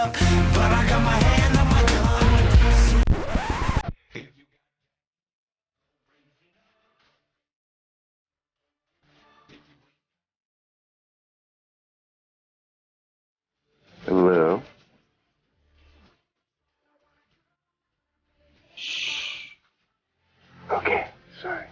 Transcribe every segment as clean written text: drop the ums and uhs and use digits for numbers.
up, but I got my hand on my gun. Hello. Okay, sorry.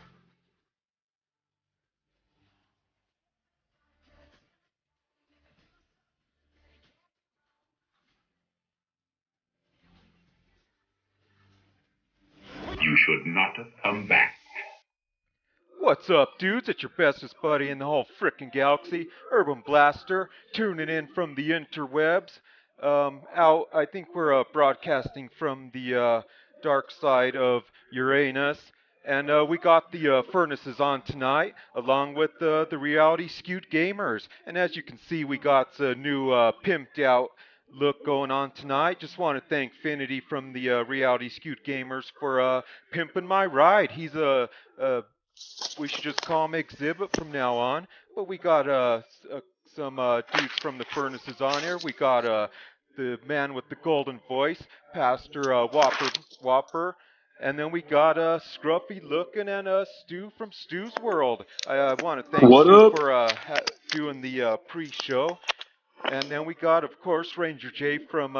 You should not have come back. What's up, dudes? It's your bestest buddy in the whole frickin' galaxy, Urban Blaster, tuning in from the interwebs. I think we're broadcasting from the dark side of Uranus, and we got the furnaces on tonight, along with the reality skewed gamers. And as you can see, we got a new pimped out look going on tonight. Just want to thank Finity from the reality skewed gamers for pimping my ride. He's we should just call him Exhibit from now on. But we got some dudes from the furnaces on here. We got the man with the golden voice, Pastor Whopper. And then we got Scruffy looking and Stu from Stu's World. I want to thank Stu for doing the pre-show. And then we got, of course, Ranger J from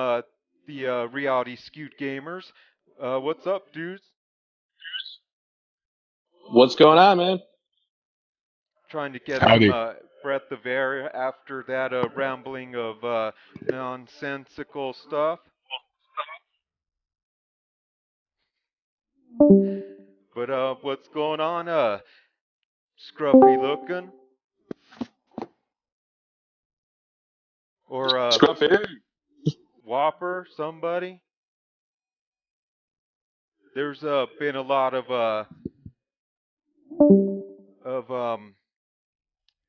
the Reality Skewed Gamers. What's up, dudes? What's going on, man? Trying to get Howdy. some breath of air after that rambling of nonsensical stuff. But what's going on? Scruffy looking? Or Scruffy. Whopper? Somebody? There's been a lot of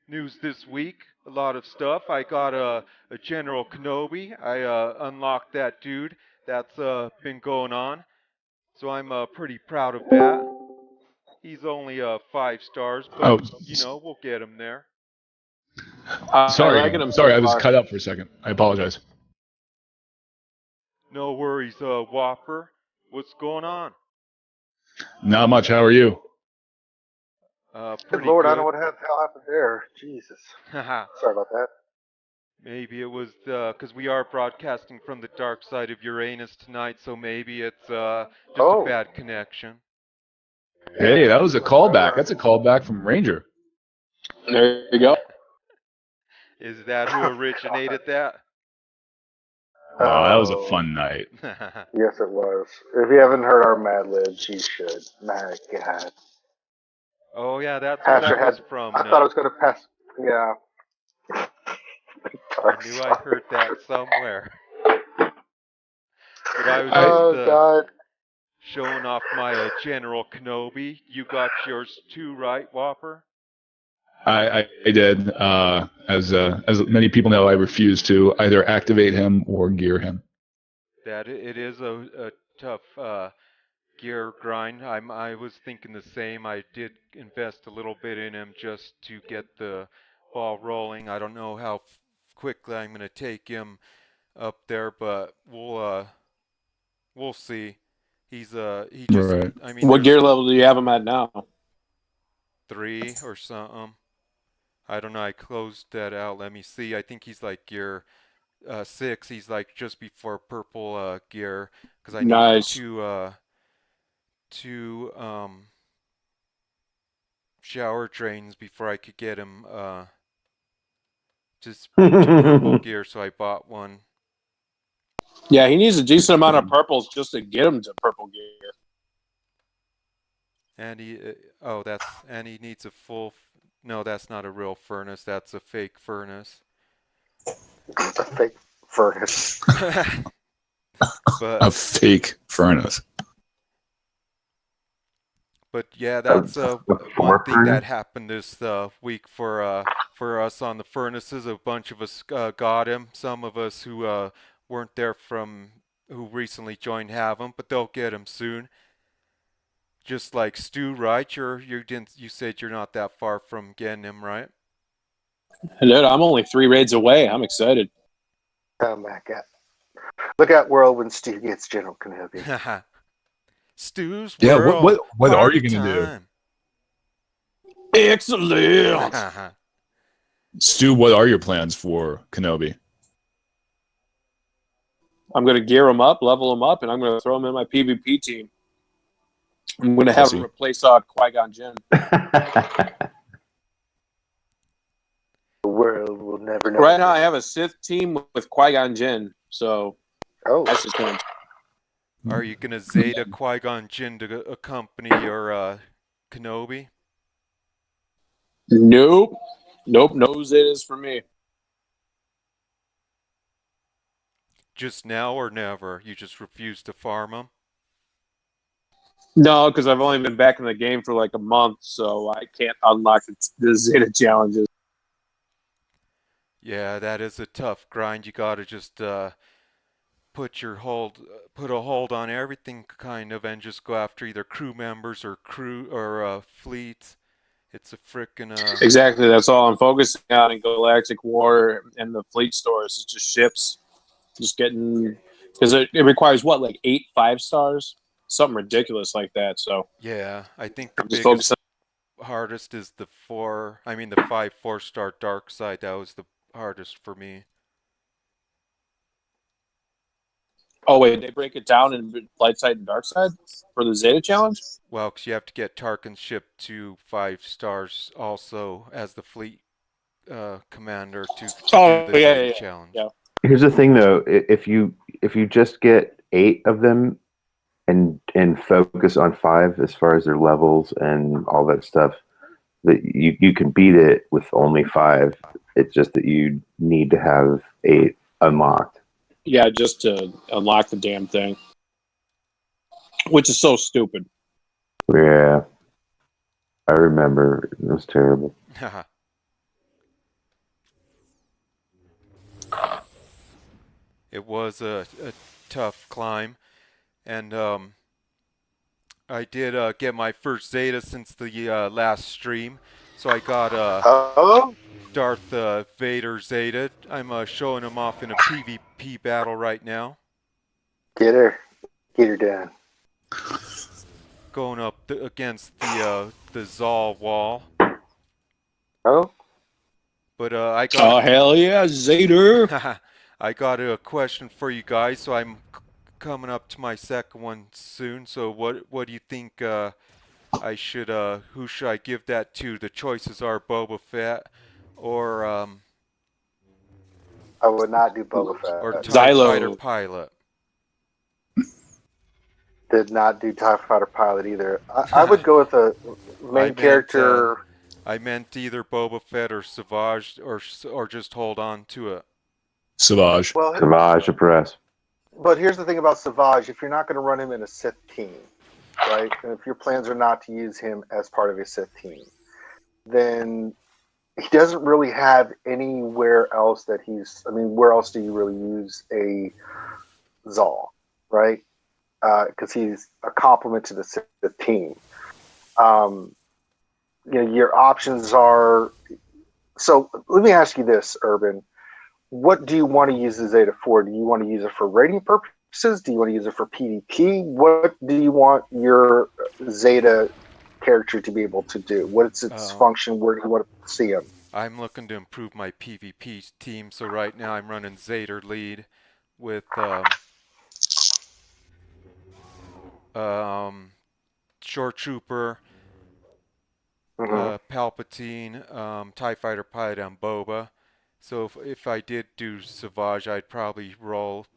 news this week. A lot of stuff. I got a General Kenobi. I unlocked that dude. That's been going on. So I'm pretty proud of that. He's only 5 stars, but we'll get him there. Sorry, I was cut up for a second. I apologize. No worries, Whopper. What's going on? Not much. How are you? Good Lord, good. I don't know what the hell happened there. Jesus. Sorry about that. Maybe it was because we are broadcasting from the dark side of Uranus tonight, so maybe it's just a bad connection. Hey, that was a callback. That's a callback from Ranger. There you go. Is that who originated that? Oh, that was a fun night. Yes, it was. If you haven't heard our Mad Libs, you should. My God. Oh, yeah, that's where that was from. I thought it was going to pass. Yeah. I knew I heard that somewhere. But I was just showing off my General Kenobi. You got yours too, right, Whopper? I did. As many people know, I refuse to either activate him or gear him. That it is a tough gear grind. I was thinking the same. I did invest a little bit in him just to get the ball rolling. I don't know how quickly I'm going to take him up there, but we'll see. He just Right. I mean, What gear level do you have him at now? 3 or something. I don't know. I closed that out. Let me see. I think he's like gear 6. He's like just before purple gear because I need two shower drains before I could get him just to purple gear. So I bought one. Yeah, he needs a decent amount of purples just to get him to purple gear. And he needs a full. No, that's not a real furnace. That's a fake furnace. A fake furnace. A fake furnace. But yeah, that's one thing that happened this week for us on the furnaces. A bunch of us got him. Some of us who weren't there who recently joined have him, but they'll get him soon. Just like Stu, right? You said you're not that far from getting him, right? Dude, I'm only 3 raids away. I'm excited. Oh my God. Look at world when Stu gets General Kenobi. Stu's Yeah, world. what are party you gonna do? time. Excellent. Stu, what are your plans for Kenobi? I'm going to gear him up, level him up, and I'm going to throw him in my PvP team. I'm going to have him Pussy. replace Qui-Gon Jinn. The world will never know. Right now, I have a Sith team with Qui-Gon Jinn, so Oh, that's just going to... Are you gonna Zeta Qui-Gon Jinn to accompany your Kenobi? Nope. No Zetas for me. Just now or never? You just refuse to farm them? No, because I've only been back in the game for like a month, so I can't unlock the Zeta challenges. Yeah, that is a tough grind. You gotta just put a hold on everything kind of, and just go after either crew members or fleets. It's a frickin' Exactly, that's all I'm focusing on in Galactic War and the fleet stores. It's just ships. Just getting... Because it requires, what, like 8 5-stars? Something ridiculous like that, so... yeah, I think the I'm just biggest focusing... hardest is the 5 4-star dark side. That was the hardest for me. Oh, wait, they break it down in light side and dark side for the Zeta challenge? Well, 'cause you have to get Tarkin's ship to 5 stars also as the fleet commander to Oh, do the yeah, Zeta yeah, challenge. yeah. Here's the thing, though: if you just get 8 of them and focus on 5 as far as their levels and all that stuff, that you can beat it with only 5. It's just that you need to have 8 unlocked. Yeah, just to unlock the damn thing. Which is so stupid. Yeah, I remember it was terrible. It was a tough climb, and I did get my first Zeta since the last stream, so I got oh, Darth Vader Zeta. I'm showing him off in a PvP battle right now. get her down. Going up against the Zal wall. Oh, But I Oh, got hell yeah, Zeta! I got a question for you guys. So I'm coming up to my second one soon. So what do you think I should who should I give that to? The choices are Boba Fett or I would not do Boba or Fett. TIE Xylo. Fighter Pilot. Did not do TIE Fighter Pilot either. I would go with the main character. I meant either Boba Fett or Savage or just hold on to it. Savage. Well, Savage Press. but here's the thing about Savage: if you're not going to run him in a Sith team, right? And if your plans are not to use him as part of a Sith team, then he doesn't really have anywhere else that he's. I mean, where else do you really use a Zal, right? Because he's a complement to the Sith team. Your options are. So let me ask you this, Urban. What do you want to use the Zeta for? Do you want to use it for rating purposes? Do you want to use it for PvP? What do you want your Zeta character to be able to do? What is its function? Where do you want to see him? I'm looking to improve my PvP team, so right now I'm running Zeta lead with Short Trooper, Palpatine, TIE Fighter Pilot, and Boba. So if I did do Savage, I'd probably roll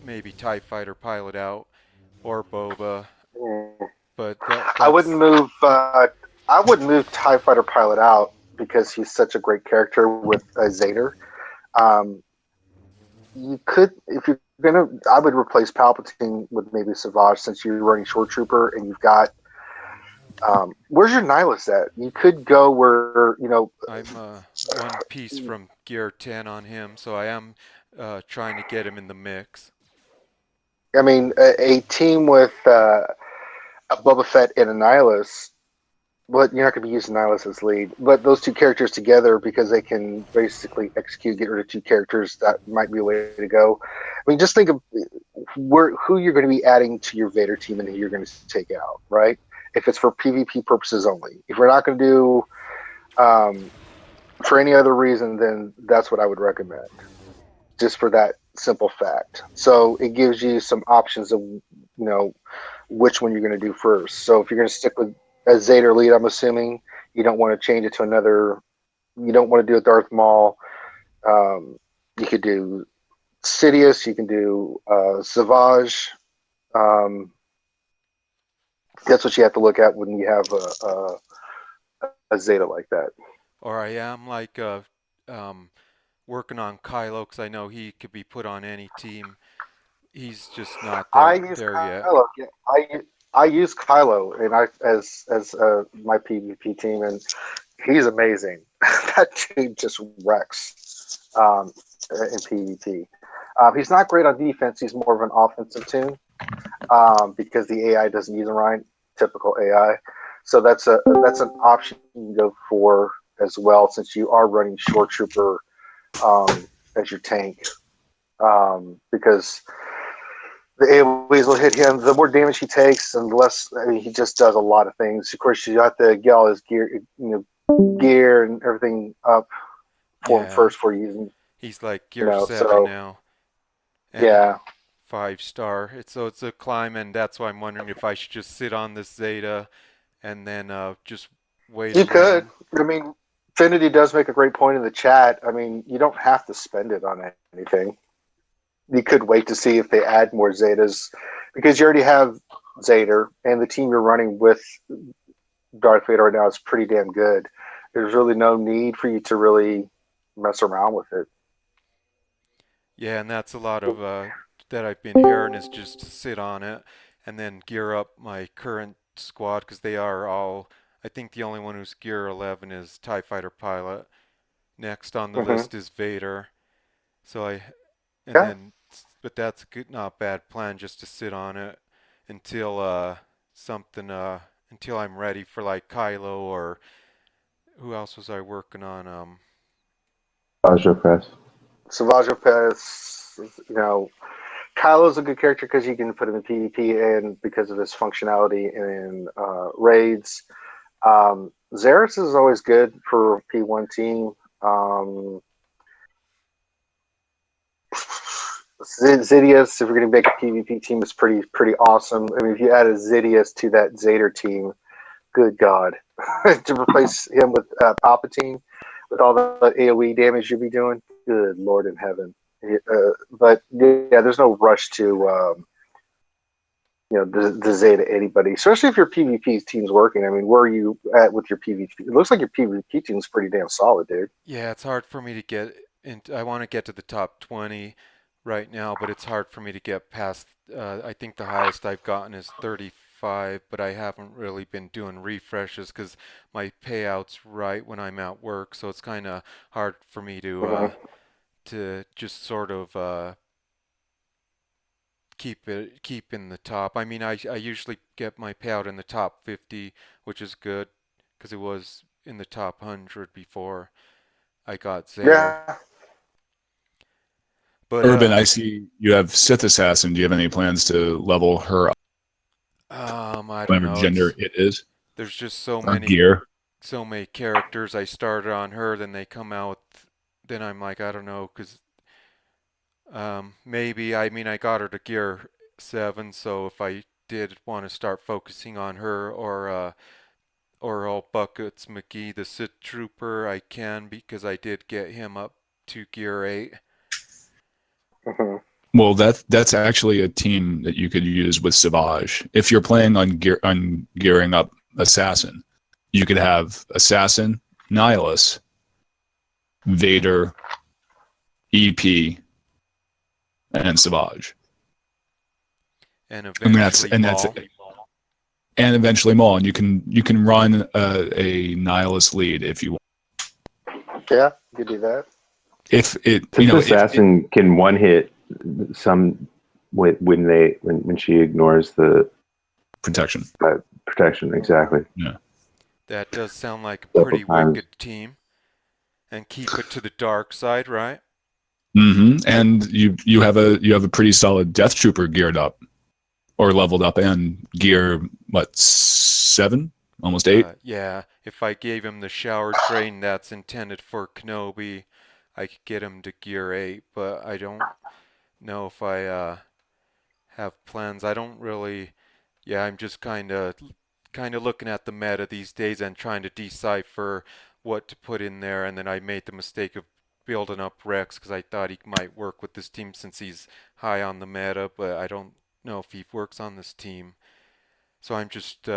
maybe TIE Fighter Pilot out or Boba. But I wouldn't move. I wouldn't move TIE Fighter Pilot out because he's such a great character with Zeta. You could, if you're gonna, I would replace Palpatine with maybe Savage since you're running Short Trooper and you've got. Where's your Nihilus at? You could go where I'm one piece from Gear 10 on him, so I am trying to get him in the mix. I mean, a team with a Boba Fett and a Nihilus. But you're not going to be using Nihilus as lead. But those two characters together, because they can basically get rid of two characters, that might be a way to go. I mean, just think of who you're going to be adding to your Vader team and who you're going to take out, right? If it's for PvP purposes only. If we're not going to do for any other reason, then that's what I would recommend. Just for that simple fact. So it gives you some options of which one you're going to do first. So if you're going to stick with a Zeta lead, I'm assuming you don't want to change it to another. You don't want to do a Darth Maul. You could do Sidious. You can do Savage. That's what you have to look at when you have a Zeta like that. Or I am like working on Kylo because I know he could be put on any team. He's just not I there use yet. Kylo. Yeah, I use Kylo, and I as my PvP team, and he's amazing. That dude just wrecks in PvP. He's not great on defense. He's more of an offensive tune because the AI doesn't use him right. Typical AI. So that's an option you can go for as well, since you are running Shore Trooper as your tank, because the AoEs will hit him. The more damage he takes, and the less. I mean, he just does a lot of things. Of course, you have to get all his gear and everything up for him Yeah, first before using. he's like gear 7 So now, and yeah, 5-star. It's a climb, and that's why I'm wondering if I should just sit on this Zeta and then just wait you could. around. I mean, Finity does make a great point in the chat. I mean, you don't have to spend it on anything. You could wait to see if they add more Zetas, because you already have Zeta, and the team you're running with Darth Vader right now is pretty damn good. There's really no need for you to really mess around with it. Yeah, and that's a lot of that I've been hearing is just to sit on it and then gear up my current squad because they are all. I think the only one who's gear 11 is TIE Fighter pilot. Next on the Mm-hmm. list is Vader. So and Yeah, then, but that's a good, not bad plan just to sit on it until something until I'm ready for like Kylo or who else was I working on? Aja Press. Savage Pez, Kylo's a good character because you can put him in PvP and because of his functionality in raids. Xeris is always good for P1 team. Zidius, if you're going to make a PvP team, is pretty awesome. I mean, if you add a Zidius to that Zeta team, good God, to replace him with Palpatine with all the AOE damage you'd be doing, good Lord in heaven. But yeah, there's no rush to the Zeta anybody, especially if your PvP team's working. I mean, where are you at with your PvP? It looks like your PvP team's pretty damn solid, dude. Yeah, it's hard for me to get into. I want to get to the top 20 right now, but it's hard for me to get past. I think the highest I've gotten is 35, but I haven't really been doing refreshes because my payout's right when I'm at work, so it's kind of hard for me Mm-hmm. to just sort of keep in the top. I mean, I usually get my payout in the top 50, which is good because it was in the top 100 before I got Zeta. Yeah. But Urban, I see you have Sith Assassin. Do you have any plans to level her up, I don't whatever know. gender It's it is, there's just or gear? so many characters. I started on her, then they come out, then I'm like, I don't know, 'cause maybe I mean I got her to gear 7, so if I did want to start focusing on her or all buckets McGee the Sith Trooper, I can because I did get him up to gear 8. Mm-hmm. Well, that's actually a team that you could use with Savage. If you're planning on gearing up Assassin, you could have Assassin, Nihilus, Vader, EP, and Savage, And and that's eventually and that's Maul. and eventually Maul. And you can run a Nihilus lead if you want. Yeah, you could do that. If it This assassin can one hit some when she ignores the protection. protection. Exactly. Yeah. That does sound like a Several pretty times. wicked team. And keep it to the dark side, right? And you have a pretty solid Death Trooper geared up or leveled up and gear what 7, almost 8. Yeah, if I gave him the shower train that's intended for Kenobi, I could get him to gear 8, but I don't know if I have plans. I don't really. Yeah, I'm just kind of looking at the meta these days and trying to decipher what to put in there, and then I made the mistake of building up Rex because I thought he might work with this team since he's high on the meta, but I don't know if he works on this team. So I'm just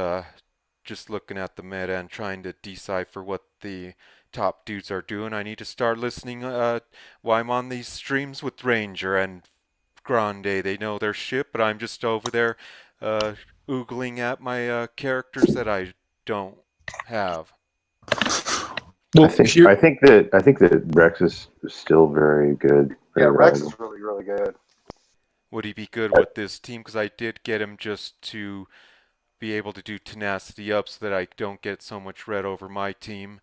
looking at the meta and trying to decipher what the top dudes are doing. I need to start listening while I'm on these streams with Ranger and Grande. They know their shit, but I'm just over there oogling at my characters that I don't have. Well, I think that Rex is still very good. Yeah, Rex is really, really good. Would he be good with this team? Because I did get him just to be able to do tenacity up so that I don't get so much red over my team,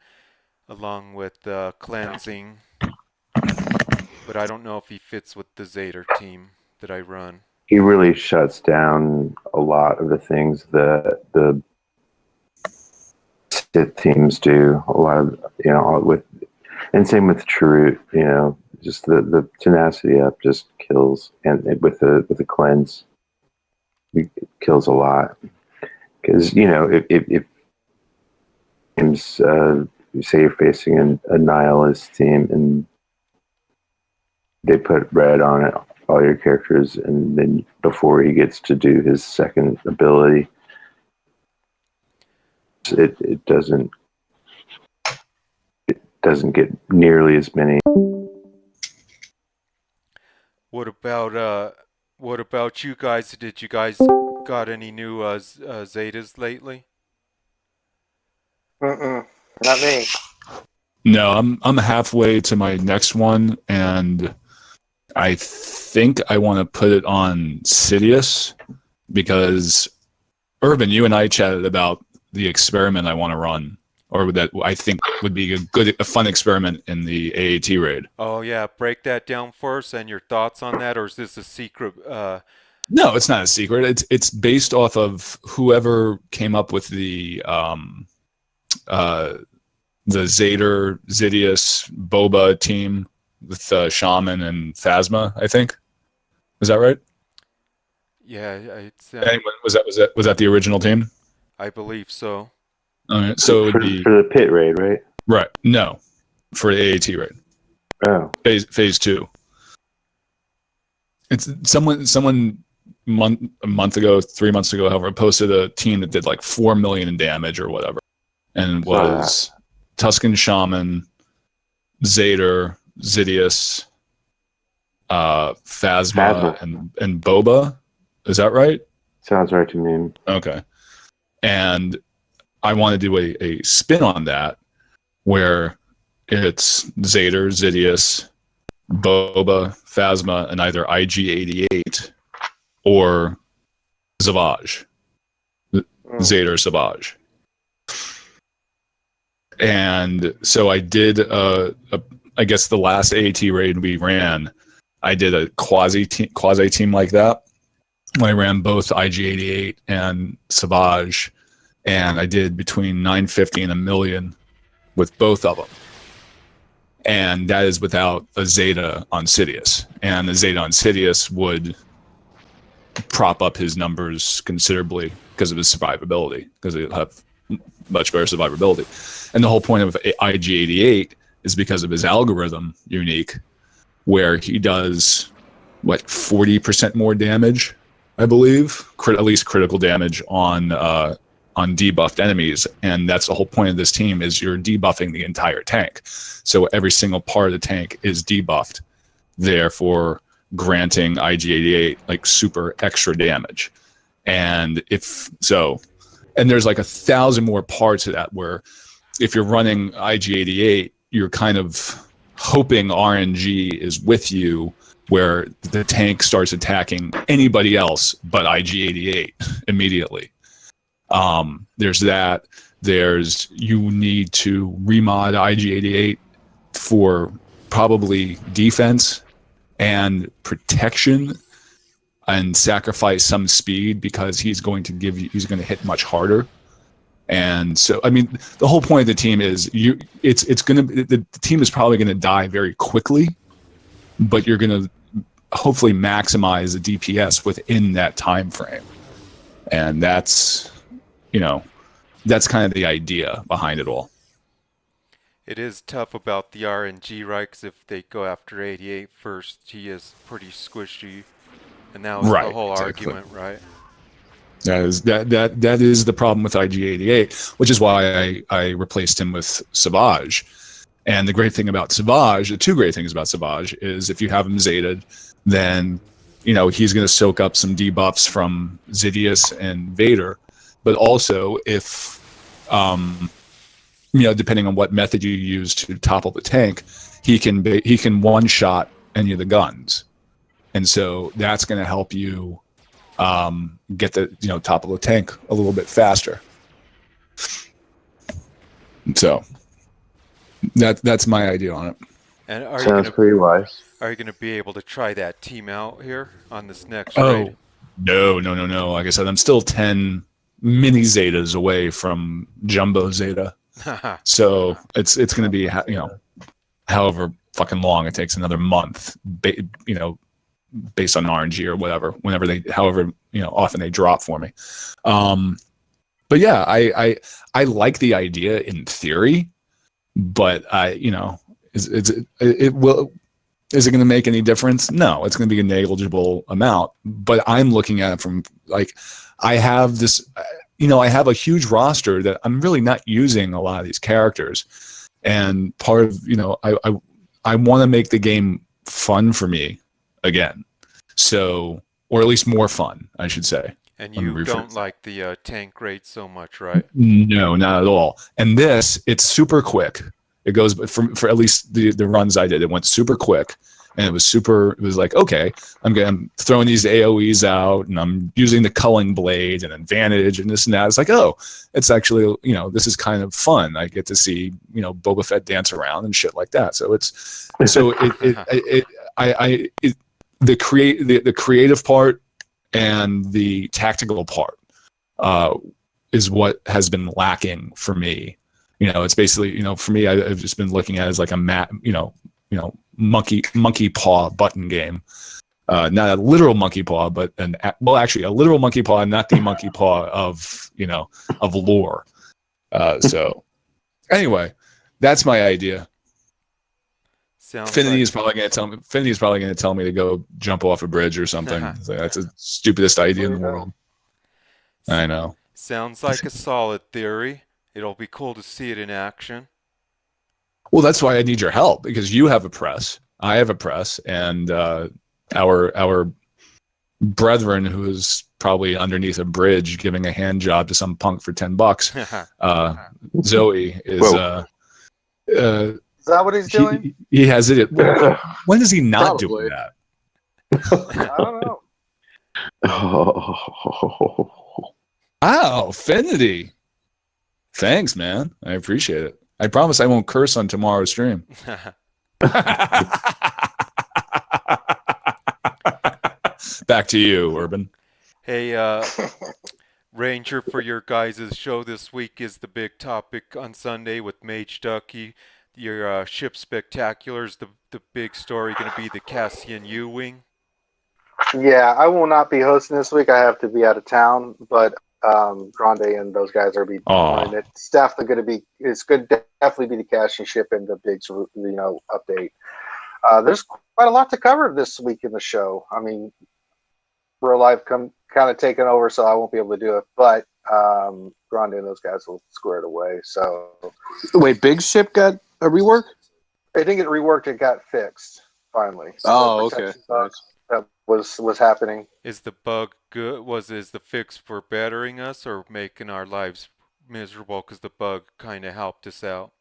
along with cleansing. But I don't know if he fits with the Zeta team that I run. He really shuts down a lot of the things that the Sith teams do. A lot of and same with Chirrut. Just the tenacity up just kills, and with the cleanse, it kills a lot. Because if teams you say you're facing a nihilist team and they put red on it, all your characters, and then before he gets to do his second ability, it doesn't get nearly as many. What about you guys? Did you guys got any new Zetas lately? Not me. No, I'm halfway to my next one, and I think I want to put it on Sidious because Urban, you and I chatted about the experiment I want to run, or that I think would be a fun experiment in the AAT raid. Oh yeah, break that down for us and your thoughts on that, or is this a secret? No, it's not a secret. It's based off of whoever came up with the Zeta, Zidius, Boba team with Shaman and Phasma, I think. Is that right? Yeah, Anyone, was that the original team? I believe so. All right, so it would be for the pit raid, right? Right. No, for the AAT raid. Oh, phase 2. It's someone a month ago, 3 months ago, however, posted a team that did like 4 million in damage or whatever, and it was Tusken Shaman, Zeta, Zidius, Phasma, and Boba. Is that right? Sounds right to me. Okay. And I want to do a spin on that where it's Zeta, Zidius, Boba, Phasma, and either IG-88 or Savage. Zeta or Savage. And so I did, I guess the last AAT raid we ran, I did a quasi team like that. I ran both IG-88 and Savage, and I did between 950 and 1 million with both of them. And that is without a Zeta on Sidious. And the Zeta on Sidious would prop up his numbers considerably because of his survivability, because he'll have much better survivability. And the whole point of IG-88 is because of his algorithm unique, where he does, 40% more damage, I believe, at least critical damage on debuffed enemies. And that's the whole point of this team, is you're debuffing the entire tank. So every single part of the tank is debuffed, therefore granting IG-88 super extra damage. And and there's 1,000 more parts of that, where if you're running IG-88, you're kind of hoping RNG is with you, where the tank starts attacking anybody else but IG-88 immediately. There's that. You need to remod IG-88 for probably defense and protection and sacrifice some speed because he's going to hit much harder. And so, I mean, the whole point of the team is the team is probably going to die very quickly, but you're going to hopefully maximize the DPS within that time frame. And that's kind of the idea behind it all. It is tough about the RNG, right? Because if they go after 88 first, he is pretty squishy. And that was the whole argument, right? That is the problem with IG88, which is why I replaced him with Savage. And the great thing about Savage, the two great things about Savage, is if you have him Zetaed, then he's going to soak up some debuffs from Zidius and Vader. But also, if depending on what method you use to topple the tank, he can one shot any of the guns, and so that's going to help you get the topple the tank a little bit faster. So that's my idea on it. And Sounds pretty wise. Are you going to be able to try that team out here on this next raid? No. Like I said, I'm still 10 mini Zetas away from Jumbo Zeta. So it's going to be however fucking long it takes, another month, based on RNG or whatever, however often they drop for me. But yeah, I like the idea in theory, but is it going to make any difference? No, it's going to be a negligible amount. But I'm looking at it from I have this, I have a huge roster that I'm really not using a lot of these characters, and part of I want to make the game fun for me again, so, or at least more fun, I should say. And you don't like the tank rate so much, right? No, not at all. And it's super quick. It goes for at least the runs I did. It went super quick, and it was like, okay, I'm throwing these AoEs out, and I'm using the culling blade and advantage and this and that. It's like, oh, it's actually this is kind of fun. I get to see Boba Fett dance around and shit like that. So the creative part and the tactical part is what has been lacking for me. It's basically, for me, I've just been looking at it as like a monkey paw button game. Not a literal monkey paw, but actually a literal monkey paw, not the monkey paw of lore. So anyway, that's my idea. Finity is probably going to tell me to go jump off a bridge or something. So that's the stupidest idea in the world. I know. Sounds like a solid theory. It'll be cool to see it in action. Well, that's why I need your help, because you have a press, I have a press, and our brethren who is probably underneath a bridge giving a hand job to some punk for $10. Zoe is. Is that what he's doing? He has it. When is he not doing that? I don't know. Wow, Finity. Thanks, man. I appreciate it. I promise I won't curse on tomorrow's stream. Back to you, Urban. Hey, Ranger, for your guys' show this week is the big topic on Sunday with Mage Ducky. Your ship spectaculars, the big story going to be the Cassian U-Wing. Yeah, I will not be hosting this week. I have to be out of town, but Grande and those guys are running it. It's definitely going to be. It's good. Definitely be the Cassian ship and the big, update. There's quite a lot to cover this week in the show. I mean, real life kind of taken over, so I won't be able to do it. But Grande and those guys will square it away. So wait, big ship got a rework? I think it reworked. It got fixed finally. So okay. That was happening. Is the bug good? Is the fix for bettering us or making our lives miserable? Because the bug kind of helped us out.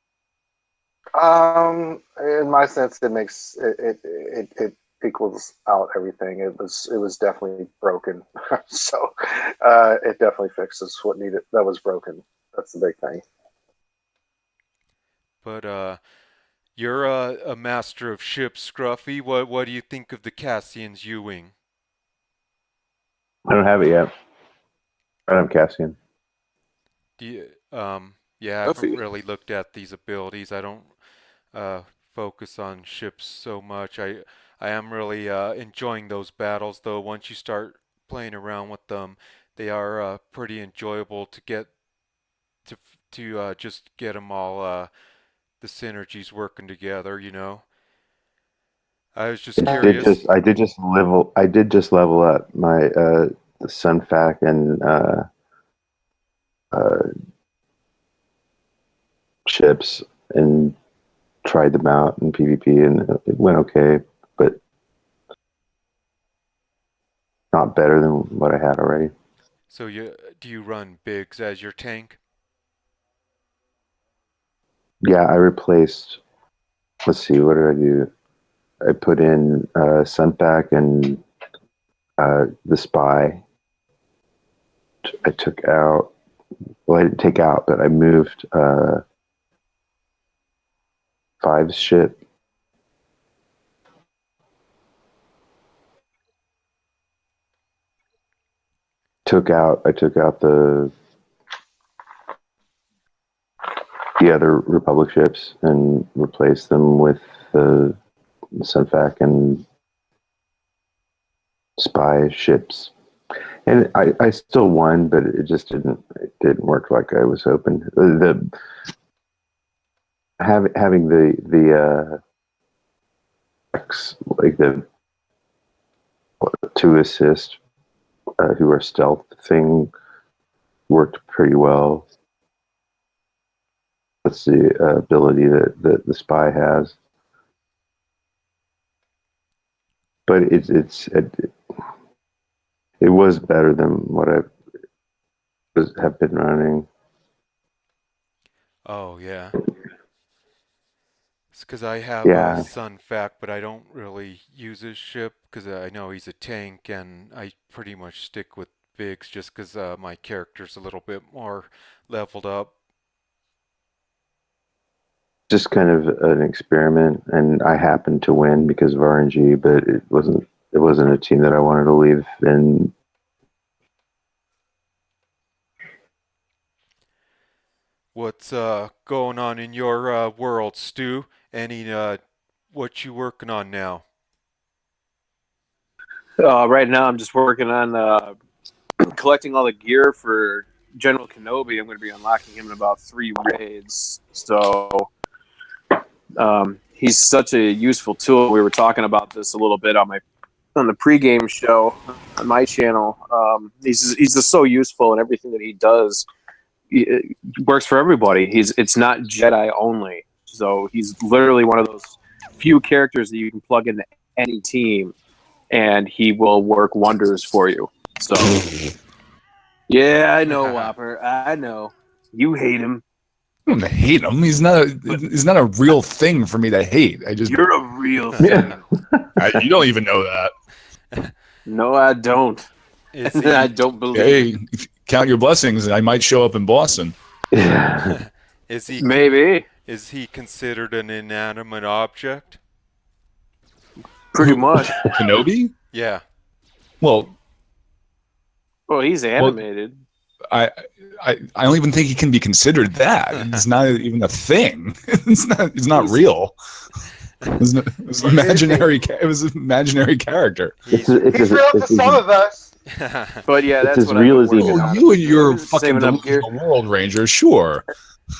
In my sense, it makes it equals out everything. It was definitely broken, so it definitely fixes what needed that was broken. That's the big thing. But You're a master of ships, Scruffy. What do you think of the Cassian's U-wing? I don't have it yet. I don't have Cassian. Do you, yeah, I haven't Buffy. really looked at these abilities. I don't uh, focus on ships so much. I am really enjoying those battles, though. Once you start playing around with them, they are pretty enjoyable to get to just get them all the synergies working together. I was just curious. I did just level up my the Sunfac and uh, ships and tried them out in PvP, and it went okay, but not better than what I had already. So do you run Biggs as your tank? Yeah, I replaced. Let's see, what did I do? I put in Sunfac and the Spy. I took out. Well, I didn't take out, but I moved Five's ship. I took out the other Republic ships and replaced them with the Sunfac and Spy ships. And I still won, but it didn't work like I was hoping. Having the like the two assist who are stealth thing worked pretty well. That's the ability that the Spy has, but it was better than what have been running. Oh yeah. It's because I have a Yeah, Sun Fac, but I don't really use his ship because I know he's a tank, and I pretty much stick with Biggs just because my character's a little bit more leveled up. just kind of an experiment, and I happened to win because of RNG, but it wasn't a team that I wanted to leave. And What's going on in your world, Stu? Any what you working on now? Right now, I'm just working on collecting all the gear for General Kenobi. I'm going to be unlocking him in about 3 raids. So he's such a useful tool. We were talking about this a little bit on the pregame show on my channel. He's just so useful, and everything that he does it works for everybody. It's not Jedi only. So he's literally one of those few characters that you can plug into any team, and he will work wonders for you. So yeah, I know, Whopper. I know you hate him. I don't hate him. He's not a real thing for me to hate. You're a real thing. You don't even know that. No, I don't. Is I he don't believe. Hey, if you count your blessings, I might show up in Boston. is he Maybe. is he considered an inanimate object? Pretty much. Kenobi? Yeah. Well, Well, he's animated. I don't even think he can be considered that. It's not even a thing. It's not real. It was an imaginary. It was an imaginary character. He's real to some of us. But yeah, that's as what real I've as been he working is. on. You and your fucking Saving up gear. delusional world ranger, sure.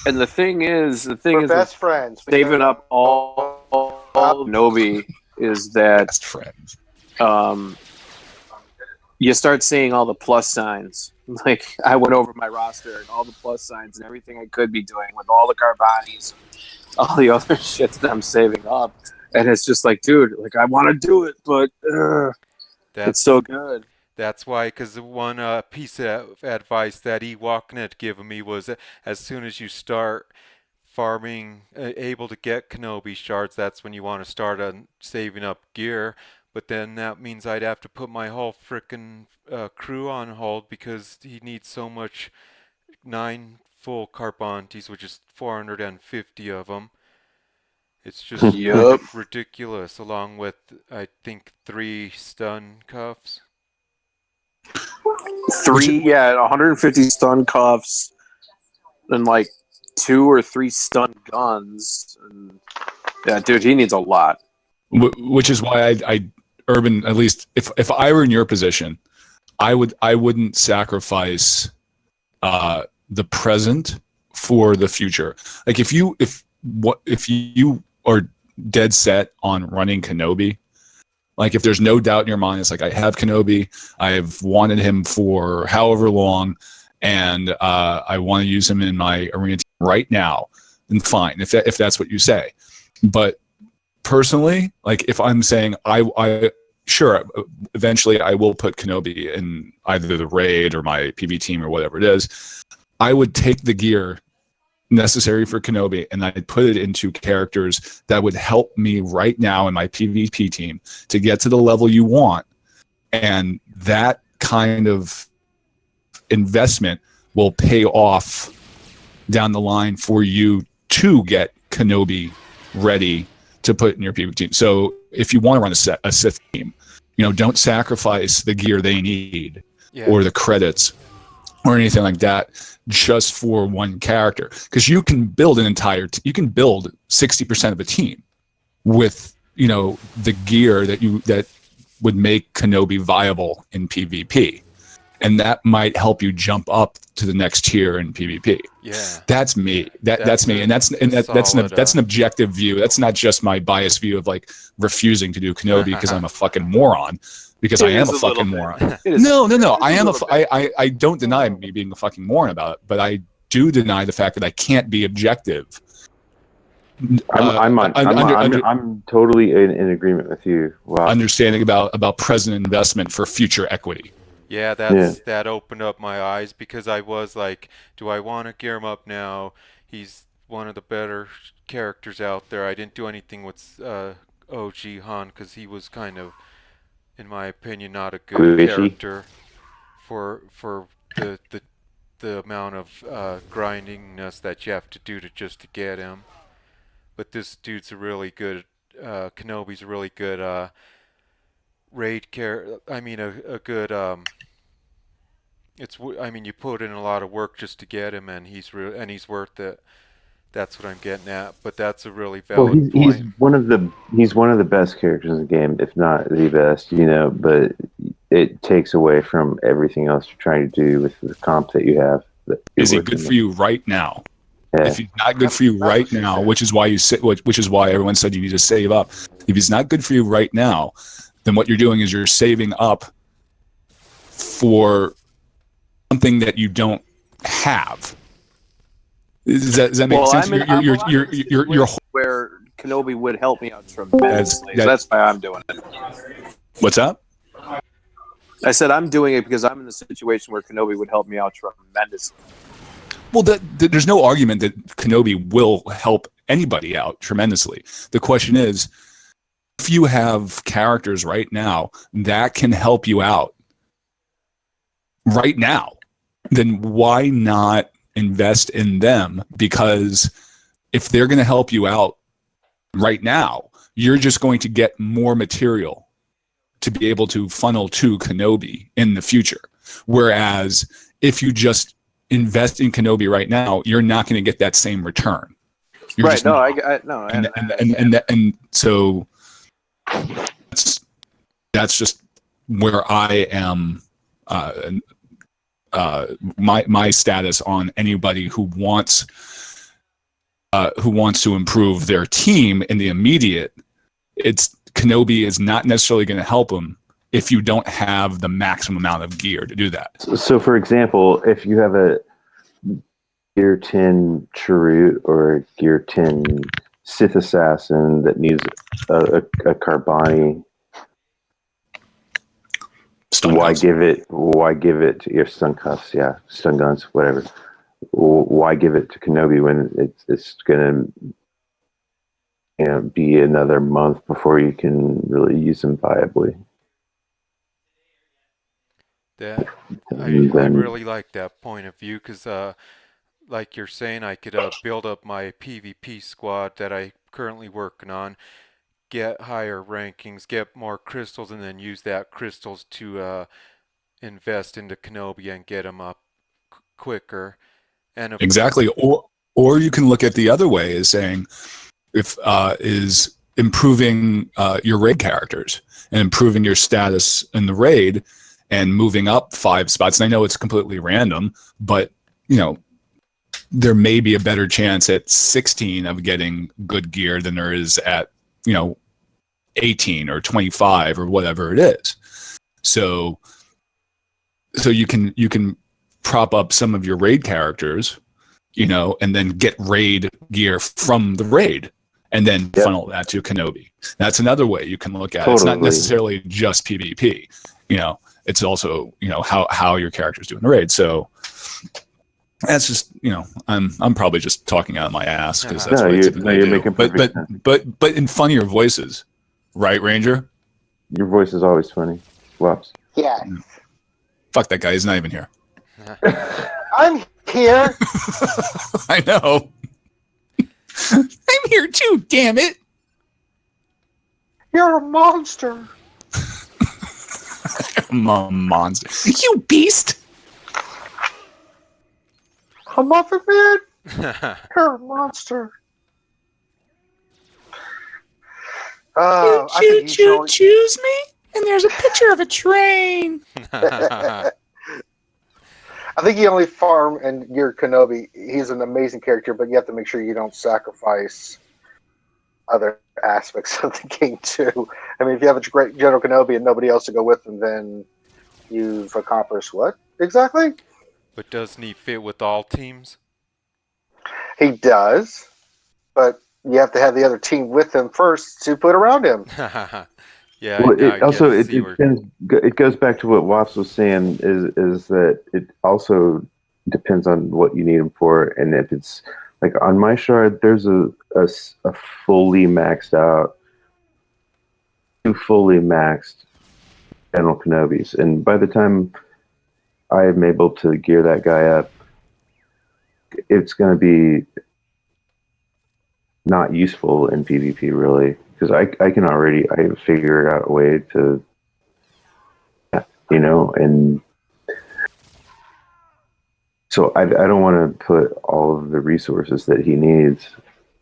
And the thing is We're best friends. saving up all Nobi is that Best friends. you start seeing all the plus signs. Like I went over my roster and all the plus signs and everything I could be doing with all the Carbonis, all the other shit that I'm saving up, and it's just like, dude, like I want to do it, but it's so good. That's why, because the one piece of advice that Ewok had given me was as soon as you start farming, able to get Kenobi shards, that's when you want to start on saving up gear. But then that means I'd have to put my whole frickin' crew on hold because he needs so much 9 full Carbontes, which is 450 of them. It's just Yup. ridiculous, along with, I think, 3 stun cuffs. 150 stun cuffs, and like 2 or 3 stun guns. And, yeah, dude, he needs a lot. Which is why I Urban, at least if I were in your position, I wouldn't sacrifice the present for the future. Like if you are dead set on running Kenobi, like if there's no doubt in your mind, it's like I have Kenobi, I've wanted him for however long, and I want to use him in my arena team right now, then fine, if that's what you say. But personally, like if I'm saying I sure, eventually I will put Kenobi in either the raid or my PV team or whatever it is, I would take the gear necessary for Kenobi and I'd put it into characters that would help me right now in my PvP team to get to the level you want. And that kind of investment will pay off down the line for you to get Kenobi ready to put in your PvP team. So if you want to run a Sith team, don't sacrifice the gear they need or the credits or anything like that just for one character, because you can build you can build 60% of a team with the gear that would make Kenobi viable in PvP, and that might help you jump up to the next tier in PvP. Yeah, that's me. That's me, and that's an objective view. That's not just my biased view of like refusing to do Kenobi because I'm a fucking moron. Because I am a fucking moron. No. I don't deny me being a fucking moron about it, but I do deny the fact that I can't be objective. I'm totally in agreement with you. Wow. Understanding about present investment for future equity. Yeah, that opened up my eyes, because I was like, do I want to gear him up now? He's one of the better characters out there. I didn't do anything with OG Han because he was kind of, in my opinion, not a good character for the amount of grindingness that you have to do just to get him. But this dude's a really good, Kenobi's a really good raid character. I mean, a good. You put in a lot of work just to get him, and he's worth it. That's what I'm getting at. But that's a really valid point. He's one of the best characters in the game, if not the best. But it takes away from everything else you're trying to do with the comp that you have. Is he good for you right now? Yeah. If he's not good for you right now, which is why everyone said you need to save up. If he's not good for you right now, then what you're doing is you're saving up for something that you don't have. Does that make sense? You're where Kenobi would help me out tremendously. That's why I'm doing it. What's up? I said I'm doing it because I'm in the situation where Kenobi would help me out tremendously. Well, there's no argument that Kenobi will help anybody out tremendously. The question is, if you have characters right now that can help you out right now, then why not invest in them? Because if they're going to help you out right now, you're just going to get more material to be able to funnel to Kenobi in the future. Whereas if you just invest in Kenobi right now, you're not going to get that same return. You're right? No, and so that's just where I am. My status on anybody who wants to improve their team in the immediate. It's Kenobi is not necessarily going to help them if you don't have the maximum amount of gear to do that. So for example, if you have a Gear 10 Chirrut or a Gear 10 Sith Assassin that needs a Carbani, why give it to your stun cuffs? Yeah, stun guns, whatever. Why give it to Kenobi when it's gonna be another month before you can really use them viably? I really like that point of view, because like you're saying, I could build up my PvP squad that I currently working on. Get higher rankings, get more crystals, and then use that crystals to invest into Kenobi and get him up quicker. And of Exactly. Or you can look at the other way as saying, if is improving your raid characters and improving your status in the raid and moving up 5 spots. And I know it's completely random, but there may be a better chance at 16 of getting good gear than there is at 18 or 25 or whatever it is. So you can prop up some of your raid characters, and then get raid gear from the raid, and then funnel that to Kenobi. That's another way you can look at it. It's not necessarily just PvP. It's also how your character's doing the raid. So that's just I'm probably just talking out of my ass because that's what I typically do. Making but in funnier voices, right, Ranger? Your voice is always funny. Flops. Yeah. Fuck that guy. He's not even here. I'm here. I know. I'm here too, damn it. You're a monster. I'm a monster. You beast. I'm off of it. You're a monster. You choose me? And there's a picture of a train. I think you only farm and you're Kenobi. He's an amazing character, but you have to make sure you don't sacrifice other aspects of the game too. I mean, if you have a great General Kenobi and nobody else to go with him, then you've accomplished what exactly? But doesn't he fit with all teams? He does, but you have to have the other team with him first to put around him. Yeah. Well, it goes back to what Wops was saying is that it also depends on what you need him for, and if it's like on my shard, there's a fully maxed out, 2 fully maxed General Kenobis, and by the time I am able to gear that guy up, it's going to be not useful in PvP really. Because I figure out a way to, and so I don't want to put all of the resources that he needs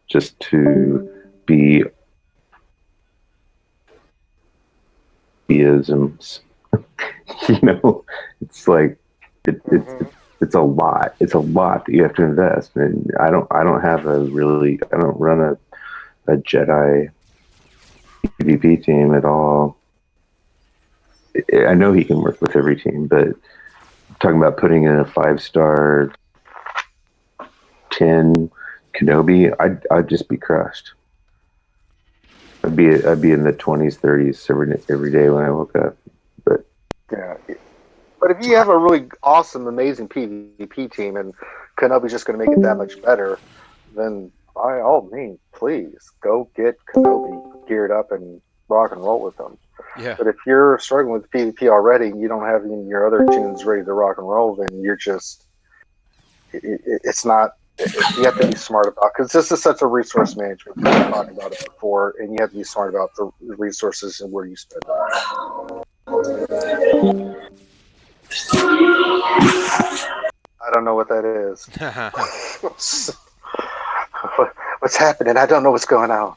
just to be isms. It's like it's a lot. It's a lot that you have to invest, and I don't run a Jedi PvP team at all. I know he can work with every team, but talking about putting in a 5-star 10 Kenobi, I'd just be crushed. I'd be in the 20s, 30s every day when I woke up. But yeah. But if you have a really awesome, amazing PvP team and Kenobi's just going to make it that much better, then by all means, please go get Kenobi geared up and rock and roll with them. Yeah. But if you're struggling with PvP already and you don't have any of your other tunes ready to rock and roll, then you're just it's not. You have to be smart about, because this is such a resource management. We've talked about it before, and you have to be smart about the resources and where you spend them. I don't know what that is. What's happening? I don't know what's going on.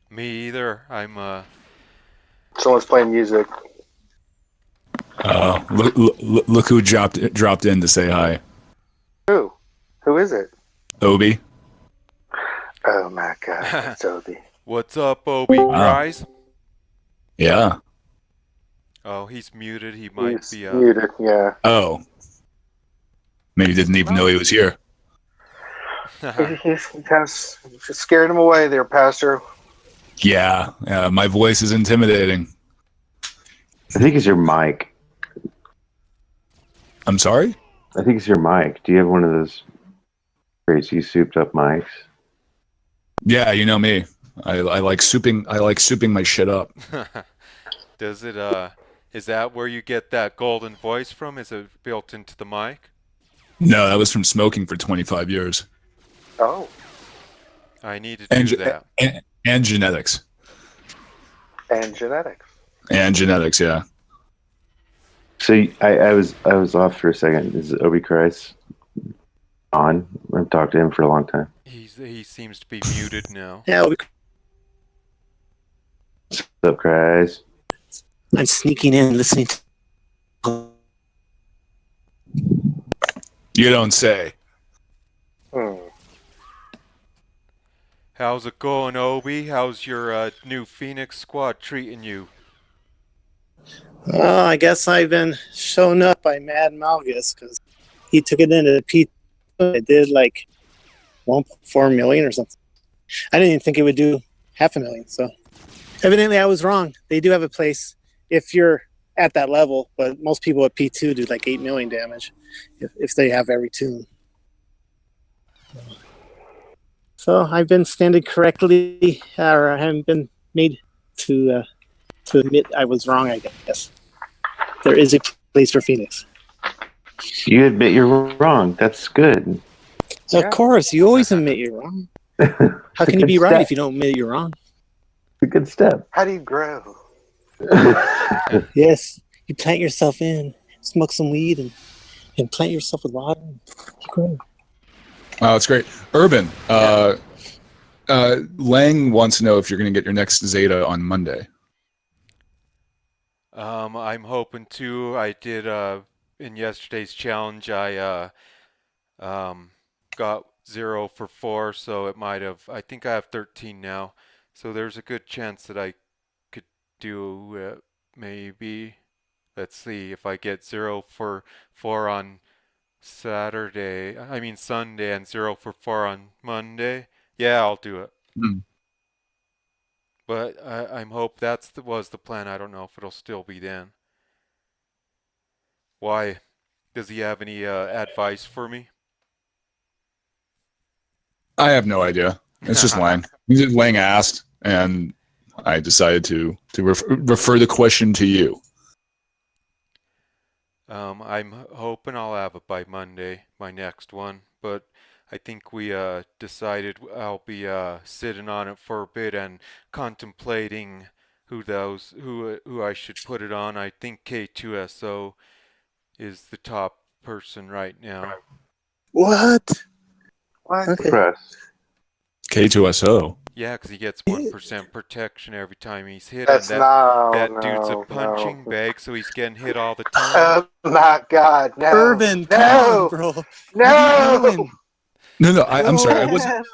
Me either. I'm Someone's playing music. Look who dropped in to say hi. Who? Who is it? Obi. Oh my God, it's Obi. What's up, Obi? Rise? Yeah. Oh, he's muted. He might be muted. Yeah. Oh. Maybe didn't even know he was here. You scared him away there, Pastor. Yeah, my voice is intimidating. I think it's your mic. I'm sorry? I think it's your mic. Do you have one of those crazy souped up mics? Yeah, you know me. I like souping my shit up. Does it is that where you get that golden voice from? Is it built into the mic? No, that was from smoking for 25 years. Oh. I need to do that. And genetics. And genetics. And genetics, yeah. So I was off for a second. Is Obi Christ on? I've talked to him for a long time. He seems to be muted now. Yeah, What's up, Christ? I'm sneaking in, listening to. You don't say. How's it going, Obi? How's your new Phoenix squad treating you? I guess I've been shown up by Mad Malgus because he took it into P. It did like 1.4 million or something. I didn't even think it would do 500,000. So evidently I was wrong. They do have a place if you're at that level, but most people at P2 do like 8 million damage if they have every tune. So I've been standing correctly, or I haven't been made to admit I was wrong, I guess. There is a place for Phoenix. You admit you're wrong. That's good. Of course, you always admit you're wrong. How can you be right if you don't admit you're wrong? It's a good step. How do you grow? Yes, you plant yourself in, smoke some weed, and plant yourself with water. And you grow. Oh, it's great. Urban, Lang wants to know if you're going to get your next Zeta on Monday. I'm hoping to. I did in yesterday's challenge. I got 0 for 4, so it might have. I think I have 13 now, so there's a good chance that I could do it. Maybe. Let's see if I get 0 for 4 on Sunday, and 0 for 4 on Monday. Yeah, I'll do it. But I'm hope was the plan. I don't know if it'll still be then. Why? Does he have any advice for me? I have no idea. It's just Lang. Lang asked, and I decided to refer the question to you. I'm hoping I'll have it by Monday, my next one. But I think we decided I'll be sitting on it for a bit and contemplating who I should put it on. I think K2SO is the top person right now. What? Okay. Press. K2SO. Yeah, because he gets 1% protection every time he's hit. That's and that dude's a punching bag, so he's getting hit all the time. Oh my God! No, Urban, come on, bro. no. No, I'm sorry.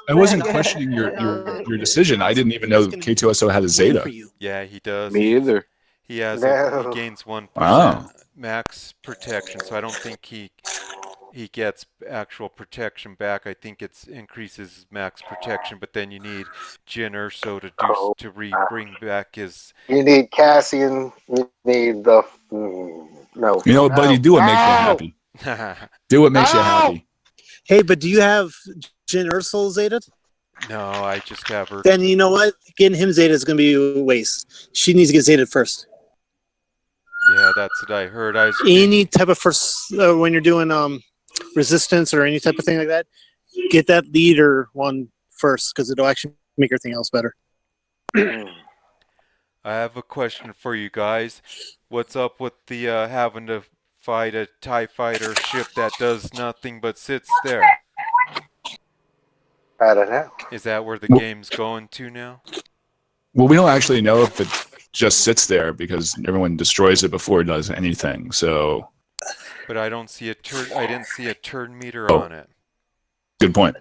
I wasn't questioning your decision. I didn't even know K2SO had a Zeta. Yeah, he does. Me either. He has No. he gains 1% Wow. max protection, so I don't think he gets actual protection back. I think it increases max protection, but then you need Jin Urso to bring back his. You need Cassian. You need the no. You know what, buddy? Do what makes you happy. Do what makes you happy. Hey, but do you have Jin Ursul Zeta? No, I just have her. Then you know what? Getting him Zeta is going to be a waste. She needs to get Zeta first. Yeah, that's what I heard. Any type of first when you're doing resistance or any type of thing like that, get that leader one first because it'll actually make everything else better. I have a question for you guys. What's up with the having to fight a TIE fighter ship that does nothing but sits there? I don't know. Is that where the game's going to now? Well, we don't actually know if it just sits there because everyone destroys it before it does anything. So. But I don't see I didn't see a turn meter on it. Good point.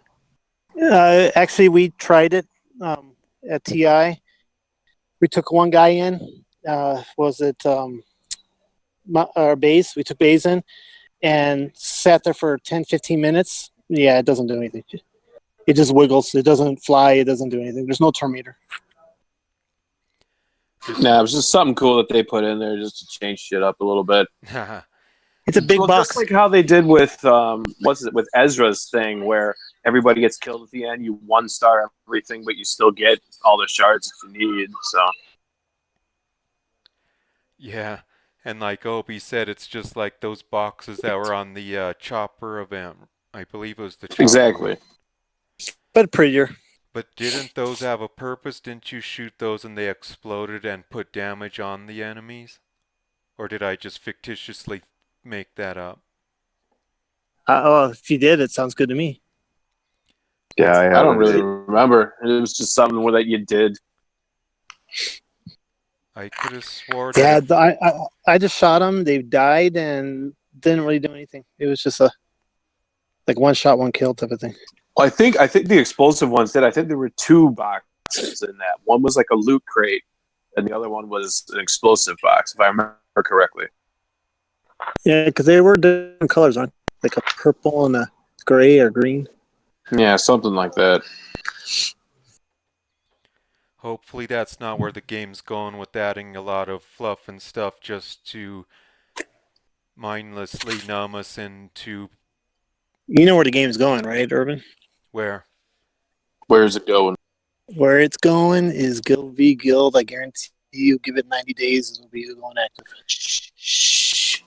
Actually, we tried it at TI. We took one guy in. Our base? We took base in and sat there for 10, 15 minutes. Yeah, it doesn't do anything. It just wiggles. It doesn't fly. It doesn't do anything. There's no turn meter. Nah, it was just something cool that they put in there just to change shit up a little bit. It's a big box. Just like how they did with with Ezra's thing, where everybody gets killed at the end. You 1-star everything, but you still get all the shards if you need. So. Yeah, and like Obi said, it's just like those boxes that were on the Chopper event. I believe it was the Chopper. Exactly. But prettier. But didn't those have a purpose? Didn't you shoot those and they exploded and put damage on the enemies? Or did I just fictitiously make that up? Oh, if you did, it sounds good to me. Yeah, I don't really It- remember. It was just something that you did. I could have swore Yeah, that. I just shot them. They died and didn't really do anything. It was just a like one shot, one kill type of thing. Well, I think the explosive ones did. I think there were 2 boxes in that. One was like a loot crate, and the other one was an explosive box, if I remember correctly. Yeah, because they were different colors, aren't they? Like a purple and a gray or green. Yeah, something like that. Hopefully that's not where the game's going with adding a lot of fluff and stuff just to mindlessly numb us into You know where the game's going, right, Urban? where? Where is it going? Where it's going is Guild v Guild. I guarantee you, give it 90 days, it'll be going active. Shh.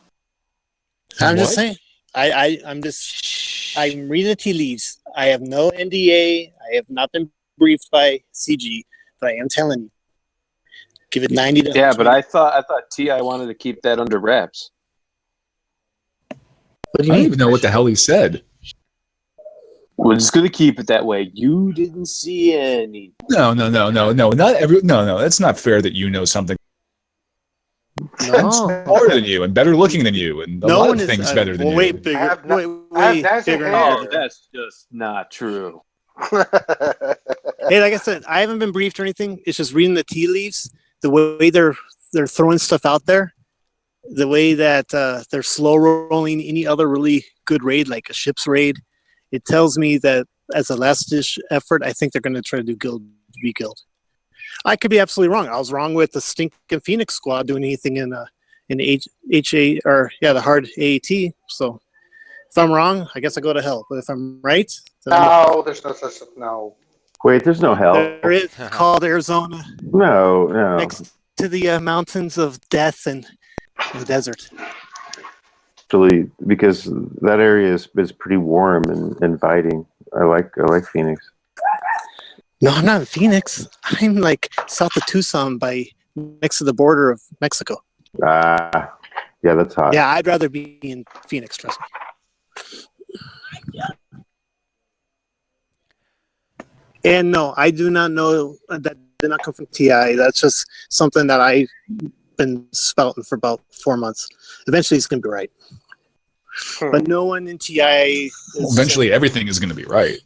I'm just saying. I'm reading the tea leaves. I have no NDA. I have not been briefed by CG, but I am telling you, give it 90 to Yeah, but 120. I thought Ti wanted to keep that under wraps. What do I you don't mean? even know what the hell he said. We're just gonna keep it that way. You didn't see any. No. Not every. No. That's not fair that you know something No. more than you and better looking than you and a No lot one of is things better than way you. bigger. I have way nazzle bigger. hair. Oh, that's just not true. Hey, like I said, I haven't been briefed or anything. It's just reading the tea leaves. The way they're throwing stuff out there, the way that they're slow rolling any other really good raid, like a ship's raid, it tells me that as a last-ditch effort, I think they're going to try to do Guild v Guild. I could be absolutely wrong. I was wrong with the stinking Phoenix squad doing anything in HA or the hard AAT. So if I'm wrong, I guess I go to hell. But if I'm right, then I'm right. No, there's no such thing. No. Wait, there's no hell. There is called Arizona, No. next to the mountains of death and the desert. Actually, because that area is pretty warm and inviting. I like Phoenix. No, I'm not in Phoenix. I'm like south of Tucson, next to the border of Mexico. Yeah, that's hot. Yeah, I'd rather be in Phoenix. Trust me. And no, I do not know that did not come from TI. That's just something that I've been spouting for about 4 months. Eventually, it's going to be right. But no one in TI. Eventually, everything is going to be right.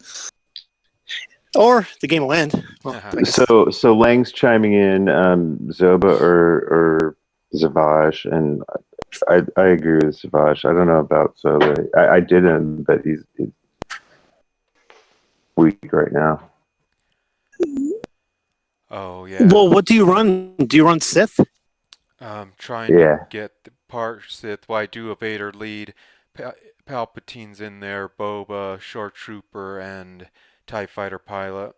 Or the game will end. Well, I guess- So Lang's chiming in, Zoba or Savage, and I agree with Savage. I don't know about Zoba. I didn't, but he's weak right now. Oh yeah. Well, what do you run? Do you run Sith? Trying to Yeah. get the part Sith. Why do a Vader lead? Palpatine's in there, Boba, Short Trooper, and TIE Fighter pilot.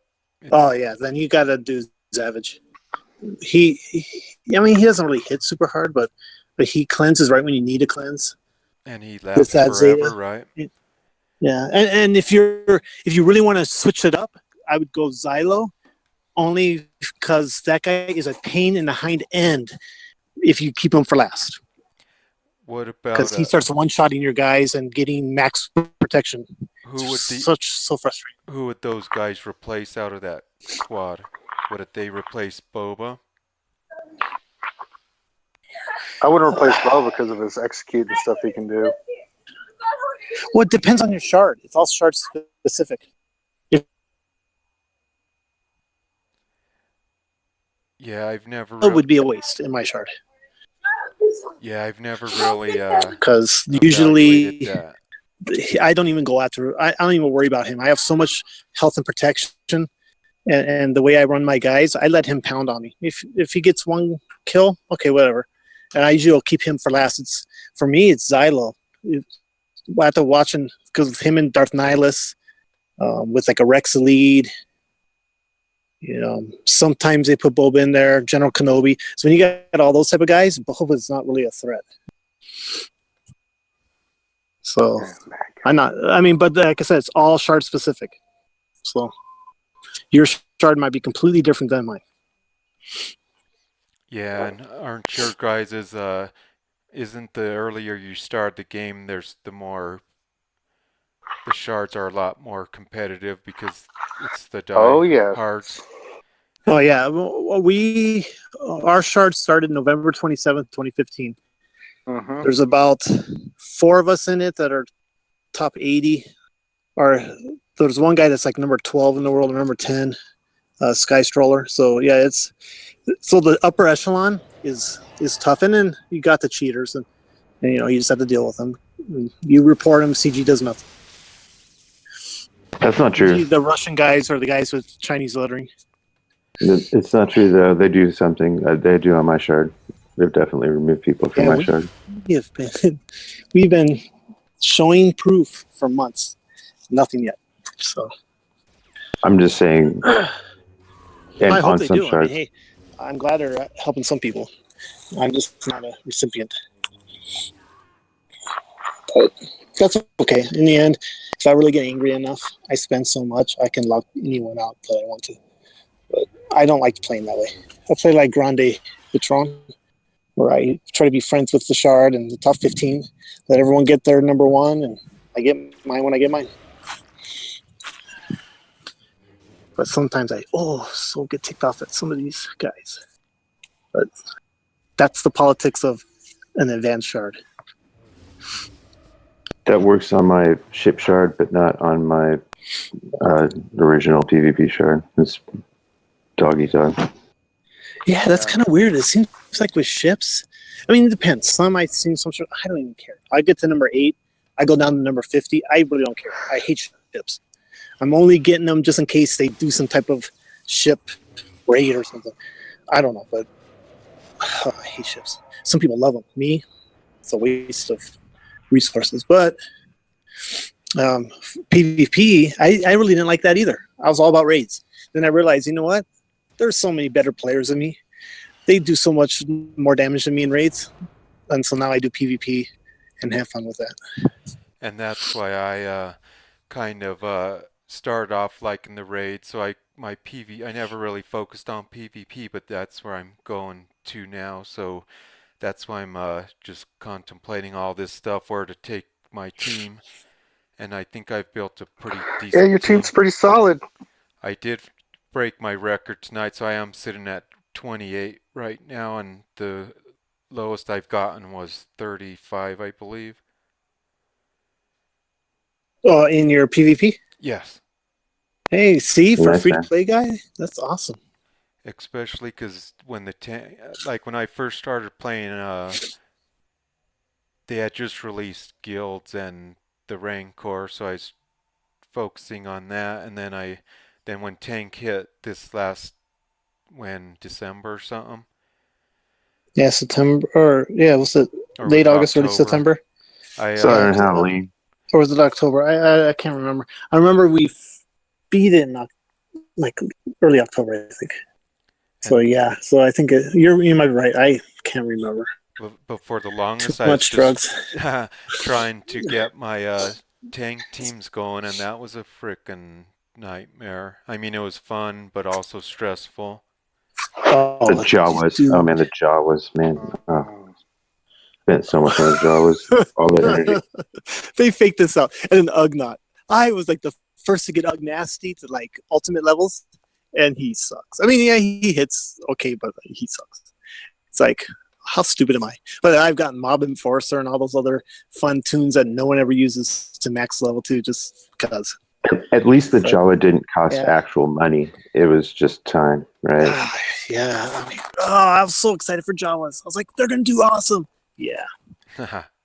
Oh yeah, then you gotta do Savage. He doesn't really hit super hard, but he cleanses right when you need to cleanse. And he With lasts that forever, Zeta. right? Yeah, and if you really want to switch it up, I would go Xylo, only because that guy is a pain in the hind end if you keep him for last. What about Because he starts one-shotting your guys and getting max protection. So frustrating. who would those guys replace out of that squad? Would they replace Boba? I wouldn't replace Bo because of his execute and stuff he can do. Well, it depends on your shard. It's all shard specific. Yeah, I've never. It would be a waste in my shard. Yeah, I've never really. Because usually evaluated that. I don't even go after. I don't even worry about him. I have so much health and protection, and the way I run my guys, I let him pound on me. If he gets one kill, okay, whatever. And I usually will keep him for last. For me, it's Xylo. After watching, because of him and Darth Nihilus, with like a Rex lead. Sometimes they put Boba in there, General Kenobi. So when you got all those type of guys, Boba's not really a threat. So I'm not. I mean, but like I said, it's all shard specific. So your shard might be completely different than mine. Yeah, and aren't your guys' isn't the earlier you start the game, the shards are a lot more competitive because it's the Oh die yes. hards. Oh yeah, well, our shard started November 27th, 2015. Mm-hmm. There's about 4 of us in it that are top 80. Or there's one guy that's like number 12 in the world, or number 10, Sky Stroller. So yeah, so the upper echelon is tough, and then you got the cheaters, and you just have to deal with them. You report them, CG does nothing. That's not true. The Russian guys are the guys with Chinese lettering. It's not true though. They do something. They do on my shard. They've definitely removed people from my shard. We've been showing proof for months. Nothing yet. So I'm just saying. And I hope on they some do. shards, I mean, hey, I'm glad they're helping some people. I'm just not a recipient. But that's okay. In the end, if I really get angry enough, I spend so much, I can lock anyone out that I want to. But I don't like playing that way. I play like Grande Patron, where I try to be friends with the shard and the top 15, let everyone get their number 1, and I get mine when I get mine. But sometimes so get ticked off at some of these guys. But that's the politics of an advanced shard. that works on my ship shard, but not on my original PvP shard. It's dog eat dog. Yeah, that's kind of weird. It seems like with ships, I mean, it depends. Some I've seen some ship, I don't even care. I get to number 8, I go down to number 50. I really don't care. I hate ships. I'm only getting them just in case they do some type of ship raid or something. I don't know, but I hate ships. Some people love them. Me, it's a waste of resources. But PvP, I really didn't like that either. I was all about raids. Then I realized, you know what? There's so many better players than me. They do so much more damage than me in raids. And so now I do PvP and have fun with that. And that's why I kind of started off liking the raid. So I never really focused on PvP, but that's where I'm going to now. So that's why I'm just contemplating all this stuff, where to take my team. And I think I've built a pretty decent Yeah, your team's pretty solid. I did break my record tonight, so I am sitting at 28 right now, and the lowest I've gotten was 35, I believe. Oh, in your PvP? Yes. Hey, see, for Nice, free to man. play guy, that's awesome. Especially because when when I first started playing, they had just released guilds and the Rancor, so I was focusing on that, and then when Tank hit this December or something. Yeah, September, was it Or late was it August, early October? September? Southern Halloween. Or was it October? I can't remember. I remember we beat it in like early October, I think. So yeah, so I think you might be right. I can't remember. But for the longest, Too I was much drugs. just trying to get my tank teams going, and that was a frickin' nightmare. I mean, it was fun, but also stressful. The Jawas. dude. Oh man, the Jawas, man. Oh. Spent so much on the Jawas. All that energy. They faked this out. And then Ugnaught. I was like the first to get Ugnasty to like ultimate levels, and he sucks. I mean, yeah, he hits okay, but he sucks. It's like, how stupid am I? But I've gotten Mob Enforcer and all those other fun tunes that no one ever uses to max level 2 just because. At least the Jawa didn't cost Yeah. actual money. It was just time, right? Yeah. I mean, I was so excited for Jawas. I was like, they're going to do awesome. Yeah.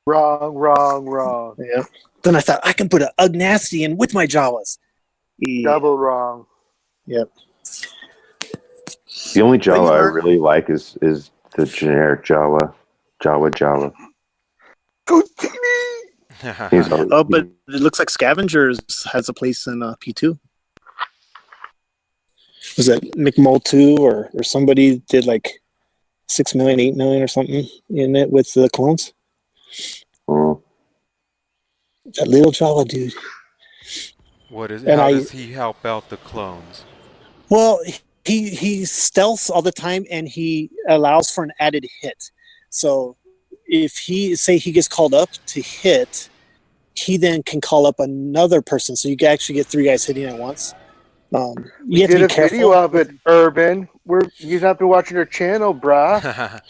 Wrong. Yeah. Then I thought, I can put an Ugnasty in with my Jawas. Yeah. Double wrong. Yep. The only But you Jawa I learn. really like is the generic Jawa. Jawa. He's always, Oh, but it looks like Scavengers has a place in P2. Was that McMull 2 or somebody did like 6 million, 8 million or something in it with the clones? oh, That little Jawa dude. How And does he help out the clones? Well, he stealths all the time, and he allows for an added hit. So if he gets called up to hit, he then can call up another person. So you can actually get 3 guys hitting at once. We You have to did be a video careful. of it, Urban. You'd have to watch your channel, brah.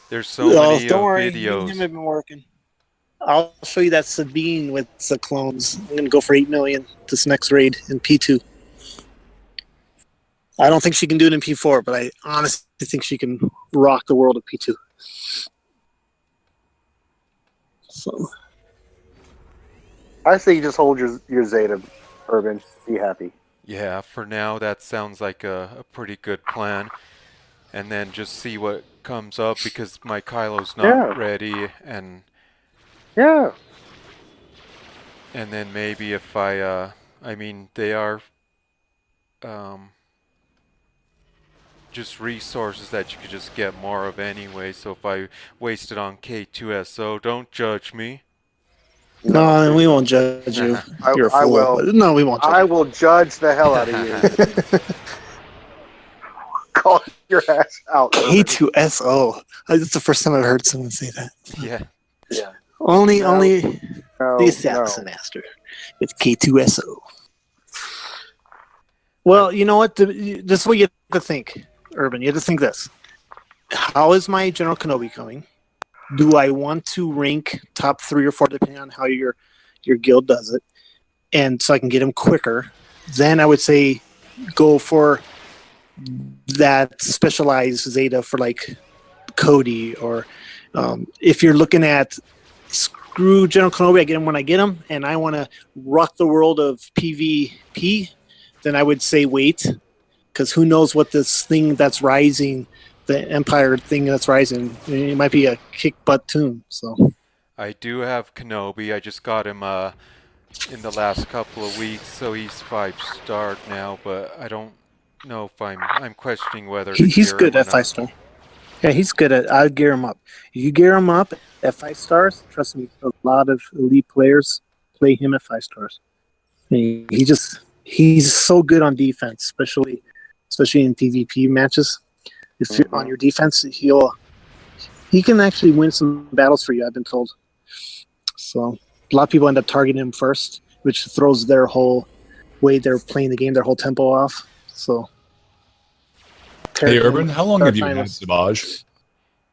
There's so many Don't worry, me and him videos. have been working. I'll show you that Sabine with the clones. I'm going to go for 8 million this next raid in P2. I don't think she can do it in P4, but I honestly think she can rock the world of P2. So I say you just hold your Zeta, Urban. Be happy. Yeah, for now that sounds like a pretty good plan. And then just see what comes up because my Kylo's not Yeah. ready, and Yeah. then maybe if I mean they are just resources that you could just get more of anyway. So if I waste it on K2SO, don't judge me. no, we won't judge you. You're a I fool. will. But no, we won't judge I you. will judge the hell out of you. Call your ass out. Urban. K2SO. That's the first time I've heard someone say that. Yeah. Yeah. Only No, the Assassin Master with K2SO. Well, you know what? This is what you have to think, Urban. You have to think this. How is my General Kenobi coming? Do I want to rank top 3 or 4 depending on how your guild does it? And so I can get him quicker. Then I would say go for that specialized Zeta for like Cody, or if you're looking at screw General Kenobi, I get him when I get him, and I want to rock the world of PvP, then I would say wait, because who knows what this thing that's rising, the Empire thing that's rising, it might be a kick butt tune. So I do have Kenobi. I just got him in the last couple of weeks, so he's 5-star now. But I don't know if I'm questioning whether to he's gear good him or at 5 not. star. Yeah, he's good at. I'd gear him up. You gear him up at 5 stars. Trust me, a lot of elite players play him at 5 stars. He's so good on defense, especially in PvP matches. If you're on your defense, he can actually win some battles for you. I've been told. So a lot of people end up targeting him first, which throws their whole way they're playing the game, their whole tempo off. So. Hey, Urban, how long have you had Savage?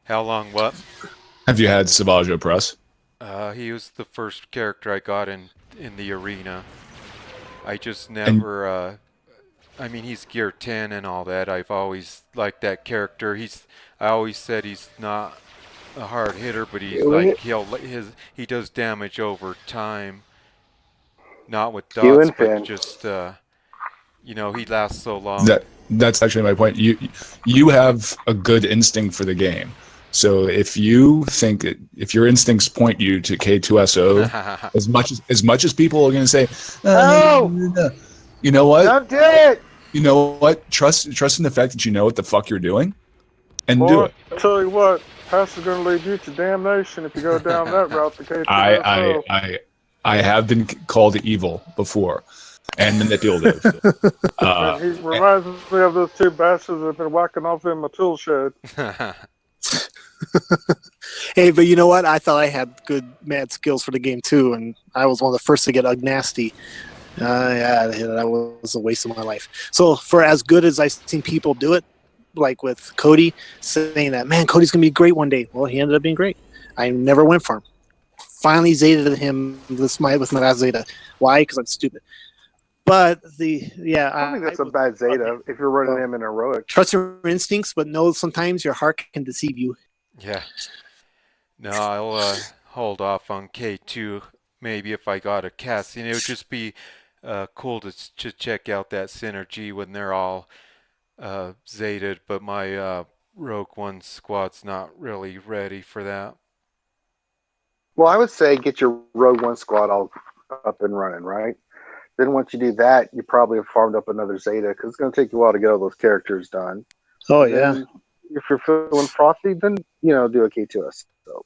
How long what? Have you had Savage Press? He was the first character I got in the arena. I just never. I mean, he's gear 10 and all that. I've always liked that character. I always said he's not a hard hitter, but he's like he does damage over time. Not with dots, but just he lasts so long. That's actually my point. You have a good instinct for the game. So if your instincts point you to K2SO, as much as people are going to say, no, you know what? Don't do it. You know what? Trust in the fact that you know what the fuck you're doing, and do it. I tell you what, Pass is going to lead you to damnation if you go down that route. The K2SO. I have been called evil before, and manipulative. He reminds me of those 2 bastards that have been whacking off in my tool shed. Hey, but you know what? I thought I had good mad skills for the game too, and I was one of the first to get Ugnasty. Yeah, that was a waste of my life. So for as good as I've seen people do it, like with Cody, saying that, man, Cody's going to be great one day. Well, he ended up being great. I never went for him. Finally Zeta him with my last Zeta. Why? Because I'm stupid. But I think that's a bad Zeta if you're running him in heroic. Trust your instincts, but know sometimes your heart can deceive you. Yeah. No, I'll hold off on K2. Maybe if I got a Cassian, it would just be cool to check out that synergy when they're all Zetaed. But my Rogue One squad's not really ready for that. Well, I would say get your Rogue One squad all up and running, right? Then once you do that, you probably have farmed up another Zeta because it's going to take you a while to get all those characters done. Oh, and yeah. If you're feeling frothy, then, do a K2S. So.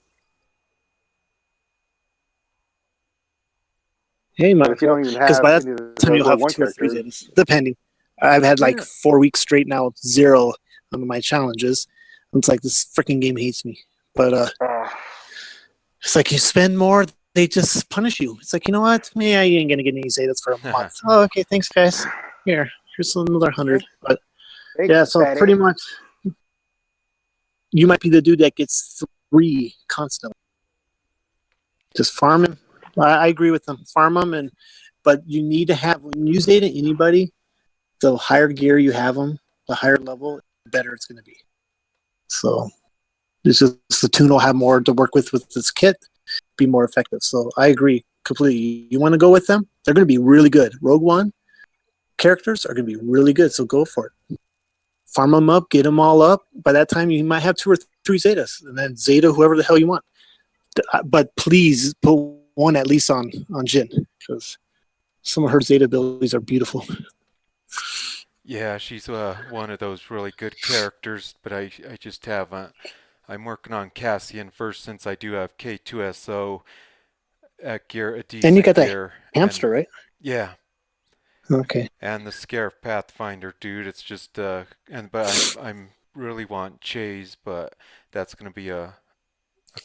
Hey, But if you don't even because have by any that of time the you'll level have 1 2 or 3 characters, Zetas, depending. I've had like Yeah. 4 weeks straight now, 0 on my challenges. It's like this freaking game hates me. But it's like you spend more, they just punish you. It's like, you know what? Maybe I ain't gonna get any Zetas for a month. Oh, okay, thanks guys. Here's another 100. But thanks, yeah, so fatty. pretty much you might be the dude that gets 3 constantly. Just farm him. I agree with them. Farm them, but you need to have, when you Zeta anybody, the higher gear you have them, the higher level, the better it's going to be. So it's just the tune will have more to work with this kit, be more effective. So I agree completely. You want to go with them? They're going to be really good. Rogue One characters are going to be really good, so go for it. Farm them up, get them all up. By that time, you might have 2 or 3 Zetas, and then Zeta whoever the hell you want. But please put one at least on Jin, because some of her Zeta abilities are beautiful. Yeah, she's one of those really good characters, but I just haven't. I'm working on Cassian first since I do have K2SO at gear, a And you decent got that gear. hamster, And right? yeah, Okay. and the Scarif Pathfinder, dude. It's just but I'm really want Chase, but that's gonna be a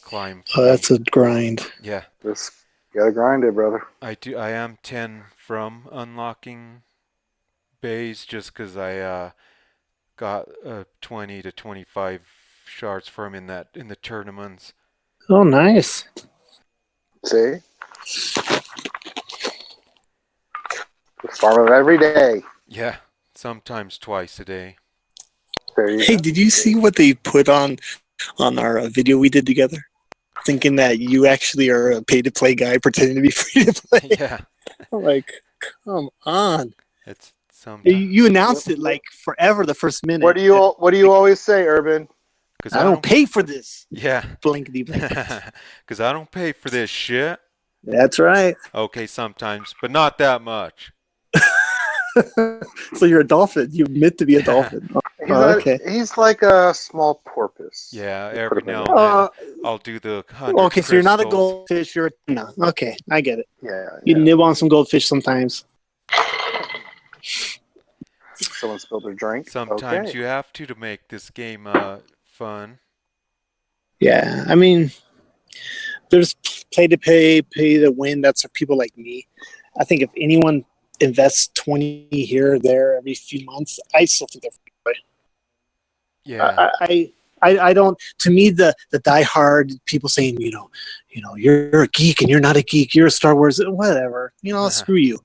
climb for Oh, me. that's a grind. Yeah, Just gotta grind it, brother. I am 10 from unlocking bays just because I got 20 to 25 shards for him in the tournaments. Oh, nice. See? Just farm it every day. Yeah, sometimes twice a day. There you Hey, go. did you see what they put on our video we did together? Thinking that you actually are a pay-to-play guy pretending to be free to play. Yeah, I'm like, come on. it's sometimes You announced it like forever the first minute. What do you always say, Urban? because I don't pay for this. Yeah, Blankety blank. because I don't pay for this shit. That's right. Okay, sometimes, but not that much. So you're a dolphin. You admit to be a dolphin. Okay. He's like a small porpoise. Yeah, You every put him in now there. and then I'll do the 100 Okay, so you're not a crystals. goldfish. You're a tuna. Okay, I get it. Yeah, You yeah. nib on some goldfish sometimes. Someone spilled their drink. Sometimes Okay. you have to make this game fun. Yeah, I mean, there's play to pay to win. That's for people like me. I think if anyone invests 20 here or there every few months, I still think they're free to play. Yeah, I don't. To me, the diehard people saying, you're a geek and you're not a geek. You're a Star Wars, whatever. Screw you.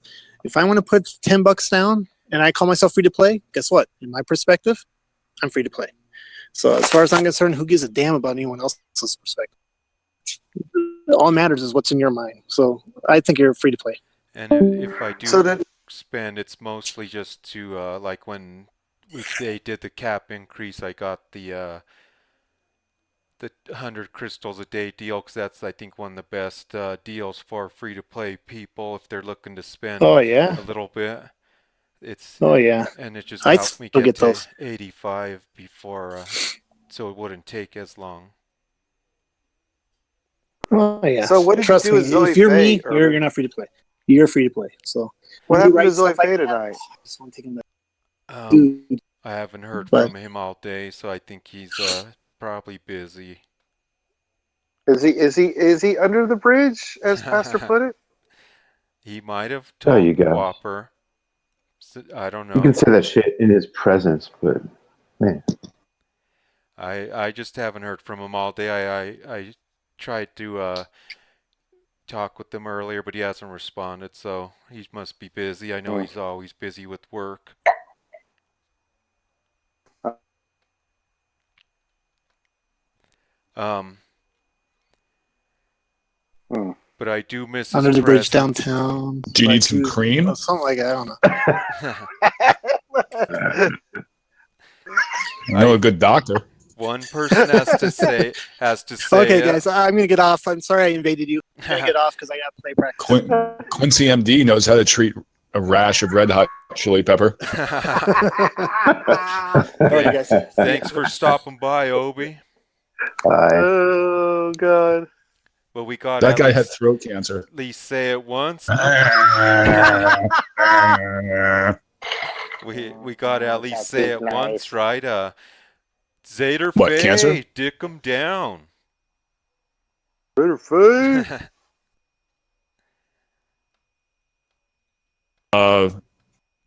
If I want to put $10 down and I call myself free to play, guess what? In my perspective, I'm free to play. So as far as I'm concerned, who gives a damn about anyone else's perspective? All that matters is what's in your mind. So I think you're free to play. and if I do spend, it's mostly just to like when they did the cap increase, I got the 100 crystals a day deal because that's I think one of the best deals for free to play people if they're looking to spend Oh yeah. a little bit. Oh yeah. And it just I'd helped me still get get to those. 85 before, so it wouldn't take as long. Oh yeah. So what did Trust you do me, with Zoe if you're Faye, me, Urban? you're not free to play. You're free to play. So What when you happened to write Zoe stuff like Faye that, tonight? I just want to take him back. Um, Dude, I haven't heard but from him all day, so I think he's probably busy. Is he under the bridge, as Pastor put it? He might have There you told go. Whopper. I don't You can know. say that shit in his presence, but man, I just haven't heard from him all day. I tried to talk with him earlier, but he hasn't responded, so he must be busy. I know he's always busy with work. But I do miss his under the bridge presence. downtown. Do you need some cream? Something like that. I don't know. I know a good doctor. One person has to say Okay, it. guys, I'm gonna get off. I'm sorry I invaded you. I'm gonna get off because I got play practice. Quincy MD knows how to treat a rash of red hot chili pepper. All right, guys. Thanks for stopping by, Obi. Oh God. Well, we got That at guy had least, throat cancer. at least say it once. We got to at least say it once, right? Zater What, cancer? Faye, dick 'em down. Better food.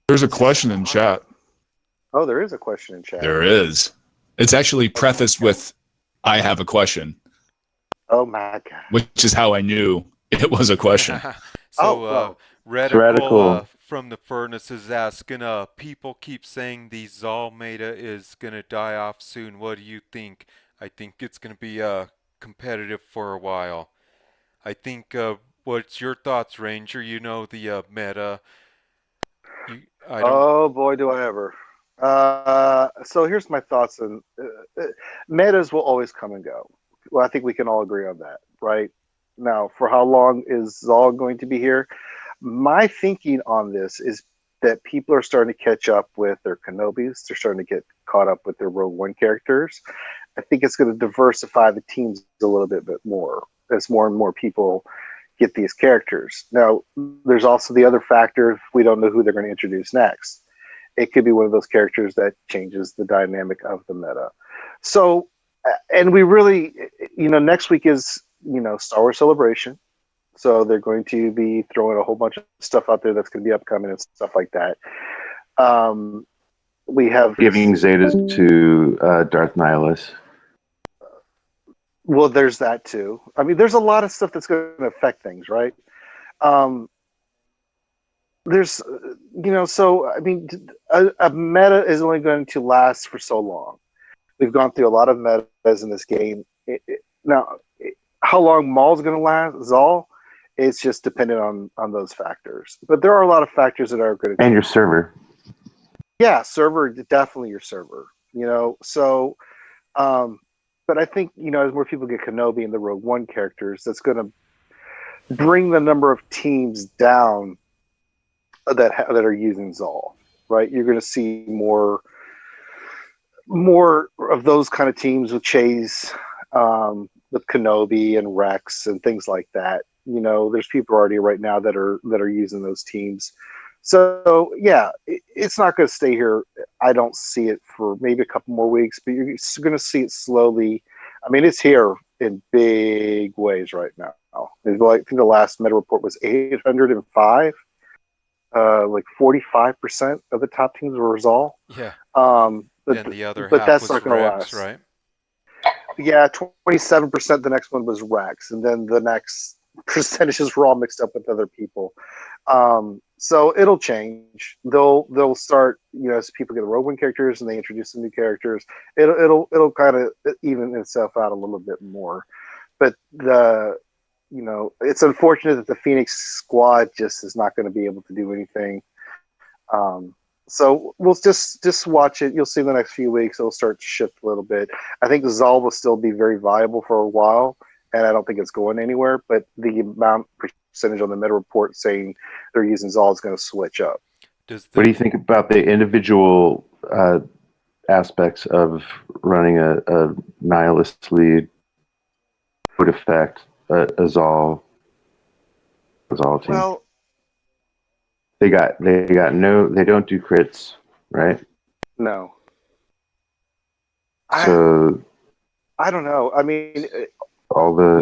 There's a question in chat. Oh, there is a question in chat. There is. It's actually prefaced with, "I have a question," Oh my god. which is how I knew it was a question. So, Radical. from the Furnace is asking, people keep saying the Zal meta is going to die off soon. What do you think? I think it's going to be competitive for a while. I think, what's your thoughts, Ranger? You know the meta. Oh boy, do I ever. So here's my thoughts on metas will always come and go. Well, I think we can all agree on that, right? Now, for how long is Zal going to be here? My thinking on this is that people are starting to catch up with their Kenobis. They're starting to get caught up with their Rogue One characters. I think it's going to diversify the teams a little bit more as more and more people get these characters. Now, there's also the other factor. We don't know who they're going to introduce next. It could be one of those characters that changes the dynamic of the meta. So, and we really, next week is, Star Wars Celebration. So they're going to be throwing a whole bunch of stuff out there that's going to be upcoming and stuff like that. We have Giving Zetas to Darth Nihilus. Well, there's that too. I mean, there's a lot of stuff that's going to affect things, right? There's, so I mean, a meta is only going to last for so long. We've gone through a lot of metas in this game. Now, how long Maul's going to last, Zal, it's just dependent on those factors. But there are a lot of factors that are going to and your server. Yeah, server, definitely your server. So. But I think, as more people get Kenobi and the Rogue One characters, that's going to bring the number of teams down that are using Zal, right? You're going to see more of those kind of teams with Chase, with Kenobi and Rex and things like that. There's people already right now that are using those teams. So, yeah, it's not going to stay here. I don't see it for maybe a couple more weeks, but you're going to see it slowly. I mean, it's here in big ways right now. I think the last meta report was 805. Like 45% of the top teams were Zal. Yeah. But the other but half that's was not going to Rex, last. right? Yeah, 27%. The next one was Rex, and then the next percentages were all mixed up with other people. So it'll change. They'll start, as people get the Rogue One characters and they introduce some new characters, it'll kind of even itself out a little bit more. But it's unfortunate that the Phoenix squad just is not going to be able to do anything. So we'll just watch it. You'll see in the next few weeks it'll start to shift a little bit. I think Zal will still be very viable for a while, and I don't think it's going anywhere. But the percentage on the meta report saying they're using Zal is going to switch up. What do you think about the individual aspects of running a Nihilist lead would affect a Zal team? Well, they don't do crits, right? No. So I don't know. I mean,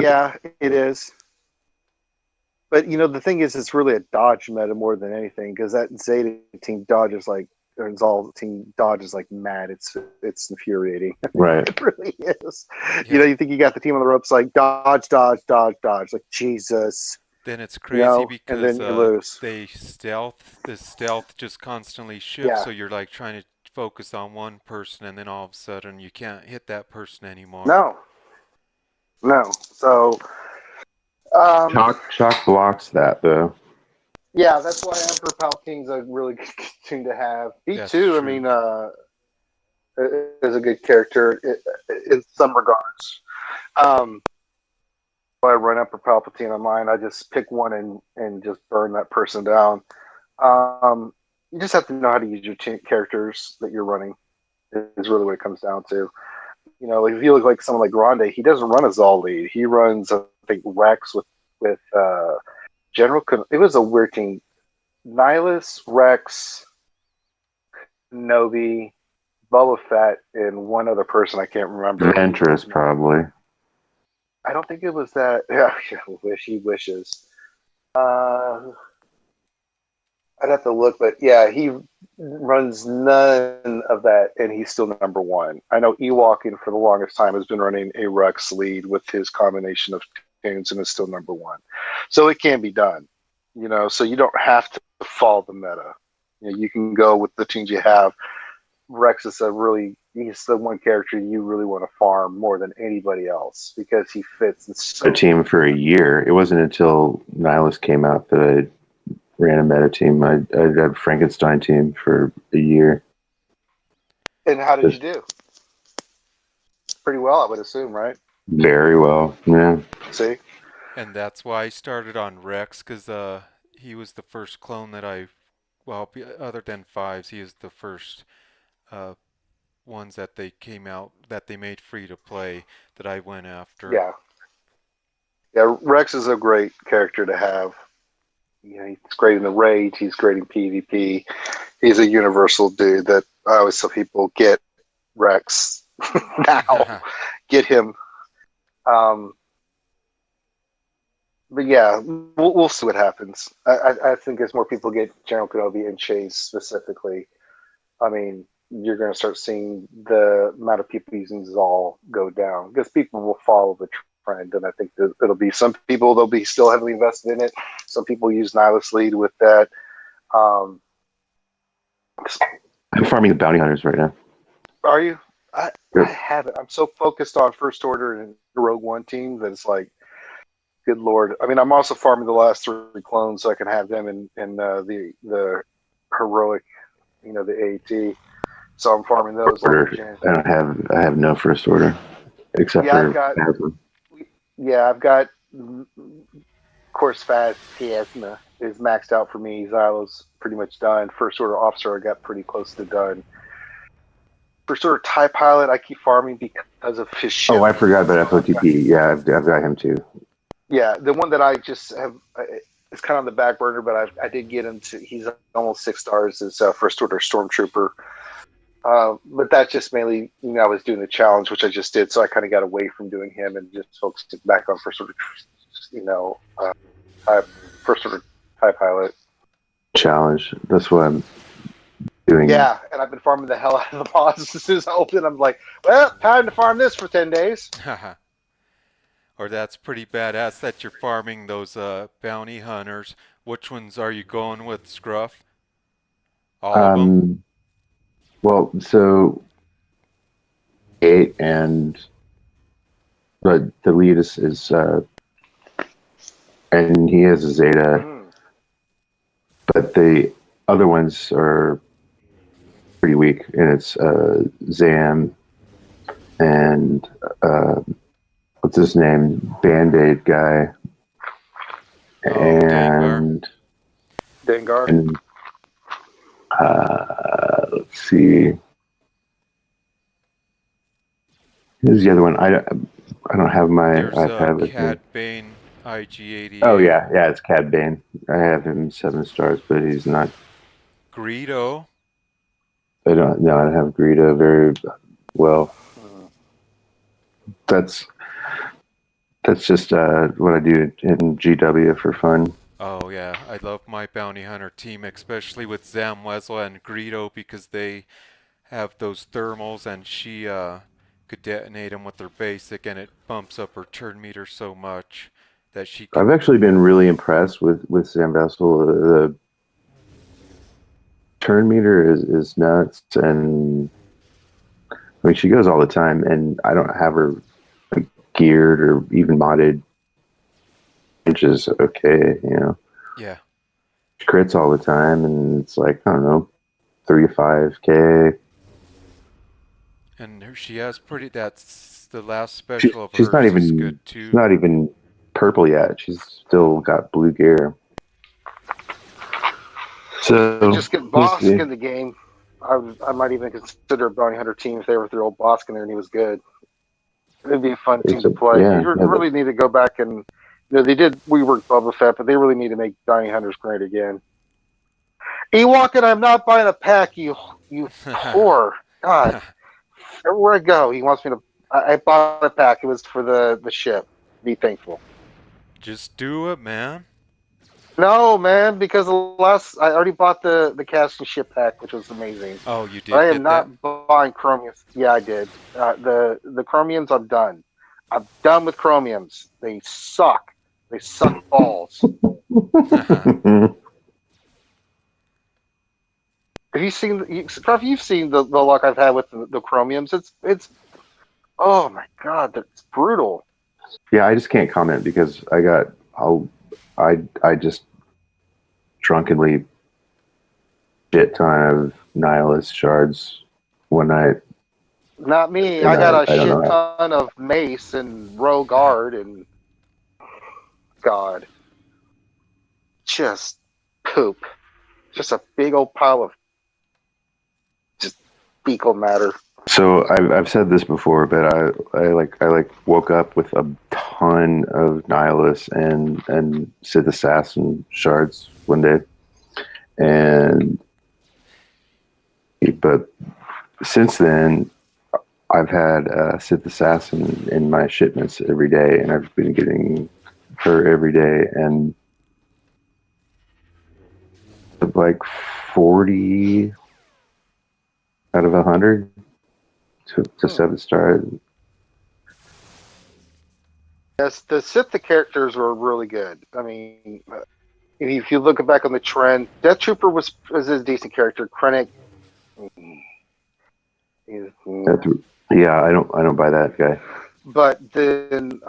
yeah, it is. But the thing is, it's really a dodge meta more than anything, because that Zeta team dodges or Zal team dodges like mad. It's infuriating. Right. It really is. Yeah. You think you got the team on the ropes, like dodge, like Jesus. Then it's crazy because and then you lose. The stealth just constantly shifts, so you're like trying to focus on one person, and then all of a sudden you can't hit that person anymore. No. So Shock blocks that though. Yeah, that's why Emperor Palpatine's a really good tune to have. B2, true. I mean, is a good character in some regards. If I run Emperor Palpatine on mine, I just pick one and just burn that person down. You just have to know how to use your characters that you're running. Is really what it comes down to. If you look like someone like Grande, he doesn't run a Zal lead. He runs a think Rex with General. It was a weird team. Nihilus, Rex, Kenobi, Boba Fett, and one other person I can't remember. Ventress, probably. I don't think it was that. Yeah, he wishes. I'd have to look, but yeah, he runs none of that, and he's still number one. I know Ewoking for the longest time has been running a Rex lead with his combination of tunes, and is still number one. So it can be done, So you don't have to follow the meta. You can go with the tunes you have. Rex is he's the one character you really want to farm more than anybody else because he fits a team for a year. It wasn't until Nihilus came out that I ran a meta team. I had a Frankenstein team for a year. And how did you do? Pretty well, I would assume, right? Very well, yeah. See? And that's why I started on Rex, because he was the first clone that other than fives, he is the first ones that they came out, that they made free to play, that I went after. Yeah. Yeah, Rex is a great character to have. He's great in the raid. He's great in PvP. He's a universal dude that I always tell people, get Rex now. Get him. But yeah, we'll see what happens. I think as more people get General Kenobi and Chase specifically, I mean, you're going to start seeing the amount of people using Zal go down because people will follow the trend. And I think that it'll be some people, they'll be still heavily invested in it. Some people use Nihilus lead with that. I'm farming the bounty hunters right now. Are you? I haven't. I'm so focused on First Order and Rogue One team that it's like, good Lord. I mean, I'm also farming the last 3 clones so I can have them in the heroic, the AT. So I'm farming those. I have no First Order except for Phasma. Yeah, I've got. Of course, Phasma is maxed out for me. Xylo's pretty much done. First Order Officer I got pretty close to done. First Order TIE Pilot I keep farming because of his ship. Oh, I forgot about FOTP. Yeah, I've got him too. Yeah, the one that I just have is kind of on the back burner, but I did get him to. He's almost 6 stars as First Order Stormtrooper. But that's just mainly, I was doing the challenge, which I just did, so I kind of got away from doing him and just focused back on First Order, First Order TIE Pilot. Challenge. That's what I'm doing. Yeah, and I've been farming the hell out of the boss. As soon as I open, I'm like, well, time to farm this for 10 days. Or that's pretty badass that you're farming those bounty hunters. Which ones are you going with, Scruff? All of them? Well, so 8 but the lead is and he has a Zeta, but the other ones are pretty weak, and it's Zam and what's his name, Band-Aid guy, and Dengar. And let's see. Who's the other one? I don't have my There's iPad with Cad me. Bane, IG-88. Oh yeah, it's Cad Bane. I have him 7 stars, but he's not. Greedo. I don't have Greedo very well. That's just what I do in GW for fun. Oh yeah, I love my bounty hunter team, especially with Zam Wesla and Greedo, because they have those thermals, and she could detonate them with her basic, and it bumps up her turn meter so much that she can... I've actually been really impressed with Zam Vessel. The turn meter is nuts, and I mean, she goes all the time, and I don't have her geared or even modded, which is okay, Yeah. She crits all the time, and it's like, I don't know, 3 to 5K. And she has that's the last special of she's hers not even, is good too. She's not even purple yet. She's still got blue gear. So Just get Bosk in the game. I might even consider a bounty hunter team if they were with their old Bosk in there and he was good. It'd be a fun team It's to a- play. yeah, You no, really need to go back and they did rework Boba Fett, but they really need to make Bounty Hunters great again. Ewok, and I'm not buying a pack. You whore. God, everywhere I go, he wants me to. I bought a pack. It was for the ship. Be thankful. Just do it, man. No, man, because I already bought the casting ship pack, which was amazing. Oh, you But I did am get that? not buying chromiums. Yeah, I did. The chromiums, I'm done. I'm done with chromiums. They suck. They suck balls. Have you seen? Prof, you've seen the luck I've had with the chromiums. It's. Oh my god, that's brutal. yeah, I just can't comment because I just drunkenly shit ton of nihilist shards one night, Not me. and I got a I don't shit know how. ton of mace and rogue guard and god, just poop. Just a big old pile of just fecal matter. So I've said this before, but I woke up with a ton of nihilist and Sith assassin shards one day, and but since then I've had Sith assassin in my shipments every day, and I've been getting her every day, and like 40 out of 100 to 7 stars. Yes, the Sith characters were really good. I mean, if you look back on the trend, Death Trooper was a decent character. Krennic, Yeah, I don't buy that guy. but then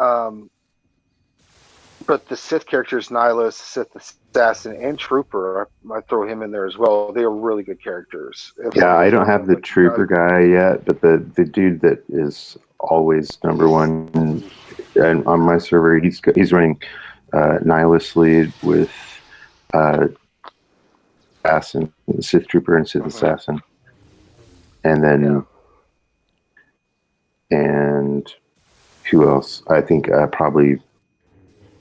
but the Sith characters, Nihilus, Sith Assassin, and Trooper, I throw him in there as well. They are really good characters. Yeah, I don't have the trooper guy yet, but the dude that is always number one and on my server, he's running Nihilus lead with Assassin, Sith Trooper, and Sith Assassin, and then and who else? I think probably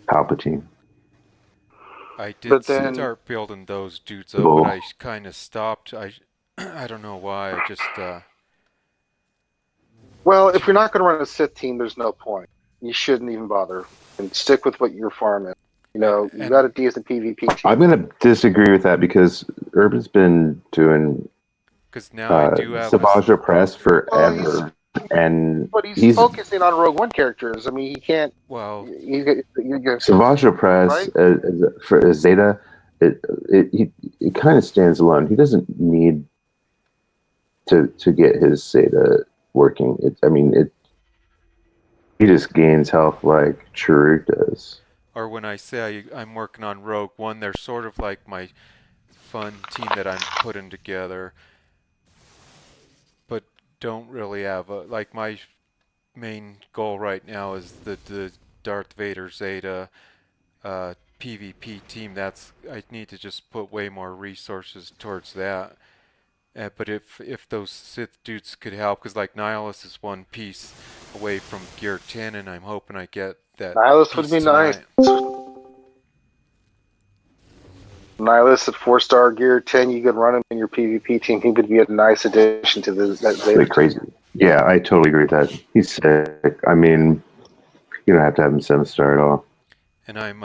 Palpatine. I did But then- start building those dudes up, but I kind of stopped. I don't know why. I just Well, if you're not going to run a Sith team, there's no point. You shouldn't even bother and stick with what you're farming. You know, you got a decent PvP team. I'm going to disagree with that because Urban's been doing because now I do have SWGOH Press forever. But he's focusing on Rogue One characters. I mean, he can't. Well, you SWGOH Press right? for Zeta, it kind of stands alone. He doesn't need to get his Zeta working. He just gains health like Chirrut does. Or when I say I'm working on Rogue One, they're sort of like my fun team that I'm putting together, but don't really have like my main goal right now is the Darth Vader Zeta PvP team. I need to just put way more resources towards that. But if those Sith dudes could help, because like Nihilus is one piece away from Gear 10, and I'm hoping I get that. Nihilus would be nice. Nihilus at 4-star Gear 10, you could run him in your PvP team. He would be a nice addition to that Zeta. Crazy. Yeah, I totally agree with that. He's sick. I mean, you don't have to have him 7-star at all. And I'm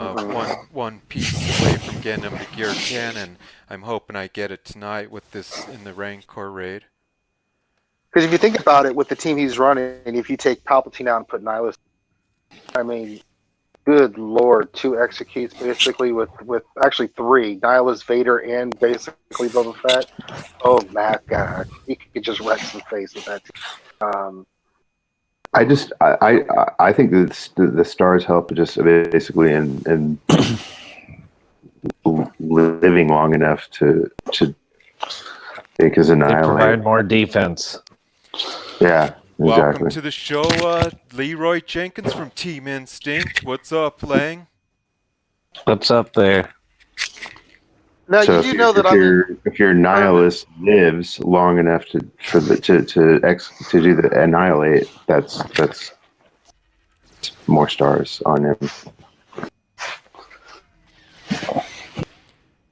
one piece away from getting him to Gear 10, and I'm hoping I get it tonight with this in the Rancor raid. Because if you think about it, with the team he's running, if you take Palpatine out and put Nihilus, I mean, good lord, 2 executes basically with actually 3, Nihilus, Vader, and basically Boba Fett. Oh my god, he could just wreck some face with that team. I think the stars help just basically in living long enough to take his annihilate. They provide more defense. Yeah, exactly. Welcome to the show, Leroy Jenkins from Team Instinct. What's up, Lang? What's up there? Now So you do know that if your nihilist lives long enough to do the annihilate, that's more stars on him.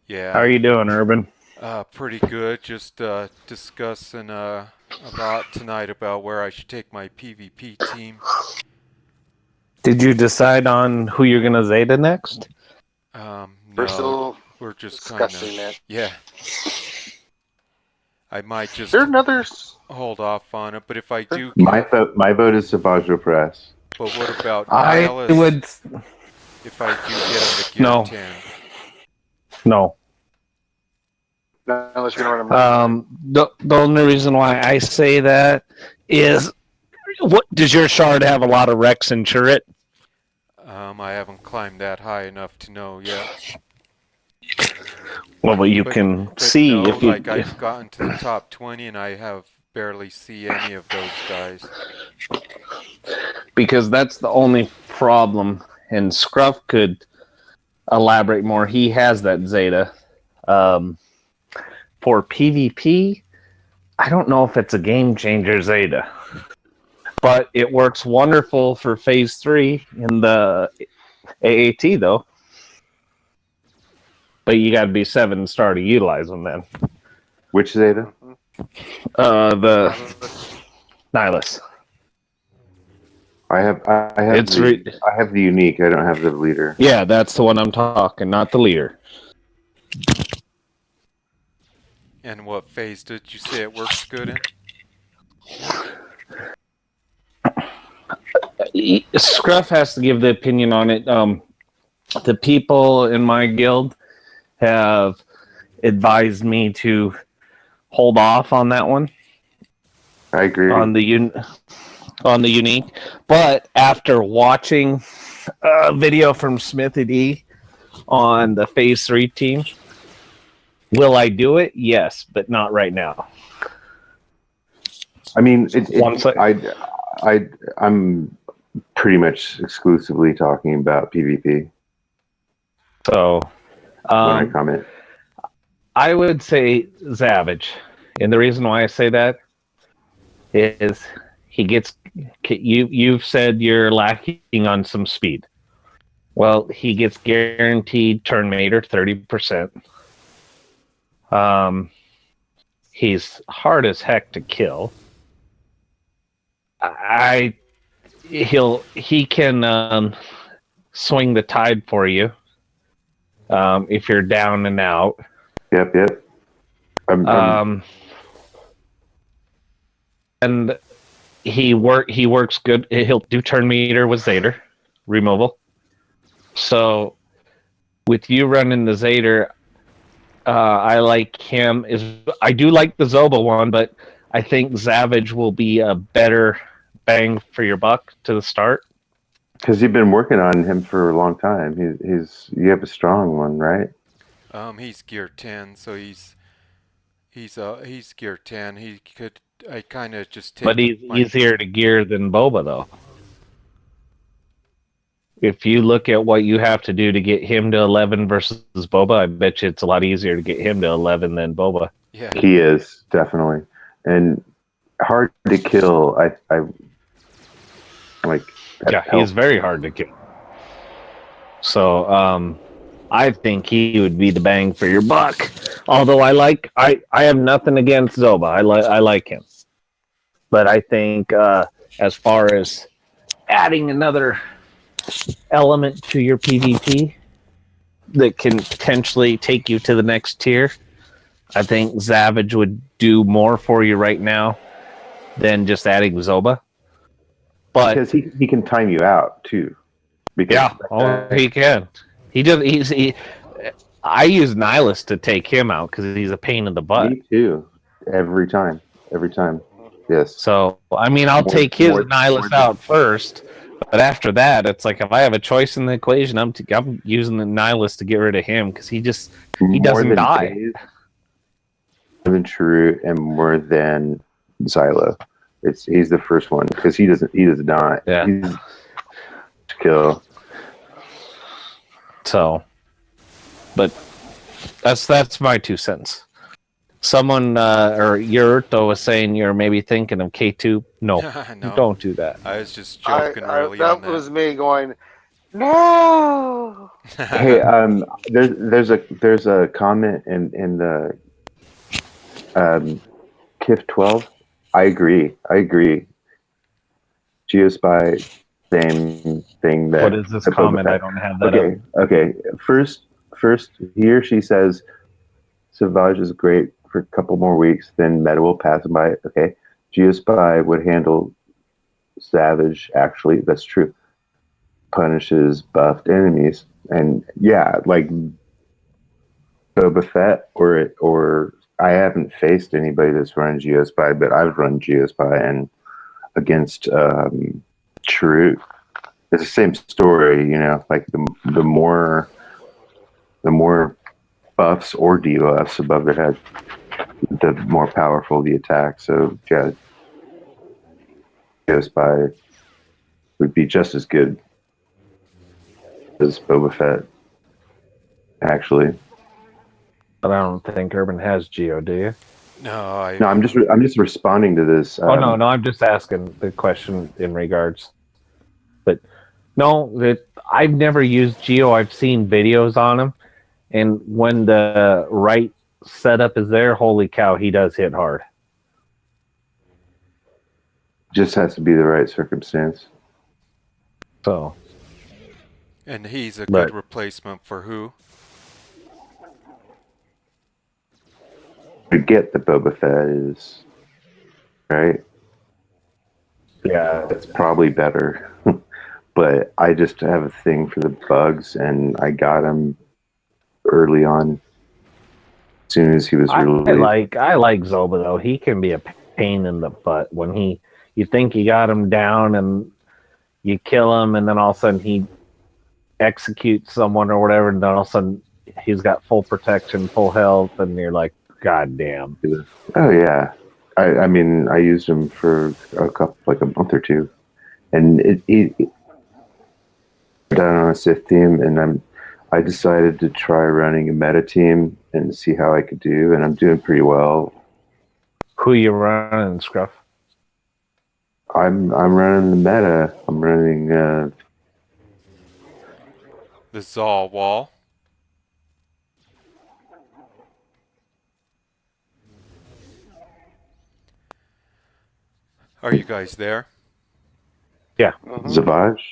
Yeah. How are you doing, Urban? Pretty good. Just discussing about tonight about where I should take my PvP team. Did you decide on who you're gonna Zeta next? We're No, still we're just kind of discussing that. yeah. I might just There are another. hold off on it, but if I do, My vote is Savage Press. but what about I Nihilus? would If I do get him to gear No. 10. no. No, unless you're gonna run him. The only reason why I say that is, what does your shard have a lot of Rex and turret? I haven't climbed that high enough to know yet. Well, but you But- can But see no, if you. like I've gotten to the top 20 and I have barely see any of those guys. Because that's the only problem, and Scruff could elaborate more. He has that Zeta. For PvP, I don't know if it's a game changer Zeta, but it works wonderful for Phase 3 in the AAT, though. But you got to be 7-star to utilize them then. Which Zeta? The Nihilus. I have It's I have the unique. I don't have the leader. Yeah, that's the one I'm talking, not the leader. And what phase did you say it works good in? Scruff has to give the opinion on it. The people in my guild have advised me to hold off on that one. I agree. On the unique, but after watching a video from Smithy D on the Phase 3 team, will I do it? Yes, but not right now. I mean, I'm pretty much exclusively talking about PvP So, when I comment. I would say Savage, and the reason why I say that is he gets you've said you're lacking on some speed. Well, he gets guaranteed turn meter 30%. He's hard as heck to kill. He can swing the tide for you if you're down and out. Yep. And he works good. He'll do turn meter with Zeta removal. So with you running the Zeta, I like him. I do like the Zoba one, but I think Savage will be a better bang for your buck to the start. Because you've been working on him for a long time. You have a strong one, right? He's gear 10, so he's gear 10. He could. I kind of just take. But he's easier to gear than Boba, though. If you look at what you have to do to get him to 11 versus Boba, I bet you it's a lot easier to get him to 11 than Boba. Yeah, He is, definitely. And hard to kill. I like. Yeah, he's very hard to kill. So, I think he would be the bang for your buck. Although I have nothing against Zoba. I like him. But I think as far as adding another element to your PvP that can potentially take you to the next tier, I think Savage would do more for you right now than just adding Zoba. But because he can time you out too. Because he can. He does. I use Nihilus to take him out because he's a pain in the butt. Me too. Every time. Yes. So I mean, I'll take his Nihilus out first, but after that, it's like if I have a choice in the equation, I'm using the Nihilus to get rid of him because he doesn't die. More than True and more than Xylo. He's the first one because he does not. Yeah. He's kill. So, but that's my 2 cents. Someone or Yurto was saying you're maybe thinking of K2. No, No, don't do that. I was just joking really that on was that. me going, no. Hey, there's a comment in the KIF 12. I agree. Geospy, same thing What that is this that Boba comment? I Fett. don't have that up. Okay. First, he or she says Savage is great for a couple more weeks, then Meta will pass him by. Okay, Geospy would handle Savage. Actually, that's true. Punishes buffed enemies, and yeah, like Boba Fett or I haven't faced anybody that's run Geospy, but I've run Geospy and against Truth. It's the same story, you know. Like the more buffs or debuffs above their head, the more powerful the attack. So yeah, Geospy would be just as good as Boba Fett, actually. But I don't think Urban has Geo, do you? No, No, I'm just responding to this. Oh no, I'm just asking the question in regards. But no, that I've never used Geo. I've seen videos on him, and when the right setup is there, holy cow, he does hit hard. Just has to be the right circumstance. So, and he's a good but replacement for who? Forget that Boba Fett is right. yeah, That's probably better. But I just have a thing for the bugs, and I got him early on, as soon as he was released. I like Zoba though. He can be a pain in the butt when you think you got him down and you kill him, and then all of a sudden he executes someone or whatever, and then all of a sudden he's got full protection, full health, and you're like, God damn. Oh yeah, I mean I used him for like a month or two, and it done on a Sith team, and I decided to try running a meta team and see how I could do, and I'm doing pretty well. Who you running, Scruff? I'm running the meta. I'm running The Zal wall. Are you guys there? Yeah. Savage.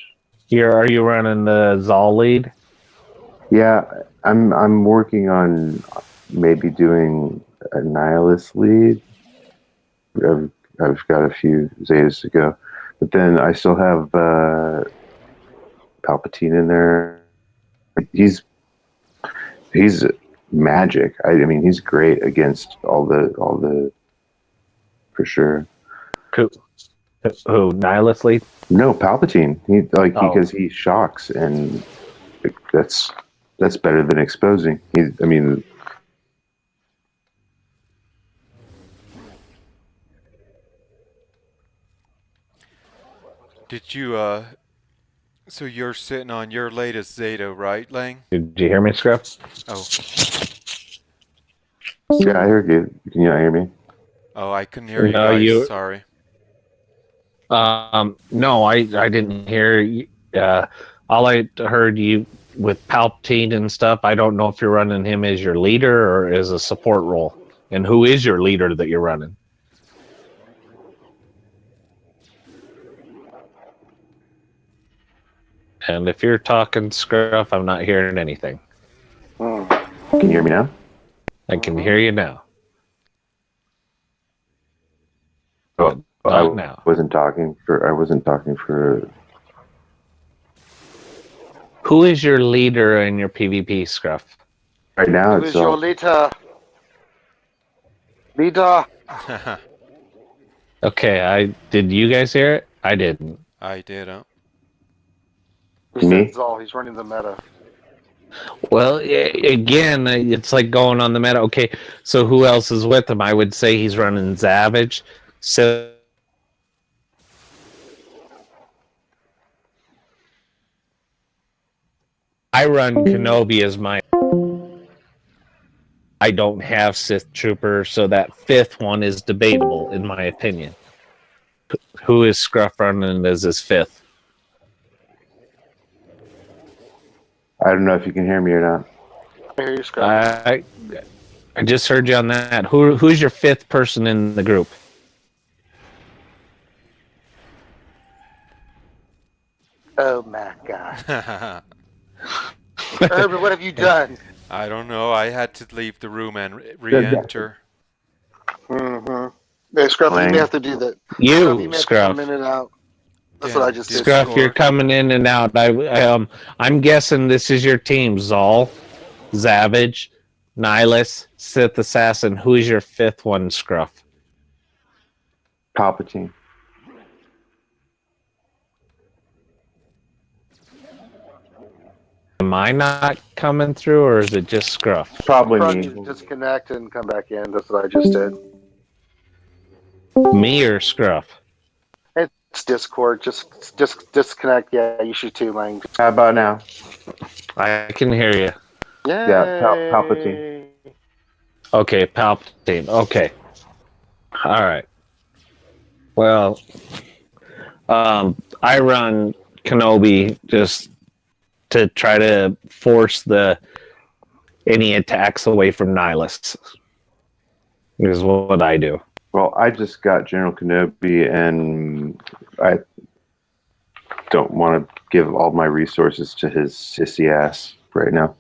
Are you running the Zal lead? Yeah, I'm working on maybe doing a nihilist lead. I've got a few Zetas to go, but then I still have Palpatine in there. He's magic. I mean, he's great against all the for sure. Who Nihilus lead? No, Palpatine. Oh. Because he shocks, and that's better than exposing. I mean, Did you so you're sitting on your latest Zeta, right, Lang? Did you hear me, Scruff? Oh. yeah, I heard you. Can you not hear me? Oh, I couldn't hear you No, guys. you. Sorry. No, I didn't hear. All I heard you with Palpatine and stuff. I don't know if you're running him as your leader or as a support role. And who is your leader that you're running? And if you're talking, Scruff, I'm not hearing anything. Can you hear me now? I can hear you now. Oh, not now. I wasn't talking for. Who is your leader in your PvP, Scruff? Right now, Who is your leader? Leader. Okay, did you guys hear it? I didn't. I did, huh? He said Zal. He's running the meta. Well, again, it's like going on the meta. Okay, so who else is with him? I would say he's running Savage. So I run Kenobi as my. I don't have Sith Trooper, so that fifth one is debatable, in my opinion. Who is Scruff running as his fifth? I don't know if you can hear me or not. I hear you, Scott. I just heard you on that. Who's your fifth person in the group? Oh my God. Urban, what have you done? I don't know. I had to leave the room and re-enter. Mm-hmm. Hey, Scruff, you Lang. may have to do that. You, may have to Scruff. come in and out. That's Damn, what I just did. Scruff, you're coming in and out. I'm guessing this is your team. Zal, Zavage, Nihilus, Sith Assassin. Who's your fifth one, Scruff? Palpatine. Am I not coming through, or is it just Scruff? Probably Probably me. need to disconnect and come back in. That's what I just did. Me or Scruff? It's Discord. Just disconnect. Yeah, you should too, Lang. How about now? I can hear you. Yeah, Palpatine. Okay, Palpatine. Okay. All right. Well, I run Kenobi just to try to force any attacks away from Nihilus. Is what I do. Well, I just got General Kenobi, and I don't want to give all my resources to his sissy ass right now.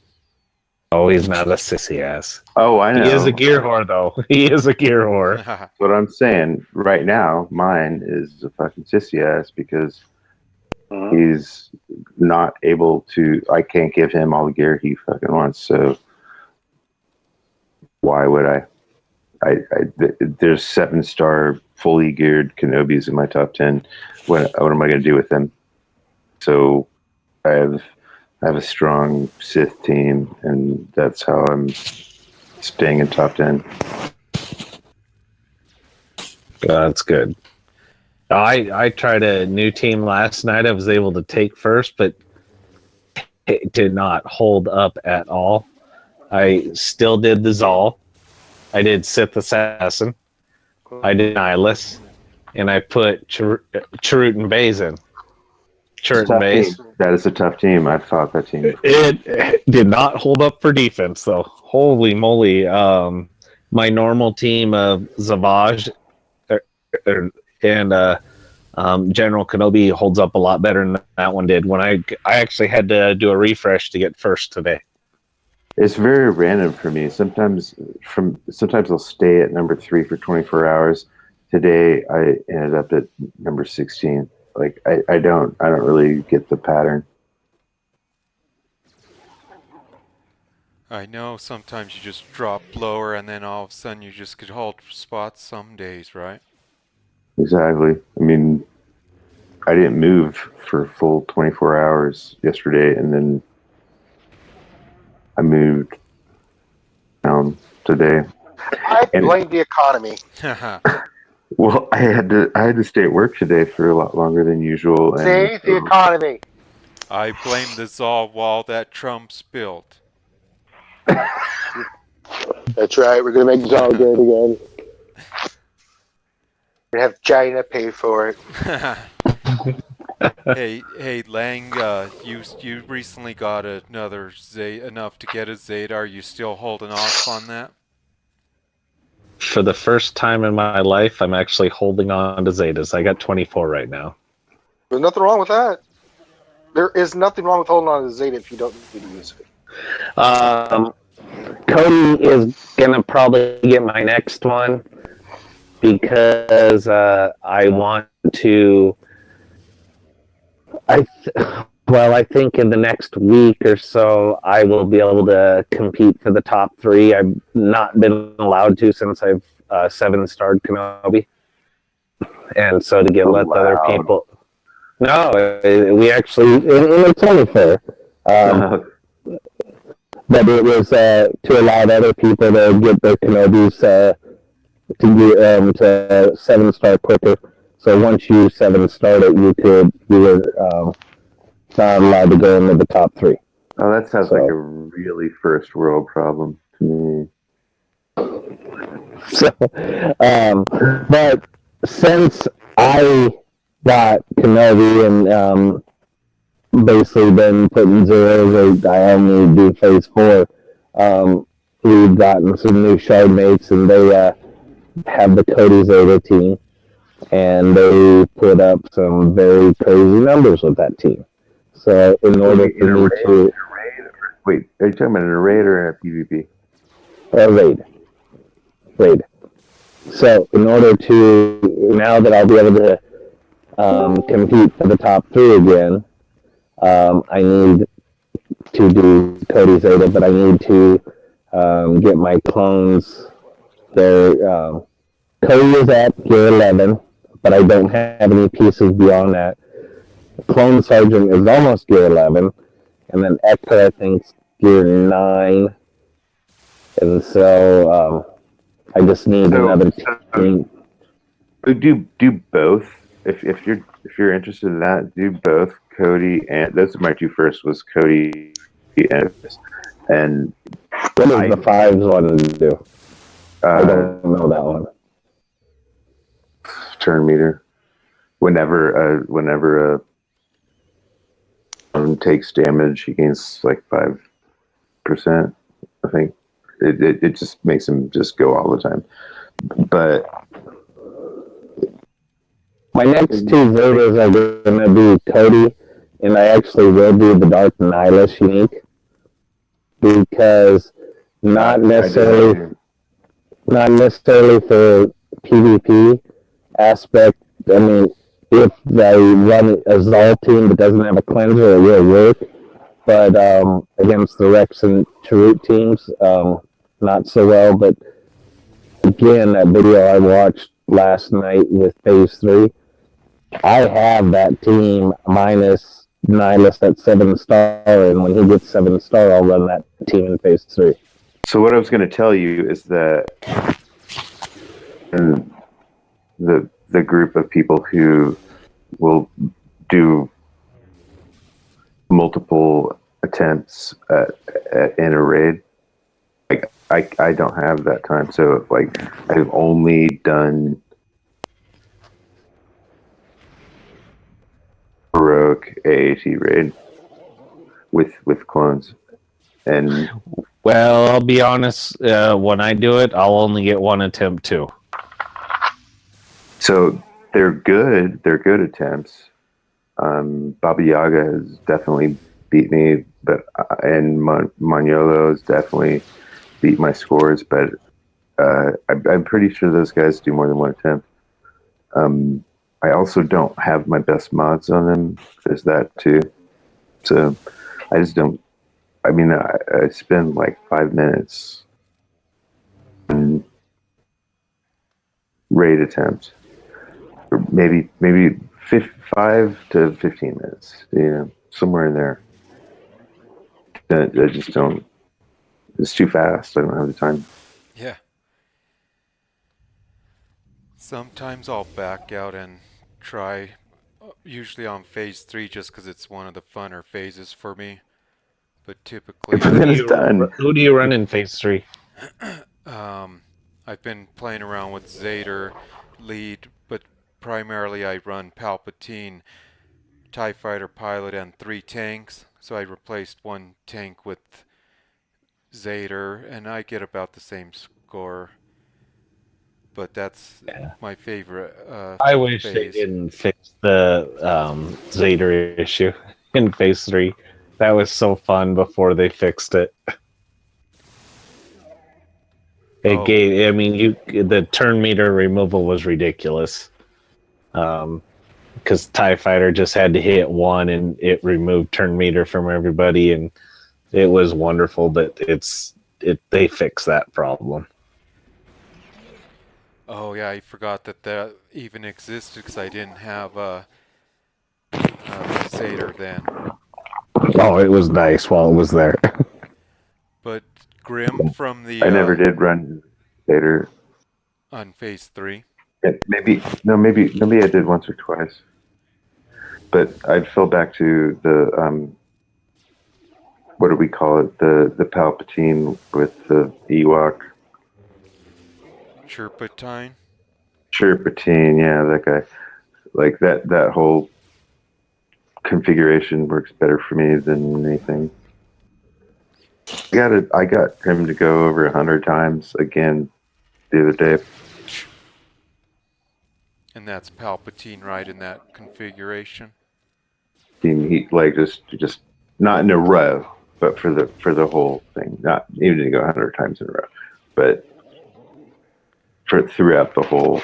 Oh, he's not a sissy ass. Oh, I know. He is a gear whore, though. He is a gear whore. That's what I'm saying. Right now, mine is a fucking sissy ass because he's not able to. I can't give him all the gear he fucking wants. So why would I? There's 7-star fully geared Kenobis in my top 10. What am I going to do with them? So I have a strong Sith team, and that's how I'm staying in top 10. That's good. I tried a new team last night. I was able to take first, but it did not hold up at all. I still did the Zal. I did Sith Assassin. I did Nihilus. And I put Chirrut Bays in. Chirrut Bays. That is a tough team. I fought that team. It did not hold up for defense, though. Holy moly. My normal team of Zavage and General Kenobi holds up a lot better than that one did. When I actually had to do a refresh to get first today. It's very random for me. Sometimes I'll stay at number 3 for 24 hours. Today I ended up at number 16. Like I don't really get the pattern. I know sometimes you just drop lower and then all of a sudden you just could hold spots some days, right? Exactly. I mean, I didn't move for a full 24 hours yesterday, and then I moved down today. I blame the economy. Well, I had to stay at work today for a lot longer than usual. See, the economy. I blame the Zal wall that Trump's built. That's right. We're gonna make Zal great again. We have China pay for it. Hey, Lang, you recently got another Zeta, enough to get a Zeta. Are you still holding off on that? For the first time in my life, I'm actually holding on to Zetas. I got 24 right now. There's nothing wrong with that. There is nothing wrong with holding on to Zeta if you don't need to use it. Cody is gonna probably get my next one because I want to. I think in the next week or so I will be able to compete for the top 3. I've not been allowed to since I've 7-starred Kenobi, and so to get let other people. No, we actually it's only fair. But it was to allow other people to get their Kenobis to 7-star quicker. So once you 7-starred it, you were not allowed to go into the top 3. Oh, that sounds like a really first world problem to me. So, but since I got Kenobi and basically been putting zeros, or I only do phase 4, we've gotten some new shard mates, and they have the Cody Zeta team, and they put up some very crazy numbers with that team. So in order for me to Wait, are you talking about a raid or a PvP? raid. So in order to, now that I'll be able to compete for the top 3 again, I need to do Cody Zeta, but I need to get my clones. Their Cody is at gear 11, but I don't have any pieces beyond that. Clone Sergeant is almost gear 11, and then Echo, I think, gear 9. And so I just need another team. Do both. If you're interested in that, do both Cody and those are my two first was Cody and what does the 5s one do? I don't know that one. Turn meter. Whenever a takes damage, he gains like 5%. I think it just makes him just go all the time. But my next 2 Zetas are going to be Cody, and I actually will do the Dark Nihilus unique because not necessarily for PvP aspect. I mean, if they run a Zal team that doesn't have a cleanser, it will work. But against the Rex and Chirrut teams, not so well. But again, that video I watched last night with Phase 3, I have that team minus Nihilus at 7-star, and when he gets 7-star, I'll run that team in Phase 3. So what I was going to tell you is that the group of people who will do multiple attempts in a raid, like I don't have that time. So like I've only done heroic AAT raid with clones. And well, I'll be honest, when I do it, I'll only get 1 attempt too. So they're good attempts. Baba Yaga has definitely beat me, but and Maniolo has definitely beat my scores, but I'm pretty sure those guys do more than 1 attempt. I also don't have my best mods on them. There's that too. So I just don't. I mean, I spend like 5 minutes on raid attempts, or maybe 5 to 15 minutes. Somewhere in there. I just don't. It's too fast. I don't have the time. Yeah. Sometimes I'll back out and try, usually on phase 3, just because it's one of the funner phases for me. But typically, Then it's done. Who do you run in Phase 3? I've been playing around with Zeta lead, but primarily I run Palpatine, TIE Fighter pilot, and 3 tanks. So I replaced 1 tank with Zeta, and I get about the same score. But that's my favorite I wish phase. they didn't fix the Zeta issue in Phase 3. That was so fun before they fixed it. Gave, I mean, the turn meter removal was ridiculous. Because TIE Fighter just had to hit 1 and it removed turn meter from everybody, and it was wonderful that they fixed that problem. Oh yeah, I forgot that even existed because I didn't have Zeta then. Oh, it was nice while it was there. But Grim from the I never did run Zeta on phase 3. maybe I did once or twice, but I'd fell back to the what do we call it, the Palpatine with the Ewok Chirpatine. Chirpatine, yeah, that guy. Like that whole configuration works better for me than anything. I got him to go over 100 times again the other day. And that's Palpatine right in that configuration. He like just not in a row, but for the whole thing. Not even to go 100 times in a row, but for throughout the whole.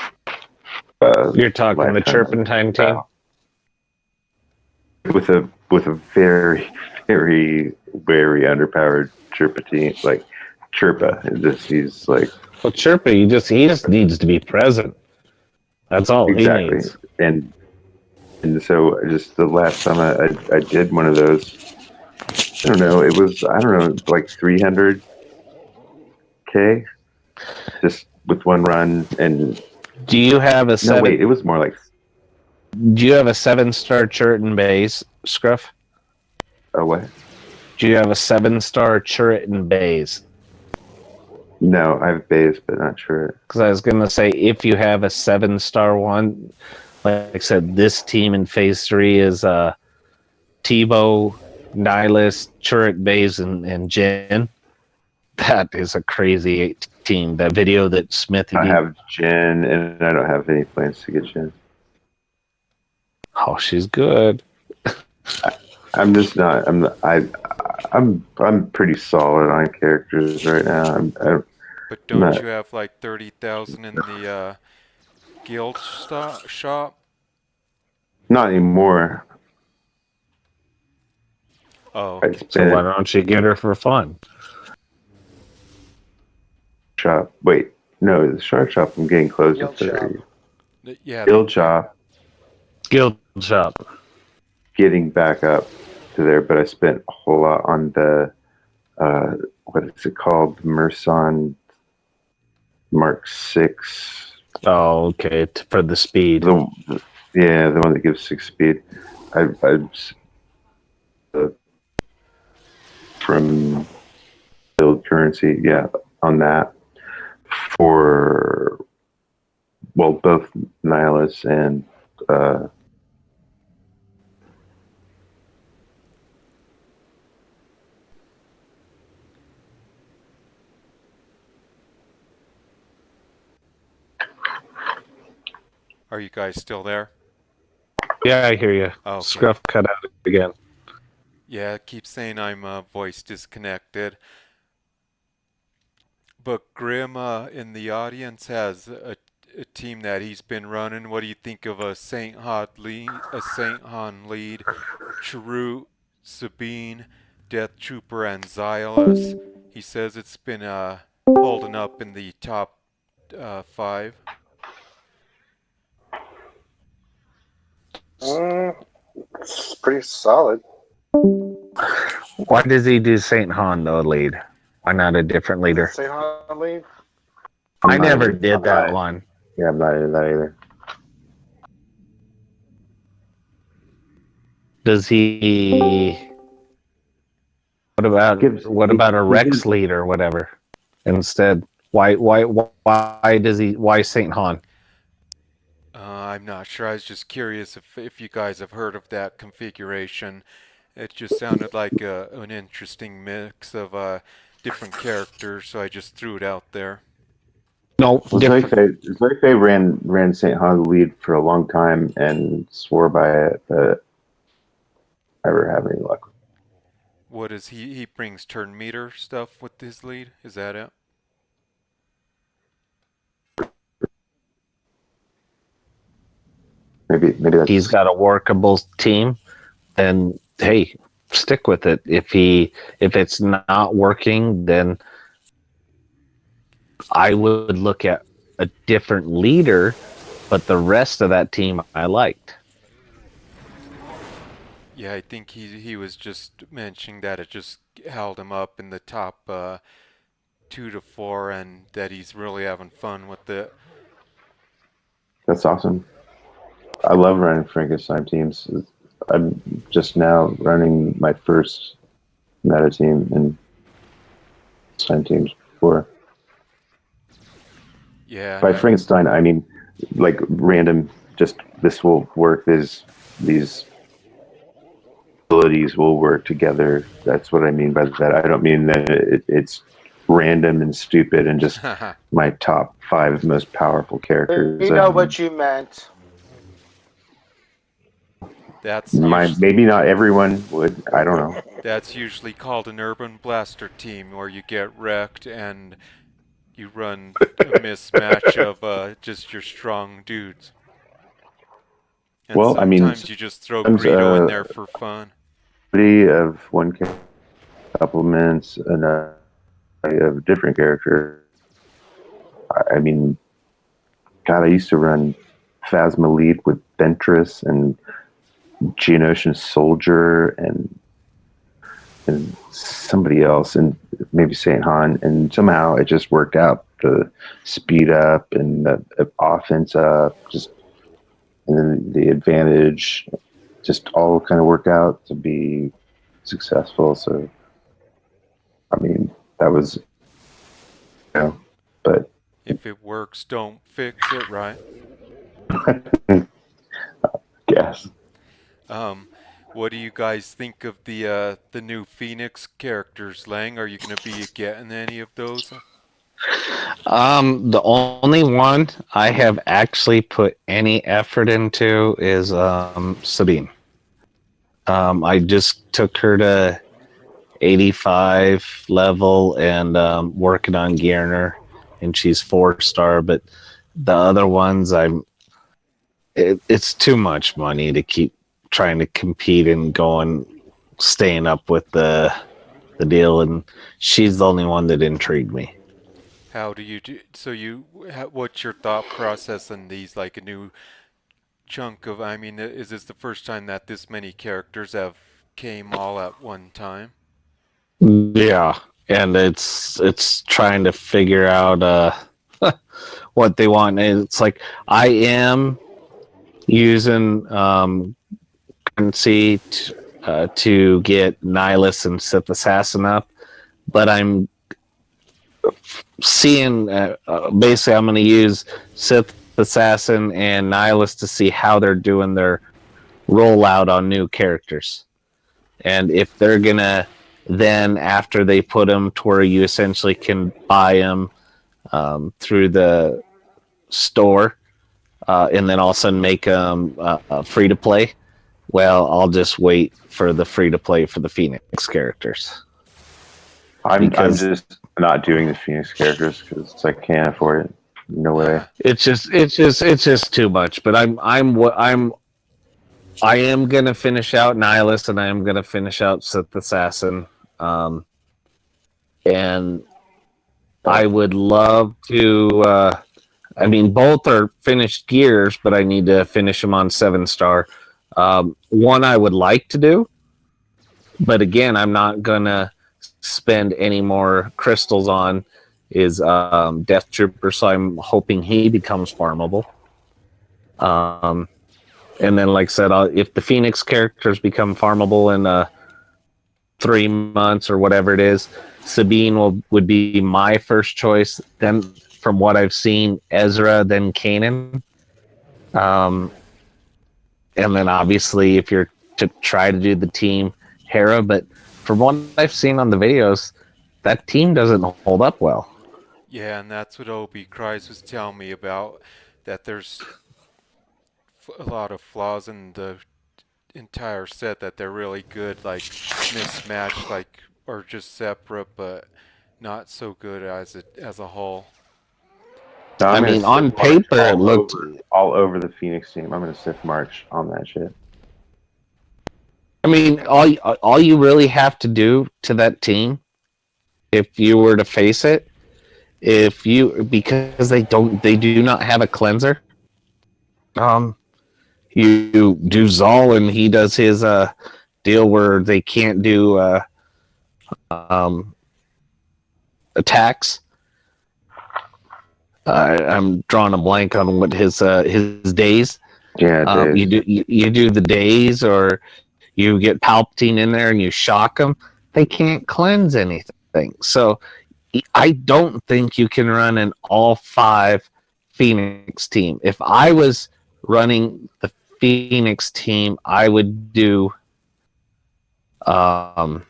You're talking the lifetime of Turpentine team? Wow. With a very very very underpowered Chirpatine, like Chirpa. He's like Well, Chirpa, he just needs to be present. That's all exactly, he needs. and so just the last time I did one of those, I don't know, like 300K, just with one run. And Do you have a no, wait, it was more like, Do you have a 7-star turret and base, Scruff? oh, what? Do you have a 7-star turret and base? No, I have base, but not sure. Because I was gonna say, if you have a 7-star one, like I said, this team in Phase 3 is Tebow, Nihilus, Turret Base, and Jin. That is a crazy team. That video that Smith. I have Jen, and I don't have any plans to get Jen. Oh, she's good. I'm just not. I'm pretty solid on characters right now. But don't you have like 30,000 in the guild shop? Not anymore. Oh, I okay. So why don't you get her for fun? Shop. Wait, no, the shark shop. I'm getting close to 30. Yeah. Guild shop. Guild shop. Getting back up to there, but I spent a whole lot on the what is it called? Merson Mark 6. Oh, okay. For the speed. The one that gives 6 speed. I from build currency, yeah, on that for both Nihilus and Are you guys still there? Yeah, I hear you. Oh, okay. Scruff cut out again. Yeah, it keeps saying I'm voice disconnected. But Grim in the audience has a team that he's been running. What do you think of a Saint Han lead, Chirrut, Sabine, Death Trooper, and Xylus? He says it's been holding up in the top 5. It's pretty solid. Why does he do Saint Han though lead? Why not a different leader? Say Han lead. I never did that one. Yeah, I'm not into that either. Does he? What about a Rex lead or whatever? Instead, why does he? Why Saint Han? I'm not sure. I was just curious if you guys have heard of that configuration. It just sounded like an interesting mix of different characters, so I just threw it out there. No, Zoe ran St. Han lead for a long time and swore by it, but never have any luck. What is he? He brings turn meter stuff with his lead. Is that it? Maybe that's... He's got a workable team, then hey, stick with it. If it's not working, then I would look at a different leader, but the rest of that team I liked. Yeah, I think he was just mentioning that it just held him up in the top 2 to 4, and that he's really having fun with it. That's awesome. I love running Frankenstein teams. I'm just now running my first meta team in Frankenstein teams before. Yeah. By Frankenstein, I mean like random. Just this will work. These abilities will work together. That's what I mean by that. I don't mean that it's random and stupid and just my top 5 most powerful characters. You know what you meant. That's usually, Maybe not everyone would. I don't know. that's usually called an urban blaster team, where you get wrecked and you run a mismatch of just your strong dudes. And Well, I mean, sometimes you just throw sometimes Greedo in there for fun. of one supplements another of different character. I mean, God, I used to run Phasma Lead with Ventress and Geonosian Soldier and somebody else, and maybe Saint Han, and somehow it just worked out. The speed up and the offense up, just and then the advantage, just all kind of worked out to be successful. So, I mean, that was, but If it works, don't fix it, right? yes. What do you guys think of the new Phoenix characters, Lang? Are you gonna be getting any of those? The only one I have actually put any effort into is Sabine. I just took her to 85 level and working on gearing her, and she's 4-star. But the other ones, it's too much money to keep trying to compete and staying up with the deal, and she's the only one that intrigued me. How do you do? So what's your thought process on these? Like a new chunk of? I mean, is this the first time that this many characters have came all at one time? Yeah, and it's trying to figure out what they want. And it's like I am using currency to get Nihilus and Sith Assassin up, but I'm seeing basically I'm going to use Sith Assassin and Nihilus to see how they're doing their rollout on new characters, and if they're gonna then after they put them to where you essentially can buy them through the store, and then all of a sudden make them free to play. Well, I'll just wait for the free to play for the Phoenix characters. I'm just not doing the Phoenix characters because I can't afford it. No way. It's just too much. But I am gonna finish out Nihilus and I am gonna finish out Sith Assassin. And I would love to. I mean, both are finished gears, but I need to finish them on 7-star. One I would like to do, but again, I'm not gonna spend any more crystals on is Death Trooper, so I'm hoping he becomes farmable. And then, like I said, if the Phoenix characters become farmable in 3 months or whatever it is, Sabine would be my first choice. Then, from what I've seen, Ezra, then Kanan. And then, obviously, if you're to try to do the team, Hera. But from what I've seen on the videos, that team doesn't hold up well. Yeah, and that's what Obi Cries was telling me about, that there's a lot of flaws in the entire set, that they're really good, like mismatched, like, or just separate, but not so good as a whole. No, I mean, on paper, it looked all over the Phoenix team. I'm going to Sith March on that shit. I mean, all you really have to do to that team, if you were to face it, because they do not have a cleanser. You do Zal and he does his deal where they can't do attacks. I'm drawing a blank on what his days. Yeah, you do the days, or you get Palpatine in there and you shock them. They can't cleanse anything. So I don't think you can run an all 5 Phoenix team. If I was running the Phoenix team, I would do Hera,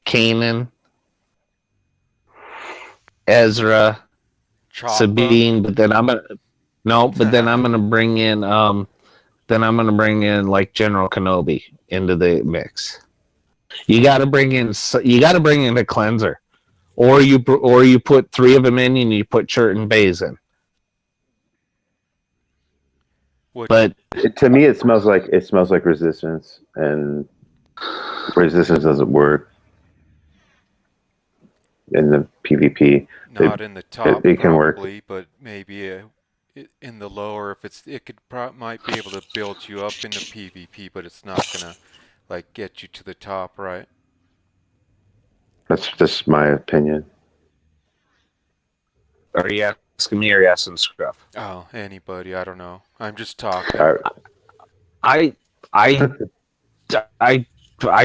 Kanan, Ezra, Choppa. Sabine, but then I'm gonna bring in like General Kenobi into the mix. You got to bring in a cleanser, or you put 3 of them in and you put Chert and Baze in. But to me, it smells like resistance, and resistance doesn't work in the PvP. Not in the top, it can probably, work. but maybe in the lower. If it might be able to build you up in the PvP, but it's not gonna like get you to the top, right? That's just my opinion. Are you asking me or are you asking Scruff? Oh, anybody, I don't know. I'm just talking. I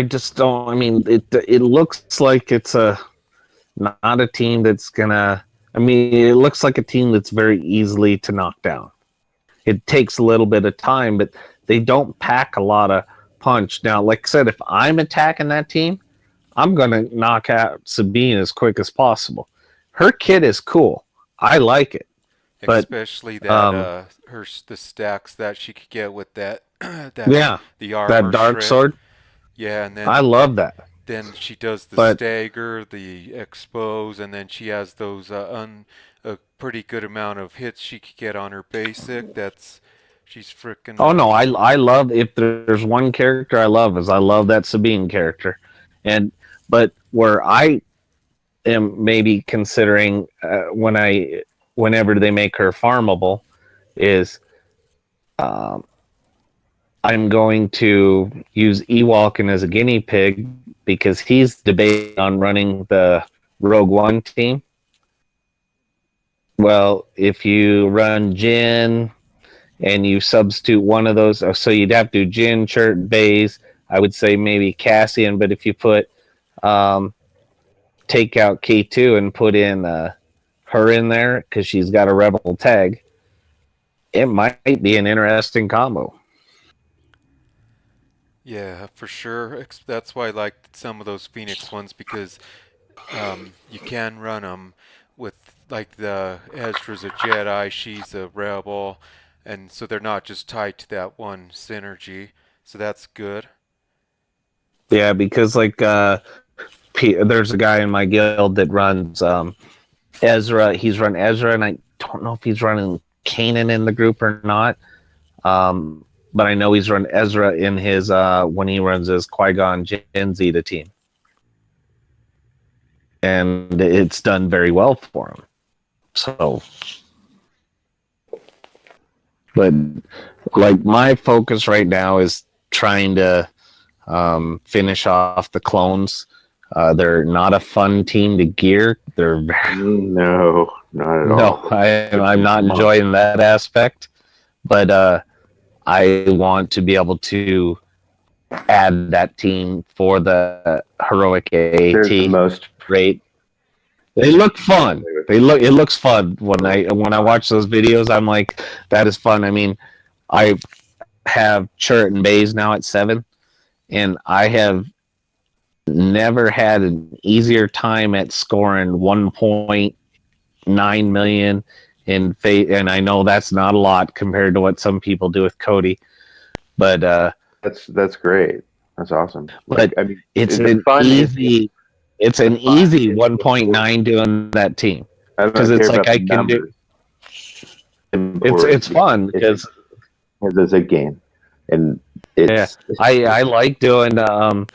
just don't. I mean, it looks like it's not a team that's gonna. I mean, it looks like a team that's very easily to knock down. It takes a little bit of time, but they don't pack a lot of punch. Now, like I said, if I'm attacking that team, I'm gonna knock out Sabine as quick as possible. Her kit is cool. I like it. But, especially that the stacks that she could get with that the armor that dark shred. sword. Yeah, and then I love that. Then she does the But- stagger, the expose, and then she has those a pretty good amount of hits she could get on her basic. She's freaking. Oh no, I love, if there's one character I love that Sabine character, but where I am maybe considering whenever they make her farmable is I'm going to use Ewalkin as a guinea pig because he's debating on running the Rogue One team. Well, if you run Jin and you substitute one of those, so you'd have to do Jin, Chert, Baze. I would say maybe Cassian, but if you put take out K2 and put in her in there because she's got a rebel tag, it might be an interesting combo. Yeah, for sure. That's why I like some of those Phoenix ones because you can run them with like the Ezra's a Jedi, she's a rebel, and so they're not just tied to that one synergy. So that's good. Yeah, because like there's a guy in my guild that runs Ezra. He's run Ezra, and I don't know if he's running Kanan in the group or not. But I know he's run Ezra in his when he runs his Qui-Gon Jinn Zeta team, and it's done very well for him. So, but like my focus right now is trying to finish off the clones. They're not a fun team to gear. They're No, not at all. no, I'm not enjoying that aspect, but I want to be able to add that team for the heroic They're the AAT most rate. They look fun. It looks fun when I watch those videos. I'm like, that is fun. I mean, I have Chert and Baze now at 7, and I have never had an easier time at scoring 1.9 million in fate, and I know that's not a lot compared to what some people do with Cody, but that's great. That's awesome. But I mean, it's the an fun easy, it's an the fun easy is 1.9 doing that team I don't because care it's like about I the can do. numbers. It's fun because it's a game, and yeah, it's I like doing the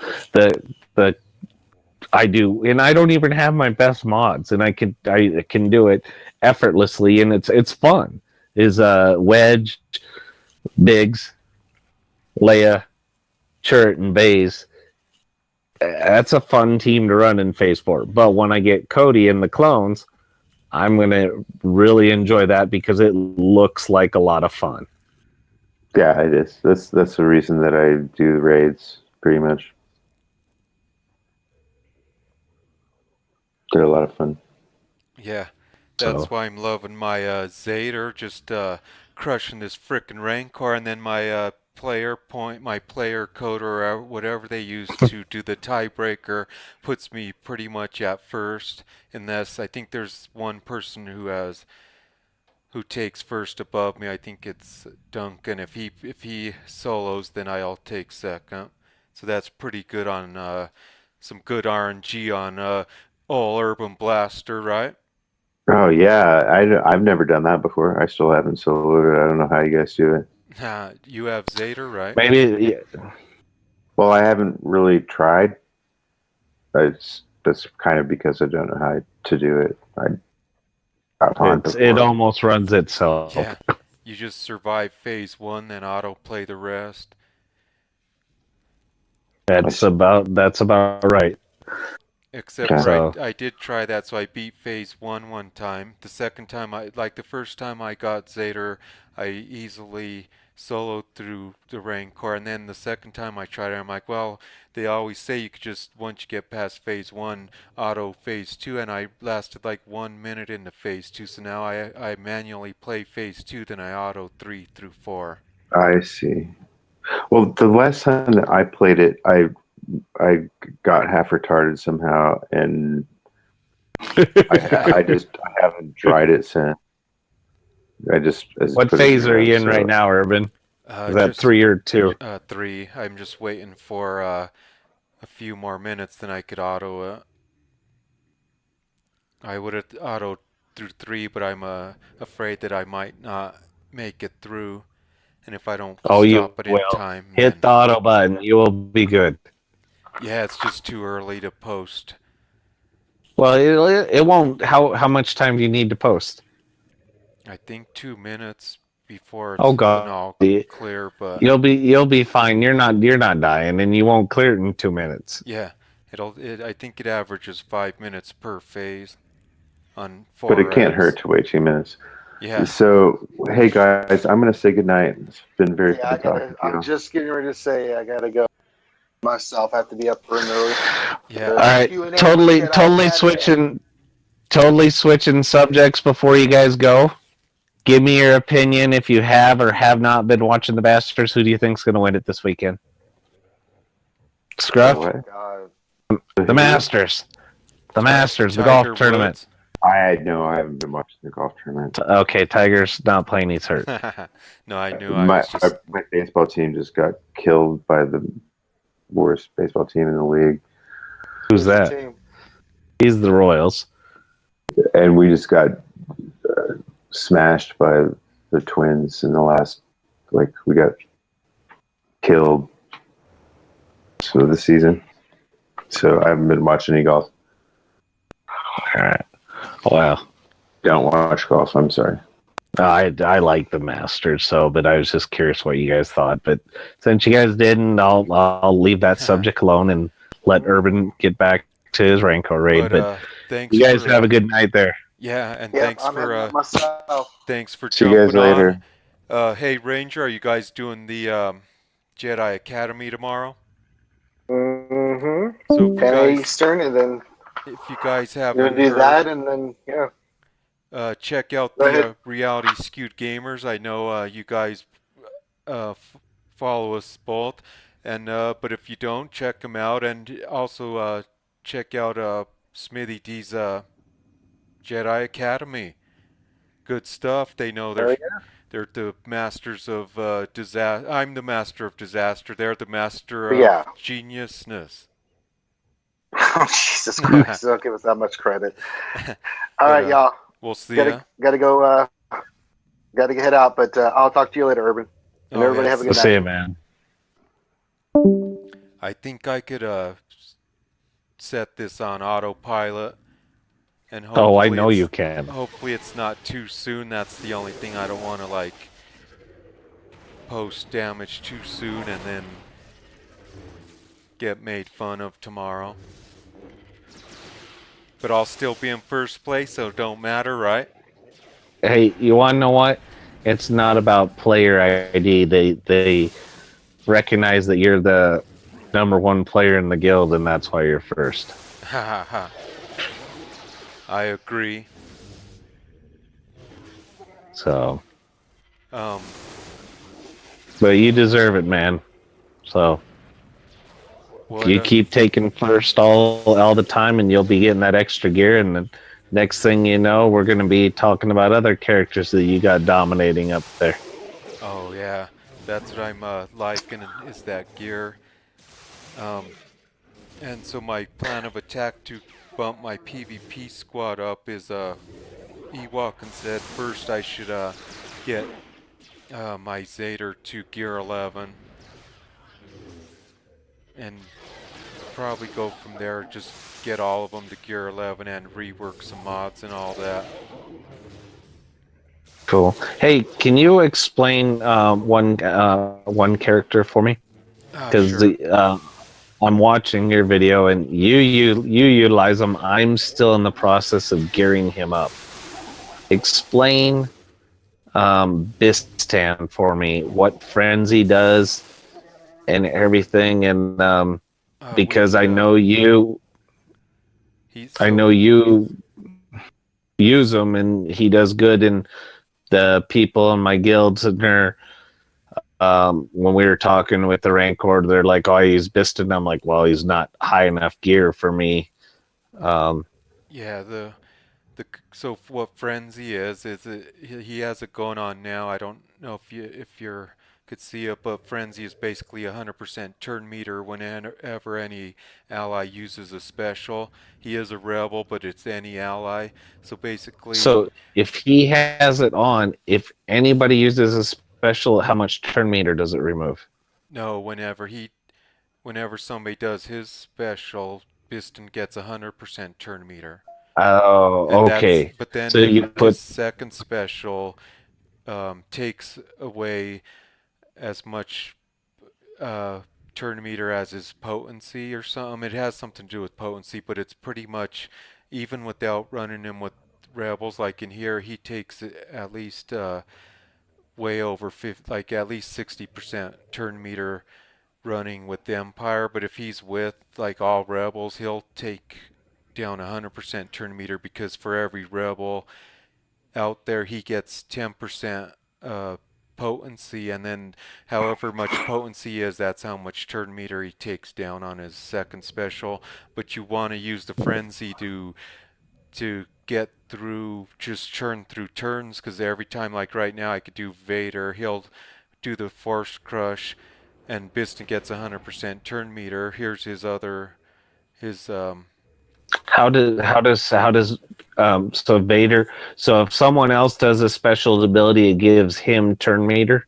I do, and I don't even have my best mods, and I can do it effortlessly, and it's fun. Is Wedge, Biggs, Leia, Chert, and Baze. That's a fun team to run in Phase 4. But when I get Cody and the clones, I'm gonna really enjoy that because it looks like a lot of fun. yeah, it is. That's the reason that I do the raids pretty much. They're a lot of fun. Yeah, that's So why I'm loving my Zeta, just crushing this frickin' Rancor, and then my my player code or whatever they use to do the tiebreaker puts me pretty much at first. Unless I think there's one person who takes first above me. I think it's Duncan. If he solos, then I'll take second. So that's pretty good on some good RNG on all Urban Blaster, right? Oh yeah, I've never done that before. I still haven't soloed it. I don't know how you guys do it. You have Zeta, right? maybe Well, I haven't really tried. That's kind of because I don't know how to do it. I got on it before. almost runs itself. Yeah. You just survive phase one, then autoplay the rest. That's about right. Except Okay. for So I did try that, so I beat phase one time. The second time, like the first time I got Zeta, I easily soloed through the Rancor, and then the second time I tried it, I'm like, well, they always say you could just, once you get past phase one, auto phase two, and I lasted like 1 minute into phase two, so now I manually play phase two, then I auto 3 through 4. I see. Well, the last time that I played it, I got half retarded somehow, and I haven't tried it since. what put it phase are zero, you in so right now, Urban? Is that Just 3 or 2? 3. I'm just waiting for a few more minutes, then I could auto it. I would have autoed through 3, but I'm afraid that I might not make it through. And if I don't Oh, you stop it in will. time, Hit then the auto button. You will be good. yeah, it's just too early to post. Well, it won't. How much time do you need to post? I think 2 minutes before Oh it's an God, all clear, but you'll be fine. You're not dying, and you won't clear it in 2 minutes. yeah, I think it averages 5 minutes per phase on but 4 it can't reps. hurt to wait 2 minutes. Yeah. So, hey guys, I'm gonna say goodnight. It's been very Yeah, fun talking to I'm you. just getting ready to say I gotta go myself. I have to be up bright and early. Yeah. All right, Q&A with Jedi Academy. totally switching subjects before you guys go. Give me your opinion if you have or have not been watching the Masters. Who do you think's going to win it this weekend? So Scruff, what? God. the Masters, the golf Tiger tournament. Woods. I haven't been watching the golf tournament. Okay, Tiger's not playing. He's hurt. No, I knew I My was just my baseball team just got killed by the worst baseball team in the league, Who's Your that? team. He's the Royals. and we just got smashed by the Twins in the last. Like we got killed for the season. So I haven't been watching any golf. All right. Wow. Don't watch golf. I'm sorry. I like the Masters, but I was just curious what you guys thought. But since you guys didn't, I'll leave that subject alone and let Urban get back to his Rancor raid. But thanks you guys for have a good night there. yeah, and Yep, I'm heading up myself. thanks for See you guys jumping on. later. Hey Ranger, are you guys doing the Jedi Academy tomorrow? Mm-hmm. So 10 Eastern, and then if you guys I'm gonna haven't do that, heard, and then check out go the ahead. Reality Skewed Gamers. I know you guys follow us both, and but if you don't, check them out, and also check out Smithy D's Jedi Academy. Good stuff. They know Hell yeah. they're the masters of disaster. I'm the master of disaster. They're the master But of yeah. geniusness. Oh, Jesus Christ! Don't give us that much credit. All But, right, y'all. We'll see ya. Gotta go. Gotta head out. But I'll talk to you later, Urban. And Oh, everybody have a yes. good See night. you, man. I think I could set this on autopilot, and Oh, I hopefully know you can. hopefully it's not too soon. That's the only thing. I don't want to like post damage too soon and then get made fun of tomorrow. But I'll still be in first place, so it don't matter, right? Hey, you want to know what? It's not about player ID. They recognize that you're the number one player in the guild, and that's why you're first. Ha ha ha. I agree. So, Um, but you deserve it, man. So what? you keep taking first all the time, and you'll be getting that extra gear. And the next thing you know, we're going to be talking about other characters that you got dominating up there. Oh yeah, that's what I'm liking is that gear. Um, and so my plan of attack to bump my PvP squad up is Ewok and said first I should get my Zeta to gear 11 and probably go from there. Just get all of them to gear 11 and rework some mods and all that. Cool. Hey, can you explain one character for me? Because Sure. I'm watching your video, and you utilize him. I'm still in the process of gearing him up. Explain Bistan for me. What frenzy does and everything, and because I know you use him, and he does good in the people in my guilds, and they're when we were talking with the Rancor, they're like, "Oh, I use Bistan." I'm like, "Well, he's not high enough gear for me." Yeah, so what Frenzy is he has it going on now. I don't know if you could see it, but Frenzy is basically 100% turn meter whenever any ally uses a special. He is a rebel, but it's any ally. So basically, So if he has it on, if anybody uses a special, how much turn meter does it remove? no, whenever somebody does his special, Biston gets 100% turn meter. Oh, okay. But then So you his put second special takes away as much turn meter as his potency or something. It has something to do with potency, but it's pretty much even without running him with rebels. Like in here, he takes at least way over 50, like at least 60% turn meter running with the Empire. But if he's with like all rebels, he'll take down 100% turn meter because for every rebel out there, he gets 10% potency, and then however much potency is, that's how much turn meter he takes down on his second special. But you want to use the frenzy to get through, just churn through turns, because every time, like right now, I could do Vader, he'll do the Force Crush, and Biston gets 100% turn meter. Here's his how does so Vader, so if someone else does a special ability, it gives him turn meter.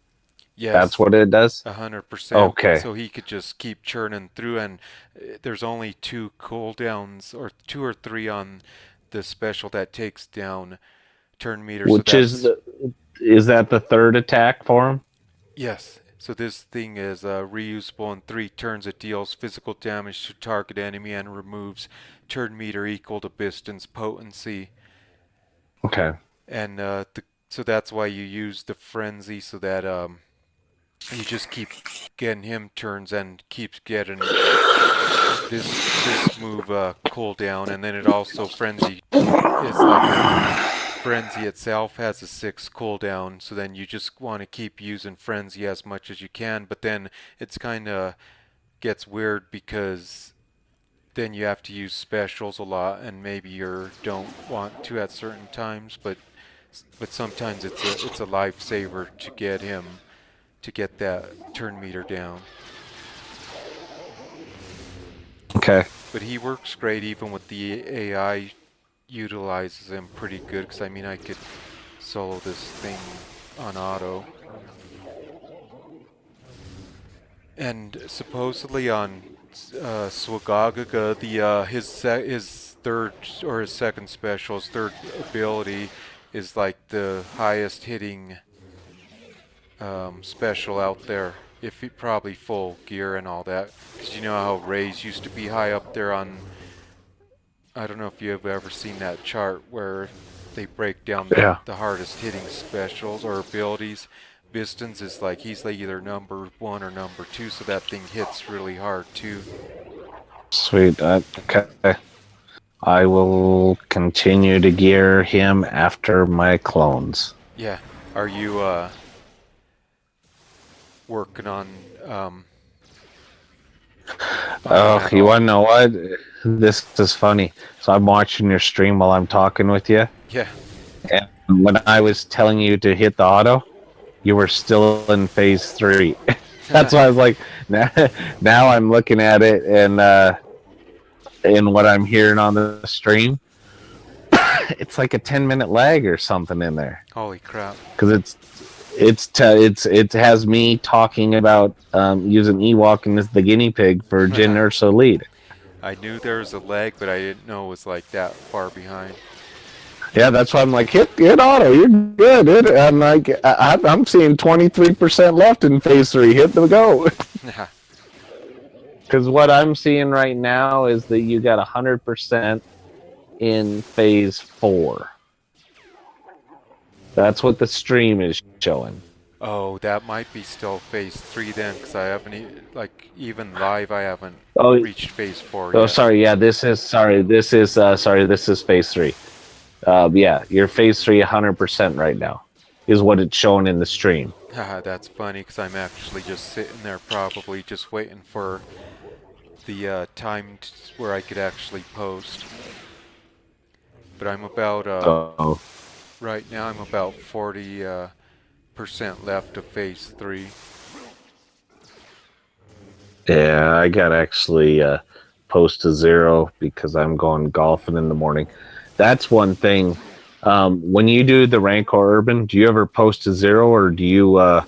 That's yes, what it does. 100%. Okay. So he could just keep churning through, and there's only two cooldowns, or two or three on the special that takes down turn meter. So Which is that the third attack for him? yes. So this thing is reusable in 3 turns. It deals physical damage to target enemy and removes turn meter equal to Biston's potency. Okay. And so that's why you use the frenzy, so that you just keep getting him turns and keeps getting this move cooldown. And then it also frenzy is like frenzy itself has a 6 cooldown, so then you just want to keep using frenzy as much as you can. But then it's kind of gets weird because then you have to use specials a lot, and maybe you don't want to at certain times, but sometimes it's a lifesaver to get him to get that turn meter down. Okay. But he works great even with the AI, utilizes him pretty good, because I mean I could solo this thing on auto. And supposedly on SWGOH, the his third or his second special, his third ability is like the highest hitting special out there. If he probably full gear and all that, because you know how Rays used to be high up there on. I don't know if you've ever seen that chart where they break down the hardest hitting specials or abilities. Biston's is like he's like either number 1 or number 2, so that thing hits really hard too. Sweet. Okay. I will continue to gear him after my clones. Yeah, Are you working on Oh, at you all? want to know what? This is funny. So I'm watching your stream while I'm talking with you. Yeah. And when I was telling you to hit the auto, you were still in phase 3. That's why I was like, now I'm looking at it and what I'm hearing on the stream, it's like a 10-minute lag or something in there. Holy crap. Because it has me talking about using Ewok as the guinea pig for Jin Urso lead. I knew there was a lag, but I didn't know it was like that far behind. Yeah, that's why I'm like, hit auto, you're good. I'm like, I'm seeing 23% left in phase 3. Hit the go. Because what I'm seeing right now is that you got 100% in phase 4. That's what the stream is showing. Oh, that might be still phase 3 then, because I haven't even live. I haven't reached phase 4 yet. Oh, sorry. Yeah, this is phase 3. Yeah, you're phase 3 100% right now, is what it's showing in the stream. That's funny, because I'm actually just sitting there probably just waiting for the time where I could actually post. But I'm about, right now I'm about 40% left of phase 3. Yeah, I got actually post to 0 because I'm going golfing in the morning. That's one thing. When you do the Rancor Urban, do you ever post to 0 or do you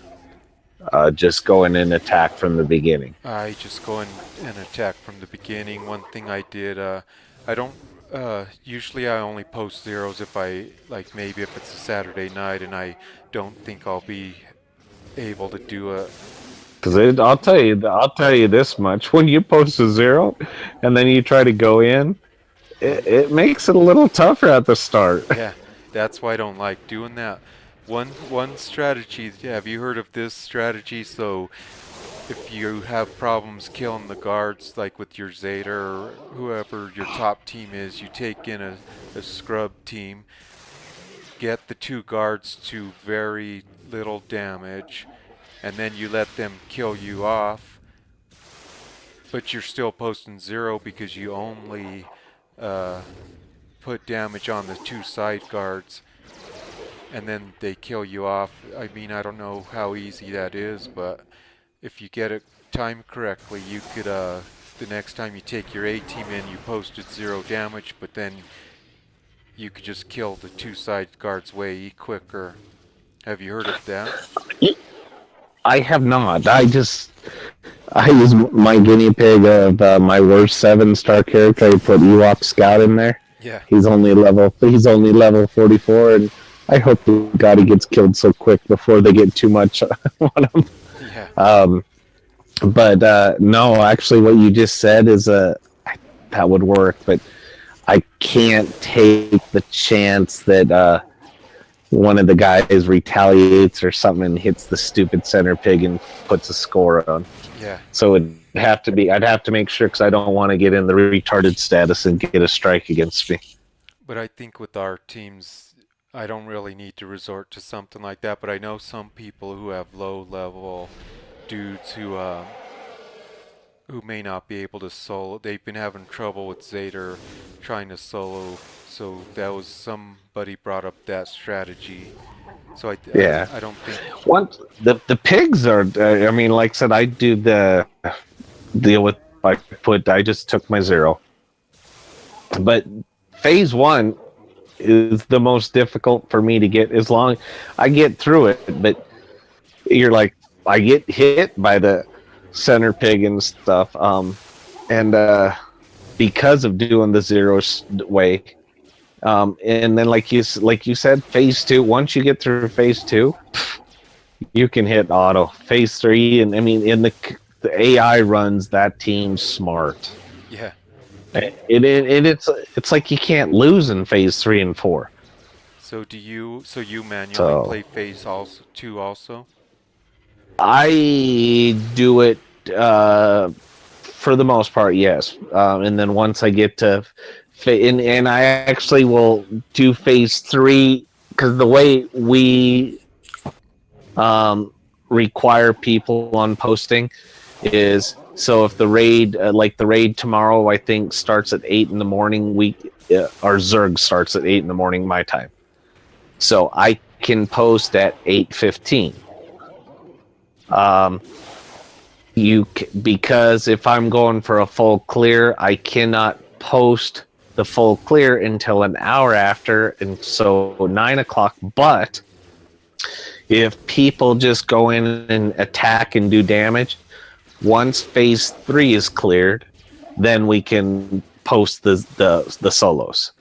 just go in and attack from the beginning? I just go in and attack from the beginning. One thing I did, I don't, usually I only post 0s if maybe if it's a Saturday night and I don't think I'll be able to do it. Because I'll tell you this much: when you post a 0, and then you try to go in, it makes it a little tougher at the start. Yeah, that's why I don't like doing that. One strategy. Have you heard of this strategy? So, if you have problems killing the guards, like with your Zeta or whoever your top team is, you take in a scrub team, get the 2 guards to very little damage, and then you let them kill you off, but you're still posting 0 because you only put damage on the 2 side guards, and then they kill you off. I mean, I don't know how easy that is, but if you get it timed correctly, you could, the next time you take your A team in, you posted 0 damage, but then you could just kill the 2 side guards way quicker. Have you heard of that? I have not. I use my guinea pig of my worst 7-star character. I put Ewok Scout in there. Yeah. He's only level 44, and I hope God he gets killed so quick before they get too much on him. Yeah. But no, actually, what you just said is that would work, but I can't take the chance that one of the guys retaliates or something and hits the stupid center pig and puts a score on. Yeah. So I'd have to make sure, because I don't want to get in the retarded status and get a strike against me. But I think with our teams, I don't really need to resort to something like that. But I know some people who have low level dudes who may not be able to solo. They've been having trouble with Zeta trying to solo. So that was, somebody brought up that strategy. So I don't think. The pigs are. I mean, like I said, I do the deal with. I just took my 0. But phase 1 is the most difficult for me to get. As long I get through it, but you're like, I get hit by the center pig and stuff. And because of doing the 0 way. And then, like you said, phase 2. Once you get through phase 2, you can hit auto. Phase 3, and I mean, in the AI runs that team smart. Yeah. It's like you can't lose in phase 3 and 4. So you manually play phase 2 also? I do it for the most part, yes. And then once I get to and I actually will do phase 3, because the way we require people on posting is, so if the raid, like the raid tomorrow, I think starts at 8 in the morning. Our Zerg starts at 8 in the morning my time, so I can post at 8:15. Because if I'm going for a full clear, I cannot post the full clear until an hour after, and so 9 o'clock. But if people just go in and attack and do damage, once phase 3 is cleared, then we can post the solos.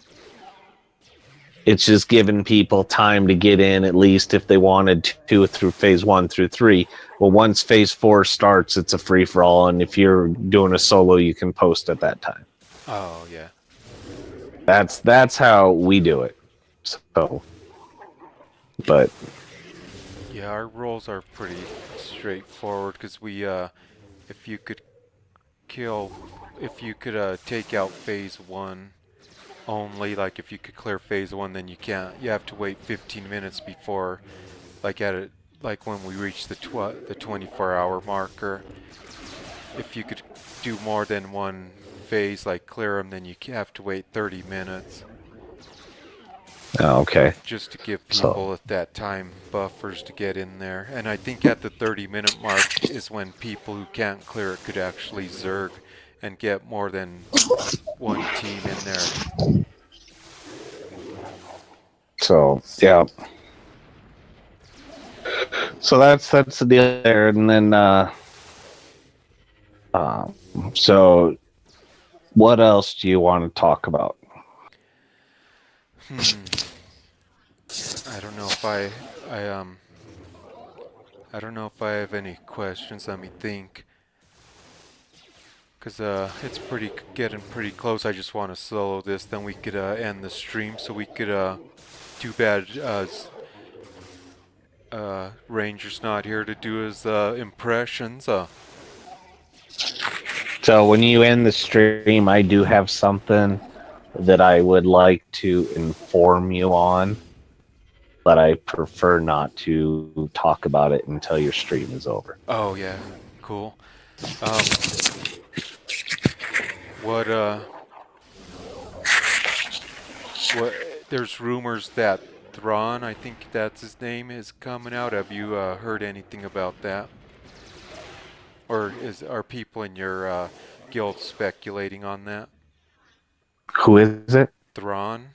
It's just giving people time to get in, at least if they wanted to, through phase 1 through 3. Well, once phase 4 starts, it's a free for all, and if you're doing a solo, you can post at that time. Oh yeah. That's how we do it. So, but Yeah, our roles are pretty straightforward because we, if you could take out phase 1 only, like if you could clear phase 1, then you have to wait 15 minutes before, like when we reach the 24-hour marker. If you could do more than one phase, like clear them, then you have to wait 30 minutes. okay. Just to give people at that time buffers to get in there. And I think at the 30-minute mark is when people who can't clear it could actually Zerg and get more than one team in there. So yeah. So that's the deal there, and then so what else do you want to talk about? I don't know if I don't know if I have any questions. Let me think. Cause it's getting pretty close. I just want to solo this, then we could end the stream, so we could too bad Ranger's not here to do his impressions. So when you end the stream, I do have something that I would like to inform you on, but I prefer not to talk about it until your stream is over. Oh yeah, cool. What there's rumors that Thrawn, I think that's his name, is coming out. Have you heard anything about that? Or are people in your guild speculating on that? Who is it? Thrawn?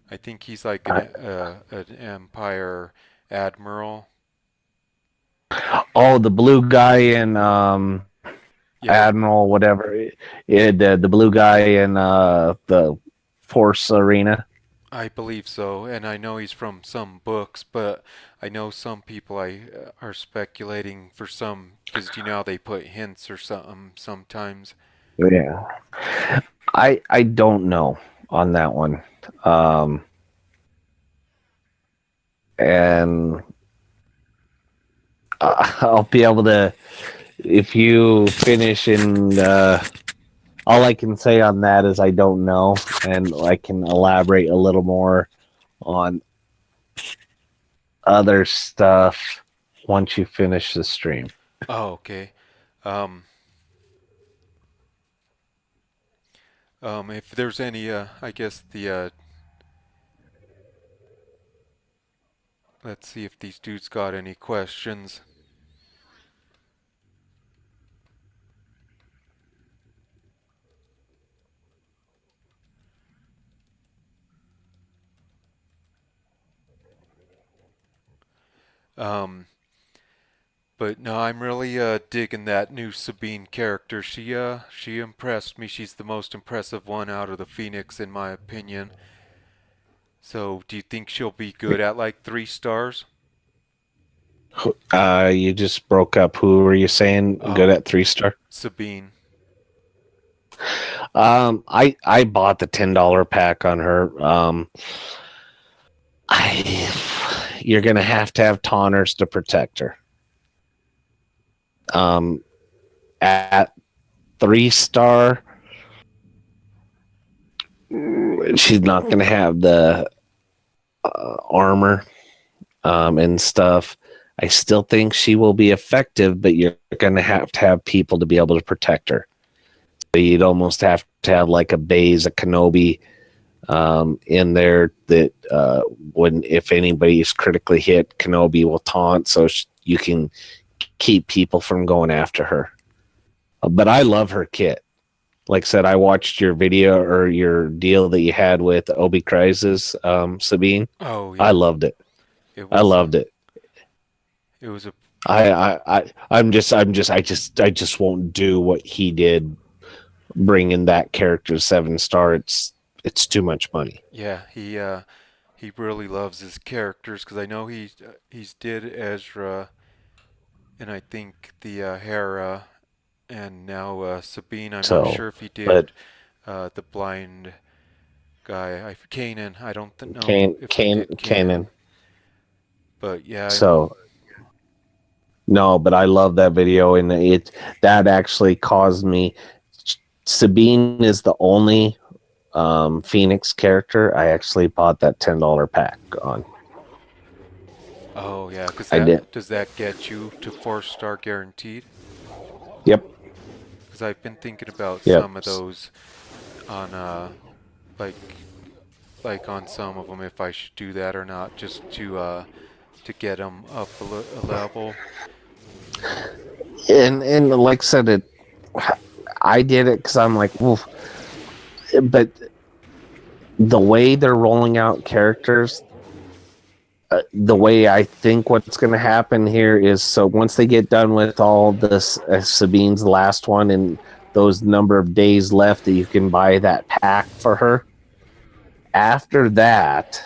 I think he's like an Empire admiral. Oh, the blue guy in Admiral, whatever. Yeah, the blue guy in the Force Arena. I believe so, and I know he's from some books, but I know some people are speculating for some, because you know how they put hints or something sometimes. Yeah, I don't know on that one, and I'll be able to, if you finish, and all I can say on that is I don't know, and I can elaborate a little more on other stuff once you finish the stream. Oh, okay. If there's any, I guess let's see if these dudes got any questions. But no, I'm really digging that new Sabine character. She impressed me. She's the most impressive one out of the Phoenix, in my opinion. So, do you think she'll be good at like 3 stars? You just broke up. Who were you saying good at 3-star? Sabine. I bought the $10 pack on her. You're gonna have to have taunters to protect her. At 3-star, she's not gonna have the armor and stuff. I still think she will be effective, but you're going to have people to be able to protect her. So you'd almost have to have like a Baze, a Kenobi in there that when if anybody is critically hit, Kenobi will taunt, so you can keep people from going after her. But I love her kit. Like I said, I watched your video or your deal that you had with Obi Crisis, Sabine. Oh I yeah, loved it. it I was. loved it. It was a. I just won't do what he did, bringing that character to 7-star. It's too much money. Yeah, he really loves his characters because I know he's did Ezra, and I think the Hera, and now Sabine. I'm not So, sure if he but did the blind guy. Kanan. I don't know if he did Kanan. Kanan. But yeah, So no, but I love that video, and that actually caused me. Sabine is the only Phoenix character I actually bought that $10 pack on. oh yeah, because I did. does that get you to 4-star guaranteed? Yep. Because I've been thinking about Yep. some of those on like on some of them if I should do that or not, just to get them up a level. And like I said, I did it because I'm like, oof. But the way they're rolling out characters, the way I think what's going to happen here is, so once they get done with all this, Sabine's last one, and those number of days left that you can buy that pack for her, after that,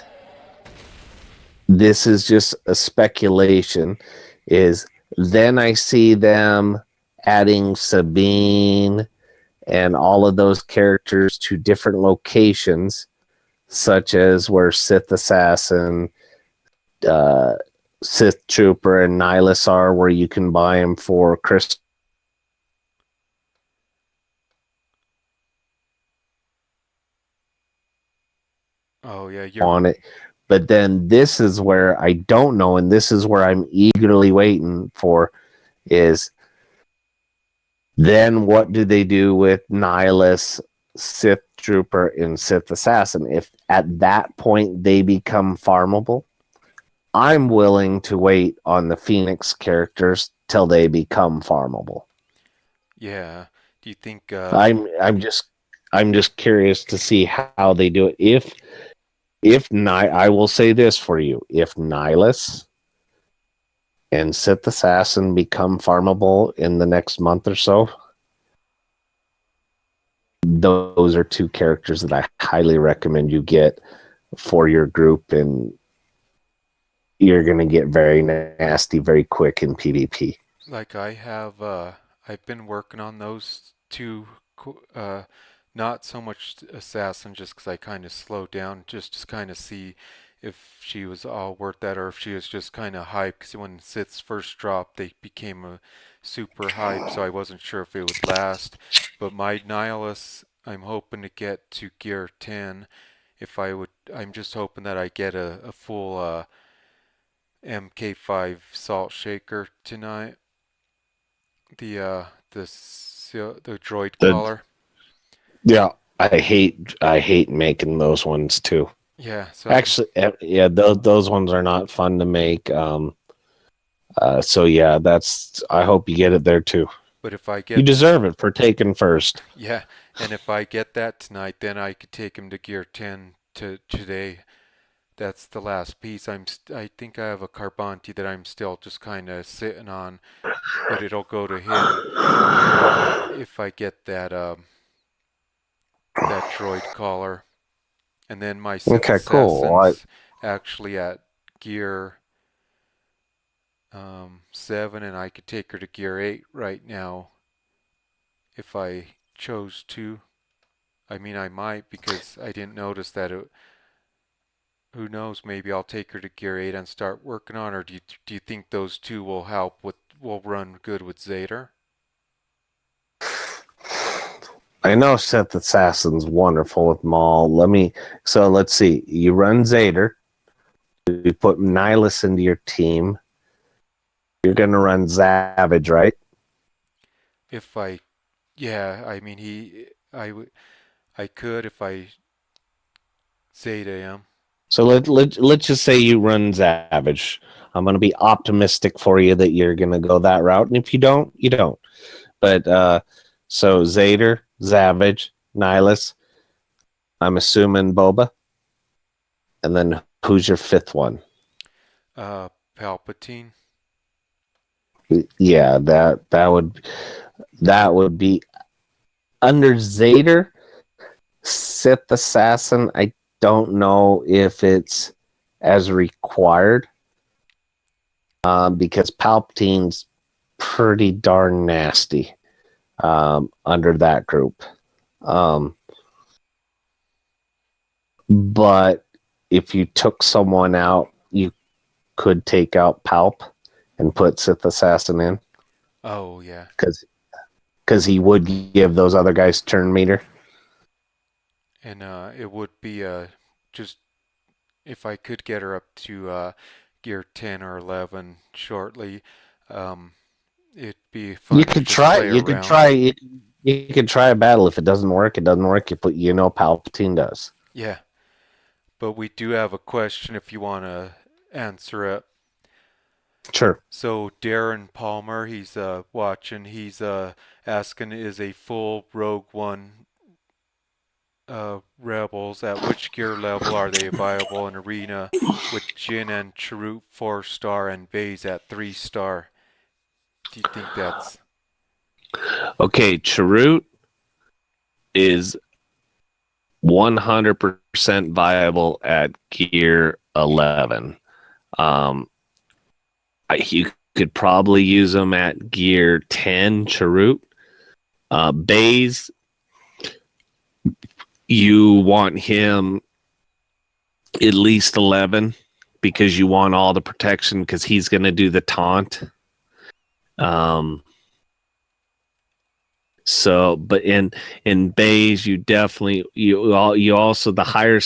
this is just a speculation, is then I see them adding Sabine and all of those characters to different locations, such as where Sith Assassin, Sith Trooper, and Nihilus are, where you can buy them for Chris. Oh yeah, you're On it. But then this is where I don't know, and this is where I'm eagerly waiting for, is then what do they do with Nihilus, Sith Trooper, and Sith Assassin? If at that point they become farmable, I'm willing to wait on the Phoenix characters till they become farmable. yeah. Do you think I'm just curious to see how they do it. I will say this for you: if Nihilus and Sith Assassin become farmable in the next month or so, those are two characters that I highly recommend you get for your group, and you're going to get very nasty very quick in PvP. like I have I've been working on those two not so much Assassin, just because I kind of slowed down just to kind of see if she was all worth that or if she was just kind of hype, because when Siths first dropped they became a super hype, so I wasn't sure if it would last. But my Nihilus I'm hoping to get to gear 10. I'm just hoping that I get a full MK5 salt shaker tonight. The droid collar. Yeah, I hate making those ones too. Yeah, so Actually, yeah, those ones are not fun to make. So yeah, I hope you get it there too. but if I You get deserve it for taking first. yeah, and if I get that tonight, then I could take him to gear 10 today. That's the last piece. I think I have a Carbonti that I'm still just kind of sitting on, but it'll go to him if I get that that droid collar. And then my Sith Okay, cool. Assassin's actually at gear 7, and I could take her to gear 8 right now if I chose to. I mean, I might, because I didn't notice that it. Who knows? Maybe I'll take her to gear 8 and start working on her. Do you think those two will will run good with Zeta? I know Sith Assassin's wonderful with Maul. Let's see. You run Zeta. You put Nihilus into your team. You're gonna run Savage, right? If I, yeah, I mean I could if I Zeta him. So let's just say you run Savage. I'm gonna be optimistic for you that you're gonna go that route, and if you don't, you don't. But so Zader, Savage, Nihilus. I'm assuming Boba, and then who's your fifth one? Palpatine. Yeah, that would be under Zader, Sith Assassin. I don't know if it's as required because Palpatine's pretty darn nasty under that group. But if you took someone out, you could take out Palp and put Sith Assassin in. Oh yeah. Because he would give those other guys turn meter. And it would be just if I could get her up to gear 10 or 11 shortly, it'd be fun. You could try. You could try. You could try a battle. If it doesn't work, it doesn't work. Palpatine does. Yeah, but we do have a question if you want to answer it. Sure. So Darren Palmer, he's watching. He's asking, is a full Rogue One Rebels at which gear level are they viable in arena with Jin and Chirrut 4-star and Baze at 3-star? Do you think that's okay? Chirrut is 100% viable at gear 11. You could probably use them at gear 10, Chirrut. Baze, you want him at least 11 because you want all the protection because he's going to do the taunt. So, but in Baze, you definitely you also the higher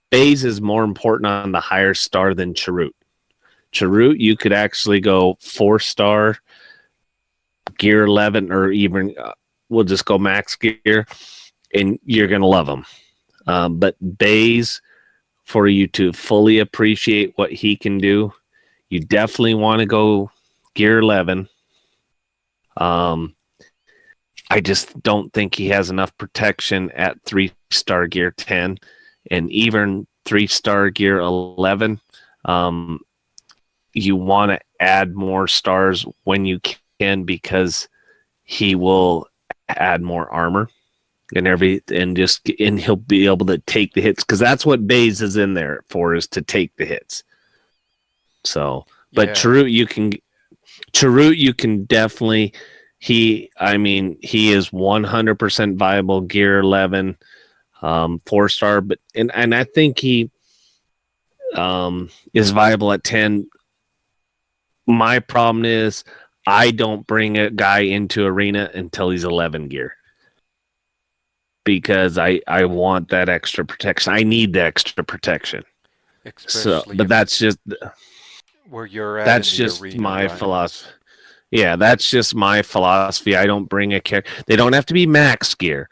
Baze is more important on the higher star than Chirrut. Chirrut, you could actually go 4-star, gear 11, or even we'll just go max gear, and you're gonna love him. But Baze, for you to fully appreciate what he can do, you definitely want to go gear 11. I just don't think he has enough protection at 3-star gear 10, and even 3-star gear 11. You want to add more stars when you can because he will add more armor and he'll be able to take the hits because that's what Baze is in there for, is to take the hits. So, but yeah. Chirrut you can definitely. He is 100% viable gear 11, 4-star, but and I think he is viable at 10. My problem is I don't bring a guy into arena until he's 11 gear because I want that extra protection. I need the extra protection. Especially but that's just where you're at. That's just arena, my philosophy. Yeah, that's just my philosophy. I don't bring a character. They don't have to be max gear,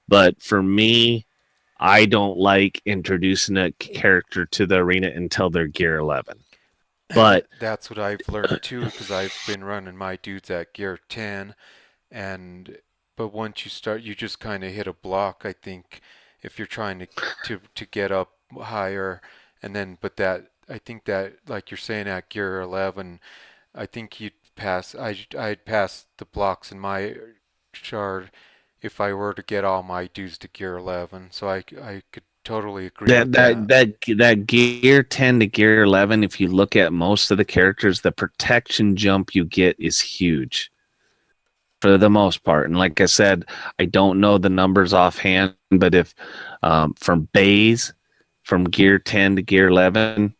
but for me, I don't like introducing a character to the arena until they're gear 11. But that's what I've learned too, because I've been running my dudes at gear 10, but once you start, you just kind of hit a block. I think if you're trying to get up higher, and then I think that like you're saying at gear 11, I think you'd pass. I'd pass the blocks in my chart if I were to get all my dudes to gear 11. So I could totally agree with that gear 10 to gear 11, if you look at most of the characters, the protection jump you get is huge for the most part. And like I said, I don't know the numbers offhand, but if from Baze, from gear 10 to gear 11,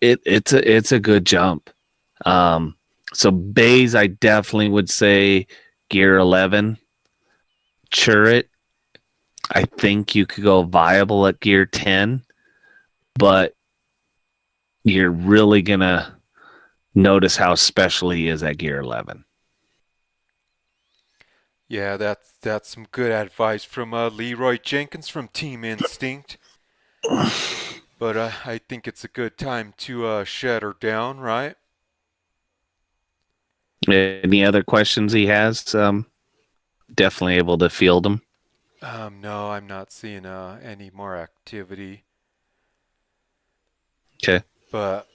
it's a good jump. So Baze, I definitely would say gear 11. Chirrut, I think you could go viable at gear 10, but you're really gonna notice how special he is at Gear 11. Yeah, that's some good advice from Leroy Jenkins from Team Instinct. But I think it's a good time to shut her down, right? Any other questions he has? Definitely able to field them. No, I'm not seeing any more activity. Okay. But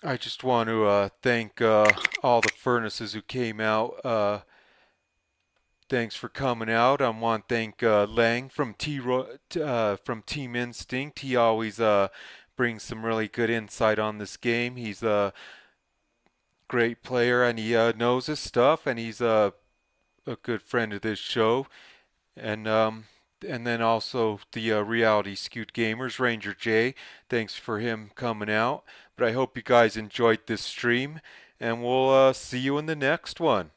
I just want to thank all the furnaces who came out. Thanks for coming out. I want to thank Lang from from Team Instinct. He always brings some really good insight on this game. He's a great player and he knows his stuff, and he's a good friend of this show. And then also the Reality Skewed Gamers, Ranger J. Thanks for him coming out. But I hope you guys enjoyed this stream, and we'll see you in the next one.